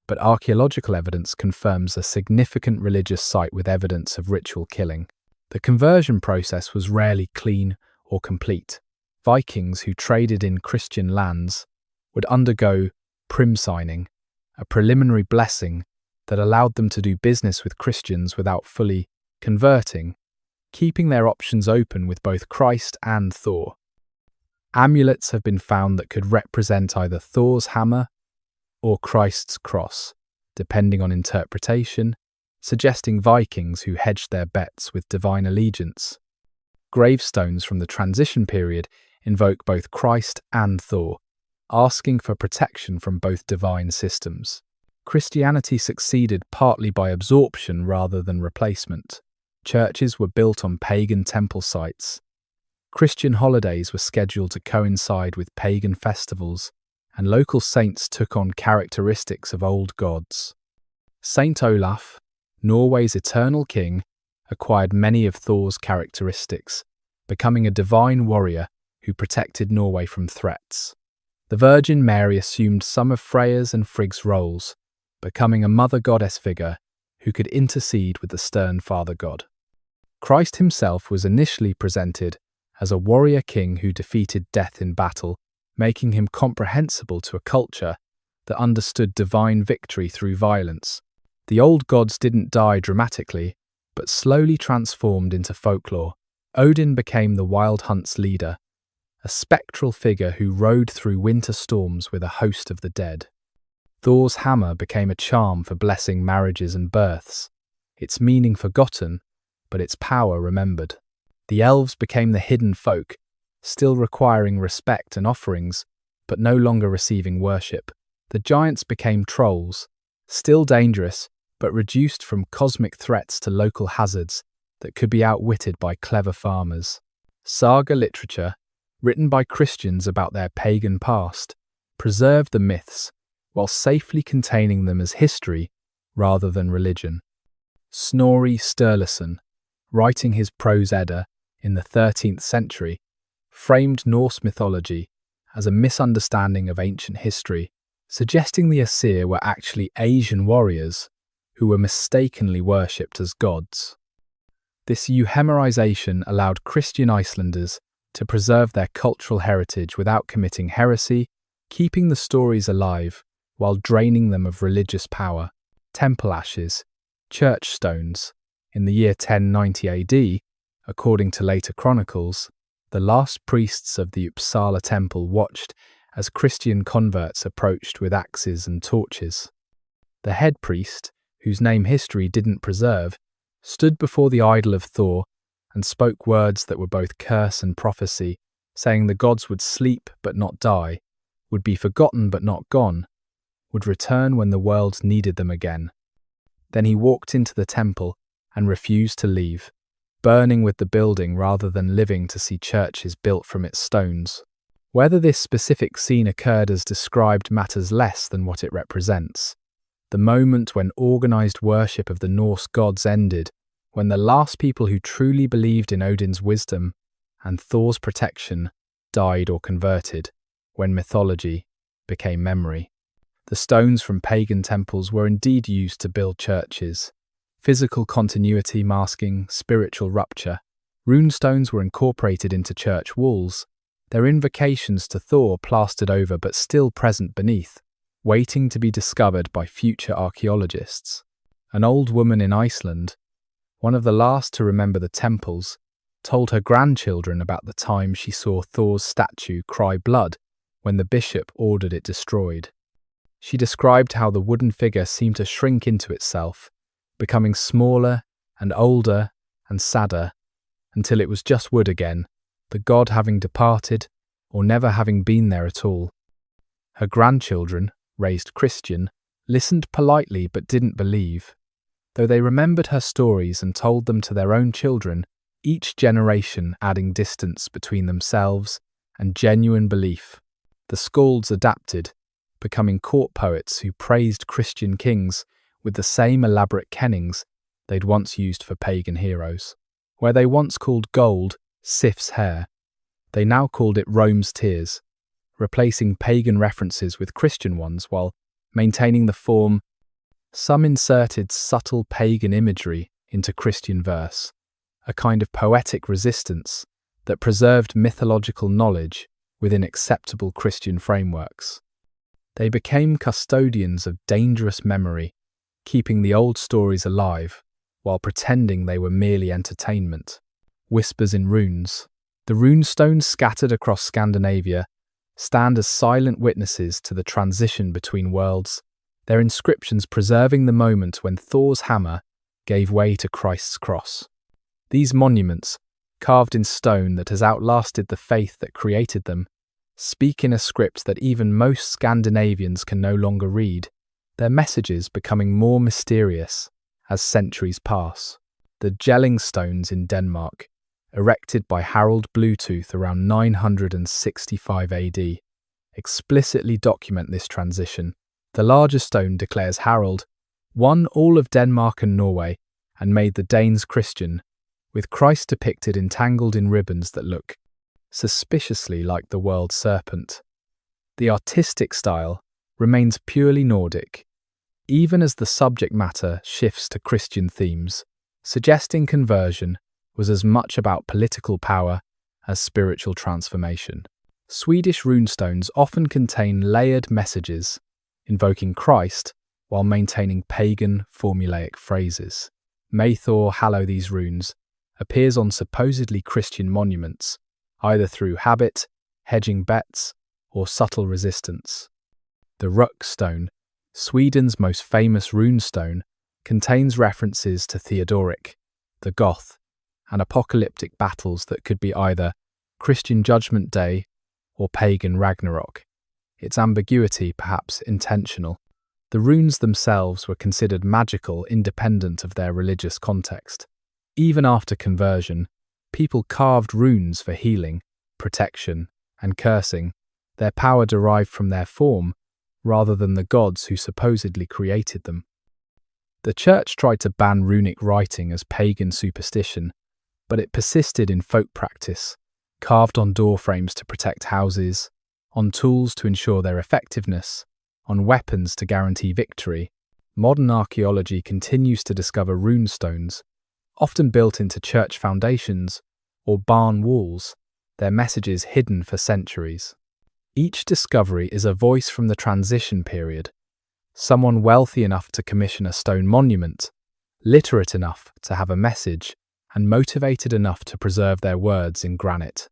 but archaeological evidence confirms a significant religious site with evidence of ritual killing. The conversion process was rarely clean or complete. Vikings who traded in Christian lands would undergo primsigning, a preliminary blessing that allowed them to do business with Christians without fully converting, keeping their options open with both Christ and Thor. Amulets have been found that could represent either Thor's hammer or Christ's cross, depending on interpretation, suggesting Vikings who hedged their bets with divine allegiance. Gravestones from the transition period invoke both Christ and Thor, asking for protection from both divine systems. Christianity succeeded partly by absorption rather than replacement. Churches were built on pagan temple sites. Christian holidays were scheduled to coincide with pagan festivals, and local saints took on characteristics of old gods. Saint Olaf, Norway's eternal king, acquired many of Thor's characteristics, becoming a divine warrior who protected Norway from threats. The Virgin Mary assumed some of Freya's and Frigg's roles, becoming a mother goddess figure who could intercede with the stern father god. Christ himself was initially presented as a warrior king who defeated death in battle, making him comprehensible to a culture that understood divine victory through violence. The old gods didn't die dramatically, but slowly transformed into folklore. Odin became the wild hunt's leader, a spectral figure who rode through winter storms with a host of the dead. Thor's hammer became a charm for blessing marriages and births, its meaning forgotten, but its power remembered. The elves became the hidden folk, still requiring respect and offerings, but no longer receiving worship. The giants became trolls, still dangerous, but reduced from cosmic threats to local hazards that could be outwitted by clever farmers. Saga literature, written by Christians about their pagan past, preserved the myths while safely containing them as history rather than religion. Snorri Sturluson, writing his prose Edda in the 13th century, framed Norse mythology as a misunderstanding of ancient history, suggesting the Aesir were actually Asian warriors who were mistakenly worshipped as gods. This euhemerization allowed Christian Icelanders to preserve their cultural heritage without committing heresy, keeping the stories alive while draining them of religious power. Temple ashes, church stones. In the year 1090 AD, according to later chronicles, the last priests of the Uppsala temple watched as Christian converts approached with axes and torches. The head priest, whose name history didn't preserve, stood before the idol of Thor and spoke words that were both curse and prophecy, saying the gods would sleep but not die, would be forgotten but not gone, would return when the world needed them again. Then he walked into the temple and refused to leave, burning with the building rather than living to see churches built from its stones. Whether this specific scene occurred as described matters less than what it represents. The moment when organized worship of the Norse gods ended, when the last people who truly believed in Odin's wisdom and Thor's protection died or converted, when mythology became memory. The stones from pagan temples were indeed used to build churches. Physical continuity masking spiritual rupture, runestones were incorporated into church walls, their invocations to Thor plastered over but still present beneath, waiting to be discovered by future archaeologists. An old woman in Iceland, one of the last to remember the temples, told her grandchildren about the time she saw Thor's statue cry blood when the bishop ordered it destroyed. She described how the wooden figure seemed to shrink into itself, becoming smaller and older and sadder, until it was just wood again, the god having departed or never having been there at all. Her grandchildren, raised Christian, listened politely but didn't believe. Though they remembered her stories and told them to their own children, each generation adding distance between themselves and genuine belief. The skalds adapted, becoming court poets who praised Christian kings with the same elaborate kennings they'd once used for pagan heroes. Where they once called gold Sif's hair, they now called it Rome's tears, replacing pagan references with Christian ones while maintaining the form. Some inserted subtle pagan imagery into Christian verse, a kind of poetic resistance that preserved mythological knowledge within acceptable Christian frameworks. They became custodians of dangerous memory, keeping the old stories alive while pretending they were merely entertainment. Whispers in runes. The runestones scattered across Scandinavia stand as silent witnesses to the transition between worlds, their inscriptions preserving the moment when Thor's hammer gave way to Christ's cross. These monuments, carved in stone that has outlasted the faith that created them, speak in a script that even most Scandinavians can no longer read, their messages becoming more mysterious as centuries pass. The Jelling stones in Denmark, erected by Harald Bluetooth around 965 AD, explicitly document this transition. The larger stone declares Harald won all of Denmark and Norway and made the Danes Christian, with Christ depicted entangled in ribbons that look suspiciously like the world serpent. The artistic style remains purely Nordic, even as the subject matter shifts to Christian themes, suggesting conversion was as much about political power as spiritual transformation. Swedish runestones often contain layered messages, invoking Christ while maintaining pagan formulaic phrases. May Thor hallow these runes appears on supposedly Christian monuments, either through habit, hedging bets, or subtle resistance. The Ruck stone, Sweden's most famous runestone, contains references to Theodoric, the Goth, and apocalyptic battles that could be either Christian Judgment Day or pagan Ragnarok, its ambiguity perhaps intentional. The runes themselves were considered magical independent of their religious context. Even after conversion, people carved runes for healing, protection, and cursing, their power derived from their form rather than the gods who supposedly created them. The church tried to ban runic writing as pagan superstition, but it persisted in folk practice, carved on door frames to protect houses, on tools to ensure their effectiveness, on weapons to guarantee victory. Modern archaeology continues to discover runestones, often built into church foundations or barn walls, their messages hidden for centuries. Each discovery is a voice from the transition period, someone wealthy enough to commission a stone monument, literate enough to have a message, and motivated enough to preserve their words in granite.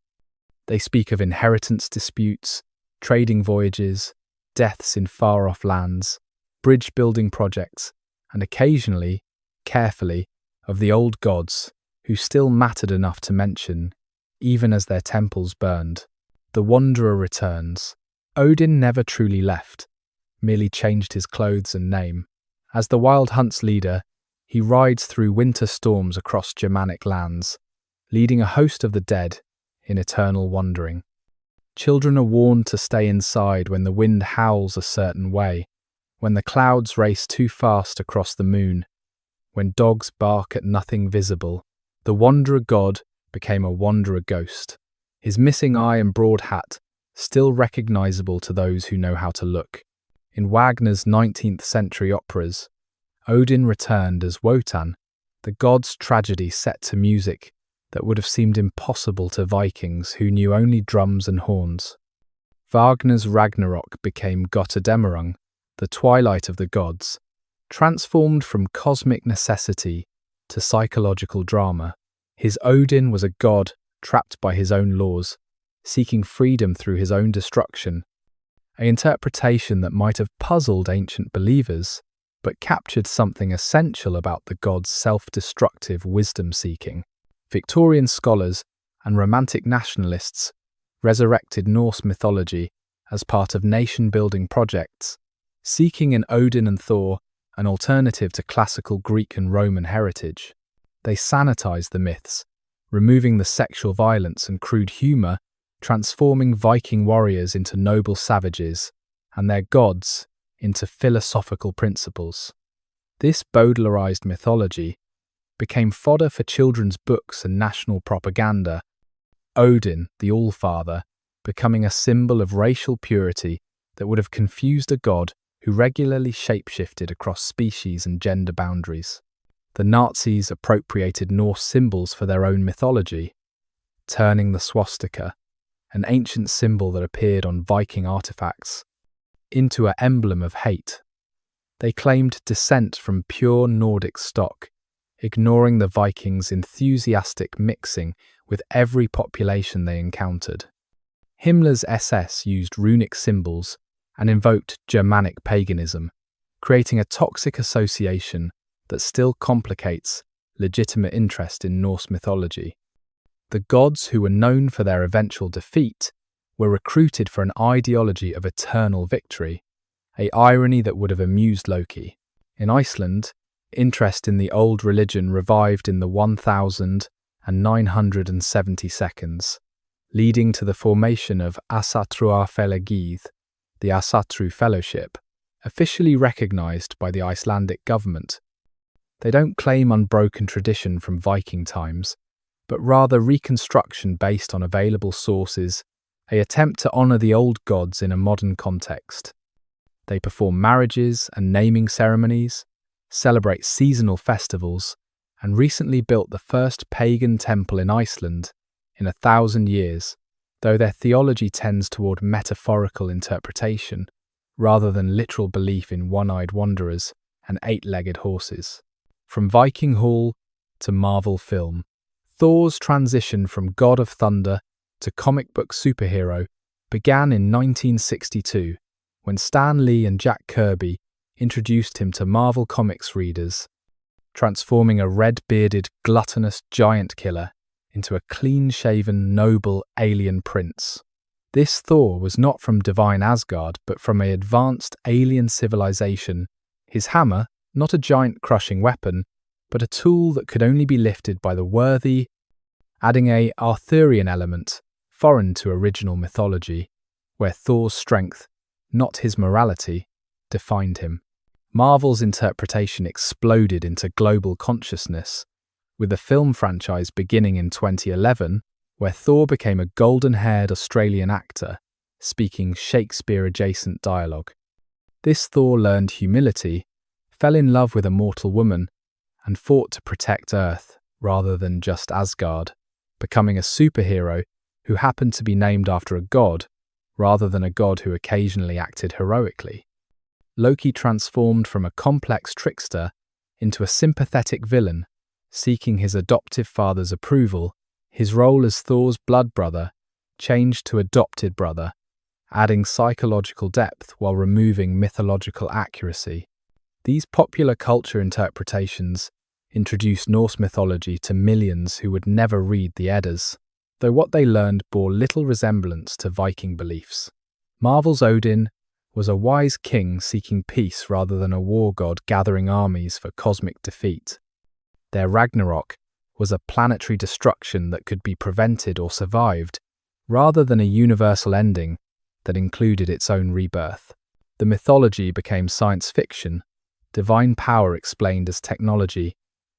They speak of inheritance disputes, trading voyages, deaths in far-off lands, bridge-building projects, and occasionally, carefully, of the old gods who still mattered enough to mention, even as their temples burned. The Wanderer returns. Odin never truly left, merely changed his clothes and name. As the Wild Hunt's leader, he rides through winter storms across Germanic lands, leading a host of the dead in eternal wandering. Children are warned to stay inside when the wind howls a certain way, when the clouds race too fast across the moon, when dogs bark at nothing visible. The wanderer god became a wanderer ghost, his missing eye and broad hat still recognizable to those who know how to look. In Wagner's 19th century operas, Odin returned as Wotan, the god's tragedy set to music that would have seemed impossible to Vikings who knew only drums and horns. Wagner's Ragnarok became Götterdämmerung, the twilight of the gods, transformed from cosmic necessity to psychological drama. His Odin was a god trapped by his own laws, seeking freedom through his own destruction, an interpretation that might have puzzled ancient believers, but captured something essential about the god's self-destructive wisdom-seeking. Victorian scholars and romantic nationalists resurrected Norse mythology as part of nation-building projects, seeking in Odin and Thor an alternative to classical Greek and Roman heritage. They sanitized the myths, removing the sexual violence and crude humor, transforming Viking warriors into noble savages and their gods into philosophical principles. This Baudelarized mythology became fodder for children's books and national propaganda, Odin, the All-Father, becoming a symbol of racial purity that would have confused a god who regularly shapeshifted across species and gender boundaries. The Nazis appropriated Norse symbols for their own mythology, turning the swastika, an ancient symbol that appeared on Viking artifacts, into an emblem of hate. They claimed descent from pure Nordic stock, ignoring the Vikings' enthusiastic mixing with every population they encountered. Himmler's SS used runic symbols and invoked Germanic paganism, creating a toxic association that still complicates legitimate interest in Norse mythology. The gods who were known for their eventual defeat were recruited for an ideology of eternal victory, an irony that would have amused Loki. In Iceland, interest in the old religion revived in the 1972, leading to the formation of Asatrúarfélagið, the Asatru Fellowship, officially recognized by the Icelandic government. They don't claim unbroken tradition from Viking times, but rather reconstruction based on available sources, an attempt to honor the old gods in a modern context. They perform marriages and naming ceremonies, celebrate seasonal festivals, and recently built the first pagan temple in Iceland in 1,000 years, though their theology tends toward metaphorical interpretation rather than literal belief in one-eyed wanderers and eight-legged horses. From Viking Hall to Marvel film, Thor's transition from god of thunder to comic book superhero began in 1962 when Stan Lee and Jack Kirby introduced him to Marvel Comics readers, transforming a red-bearded, gluttonous giant killer into a clean-shaven, noble alien prince. This Thor was not from divine Asgard, but from an advanced alien civilization. His hammer, not a giant-crushing weapon, but a tool that could only be lifted by the worthy, adding an Arthurian element, foreign to original mythology, where Thor's strength, not his morality, defined him. Marvel's interpretation exploded into global consciousness, with the film franchise beginning in 2011, where Thor became a golden-haired Australian actor, speaking Shakespeare-adjacent dialogue. This Thor learned humility, fell in love with a mortal woman, and fought to protect Earth rather than just Asgard, becoming a superhero who happened to be named after a god rather than a god who occasionally acted heroically. Loki transformed from a complex trickster into a sympathetic villain, seeking his adoptive father's approval. His role as Thor's blood brother changed to adopted brother, adding psychological depth while removing mythological accuracy. These popular culture interpretations introduced Norse mythology to millions who would never read the Eddas. though what they learned bore little resemblance to Viking beliefs. Marvel's Odin was a wise king seeking peace rather than a war god gathering armies for cosmic defeat. Their Ragnarok was a planetary destruction that could be prevented or survived, rather than a universal ending that included its own rebirth. The mythology became science fiction, divine power explained as technology,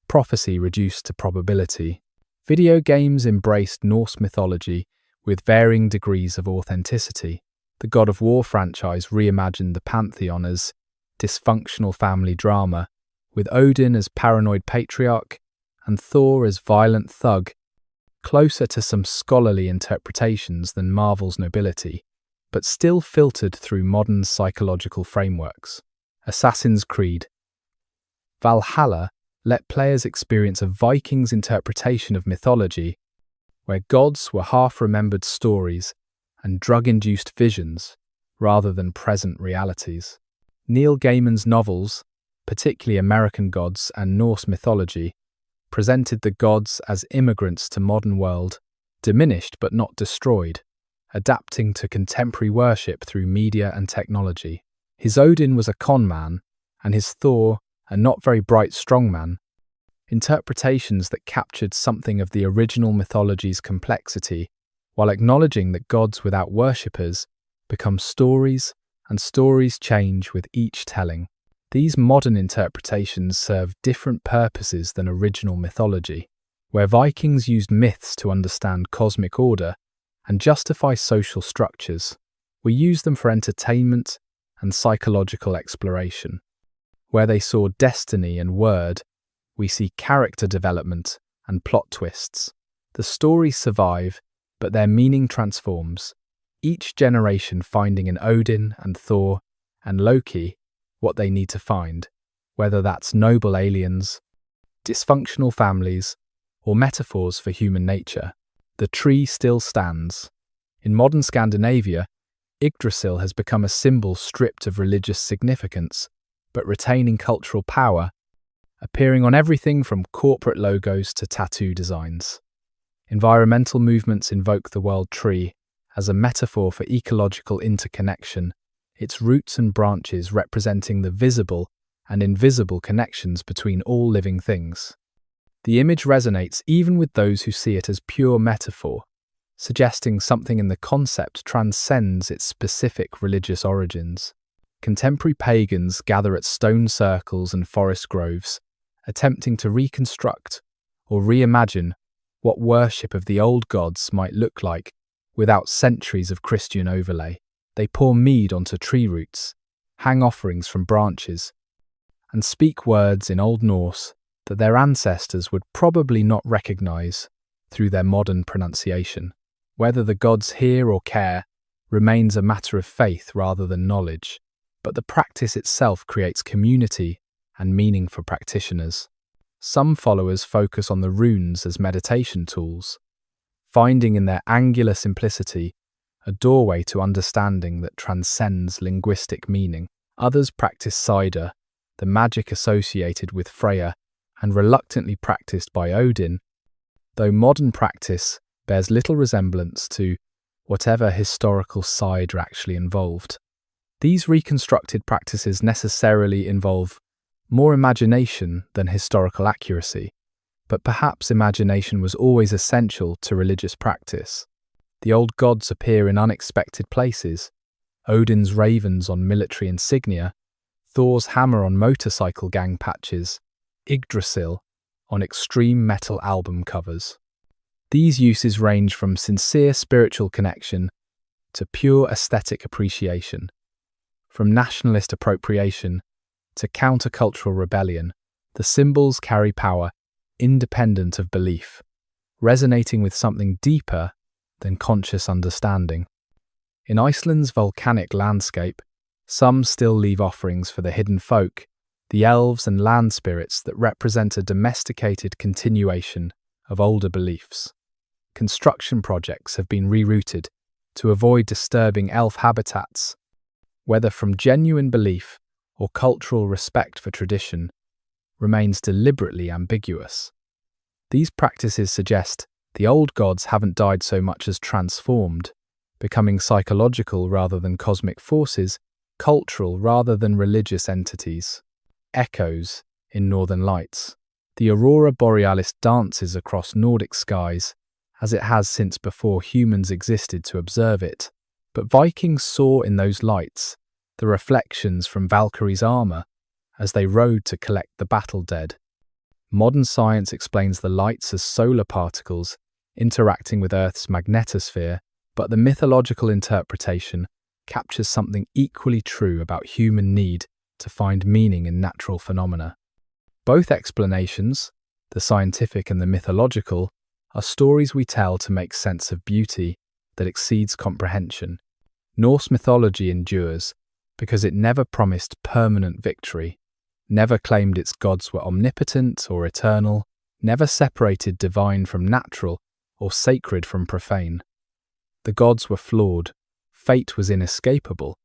prophecy reduced to probability. Video games embraced Norse mythology with varying degrees of authenticity. The God of War franchise reimagined the pantheon as dysfunctional family drama, with Odin as paranoid patriarch and Thor as violent thug, closer to some scholarly interpretations than Marvel's nobility, but still filtered through modern psychological frameworks. Assassin's Creed Valhalla let players experience a Viking's interpretation of mythology, where gods were half-remembered stories and drug-induced visions rather than present realities. Neil Gaiman's novels, particularly American Gods and Norse Mythology, presented the gods as immigrants to modern world, diminished but not destroyed, adapting to contemporary worship through media and technology. His Odin was a con man, and his Thor a not very bright strongman, interpretations that captured something of the original mythology's complexity, while acknowledging that gods without worshippers become stories, and stories change with each telling. These modern interpretations serve different purposes than original mythology, where Vikings used myths to understand cosmic order and justify social structures. We use them for entertainment and psychological exploration. Where they saw destiny and word, we see character development and plot twists. The stories survive, but their meaning transforms, each generation finding in Odin and Thor and Loki what they need to find, whether that's noble aliens, dysfunctional families, or metaphors for human nature. The tree still stands. In modern Scandinavia, Yggdrasil has become a symbol stripped of religious significance, but retaining cultural power, appearing on everything from corporate logos to tattoo designs. Environmental movements invoke the world tree as a metaphor for ecological interconnection, its roots and branches representing the visible and invisible connections between all living things. The image resonates even with those who see it as pure metaphor, suggesting something in the concept transcends its specific religious origins. Contemporary pagans gather at stone circles and forest groves, attempting to reconstruct or reimagine what worship of the old gods might look like without centuries of Christian overlay. They pour mead onto tree roots, hang offerings from branches, and speak words in Old Norse that their ancestors would probably not recognize through their modern pronunciation. Whether the gods hear or care remains a matter of faith rather than knowledge, but the practice itself creates community and meaning for practitioners. Some followers focus on the runes as meditation tools, finding in their angular simplicity a doorway to understanding that transcends linguistic meaning. Others practice cider, the magic associated with Freya and reluctantly practiced by Odin, though modern practice bears little resemblance to whatever historical cider actually involved. These reconstructed practices necessarily involve more imagination than historical accuracy, but perhaps imagination was always essential to religious practice. The old gods appear in unexpected places, Odin's ravens on military insignia, Thor's hammer on motorcycle gang patches, Yggdrasil on extreme metal album covers. These uses range from sincere spiritual connection to pure aesthetic appreciation, from nationalist appropriation to countercultural rebellion. The symbols carry power independent of belief, resonating with something deeper than conscious understanding. In Iceland's volcanic landscape, some still leave offerings for the hidden folk, the elves and land spirits that represent a domesticated continuation of older beliefs. Construction projects have been rerouted to avoid disturbing elf habitats, whether from genuine belief or cultural respect for tradition, remains deliberately ambiguous. These practices suggest The old gods haven't died so much as transformed, becoming psychological rather than cosmic forces, cultural rather than religious entities. Echoes in Northern Lights. The aurora borealis dances across Nordic skies, as it has since before humans existed to observe it. But Vikings saw in those lights the reflections from Valkyrie's armor as they rode to collect the battle dead. Modern science explains the lights as solar particles interacting with Earth's magnetosphere, but the mythological interpretation captures something equally true about human need to find meaning in natural phenomena. Both explanations, the scientific and the mythological, are stories we tell to make sense of beauty that exceeds comprehension. Norse mythology endures because it never promised permanent victory, never claimed its gods were omnipotent or eternal, never separated divine from natural or sacred from profane. The gods were flawed, fate was inescapable,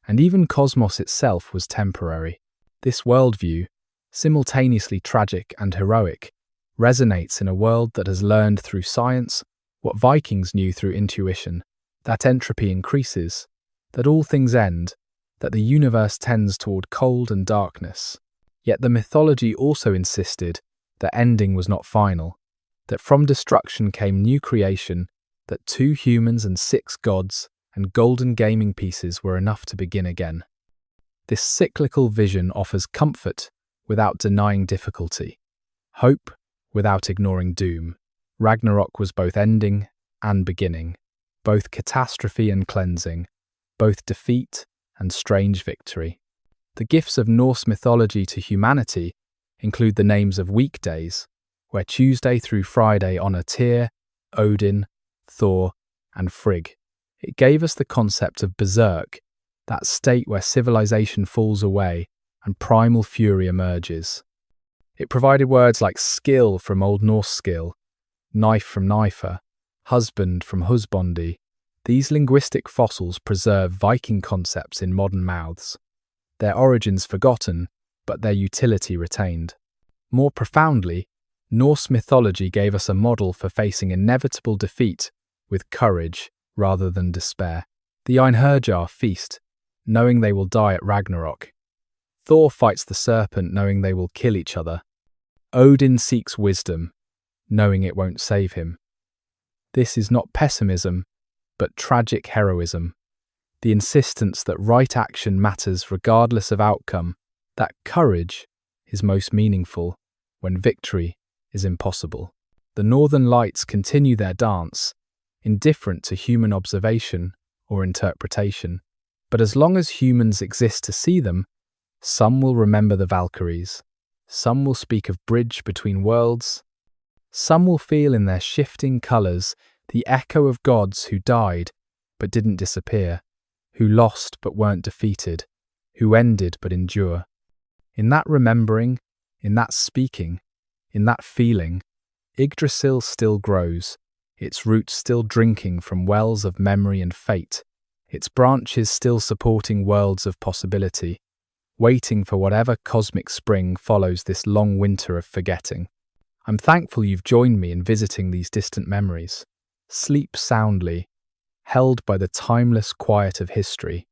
and even cosmos itself was temporary. This worldview, simultaneously tragic and heroic, resonates in a world that has learned through science what Vikings knew through intuition, that entropy increases, that all things end, that the universe tends toward cold and darkness. Yet the mythology also insisted that ending was not final, that from destruction came new creation, that 2 humans and 6 gods and golden gaming pieces were enough to begin again. This cyclical vision offers comfort without denying difficulty, hope without ignoring doom. Ragnarok was both ending and beginning, both catastrophe and cleansing, both defeat and strange victory. The gifts of Norse mythology to humanity include the names of weekdays, where Tuesday through Friday honor Tyr, Odin, Thor, and Frigg. It gave us the concept of berserk, that state where civilization falls away and primal fury emerges. It provided words like skill from Old Norse skill, knife from knifer, husband from husbandi. These linguistic fossils preserve Viking concepts in modern mouths, their origins forgotten, but their utility retained. More profoundly, Norse mythology gave us a model for facing inevitable defeat with courage rather than despair. The Einherjar feast, knowing they will die at Ragnarok. Thor fights the serpent knowing they will kill each other. Odin seeks wisdom, knowing it won't save him. This is not pessimism, but tragic heroism. The insistence that right action matters regardless of outcome, that courage is most meaningful when victory is impossible. The Northern Lights continue their dance, indifferent to human observation or interpretation. But as long as humans exist to see them, some will remember the Valkyries, some will speak of bridge between worlds, some will feel in their shifting colours the echo of gods who died but didn't disappear, who lost but weren't defeated, who ended but endure. In that remembering, in that speaking, in that feeling, Yggdrasil still grows, its roots still drinking from wells of memory and fate, its branches still supporting worlds of possibility, waiting for whatever cosmic spring follows this long winter of forgetting. I'm thankful you've joined me in visiting these distant memories. Sleep soundly, held by the timeless quiet of history.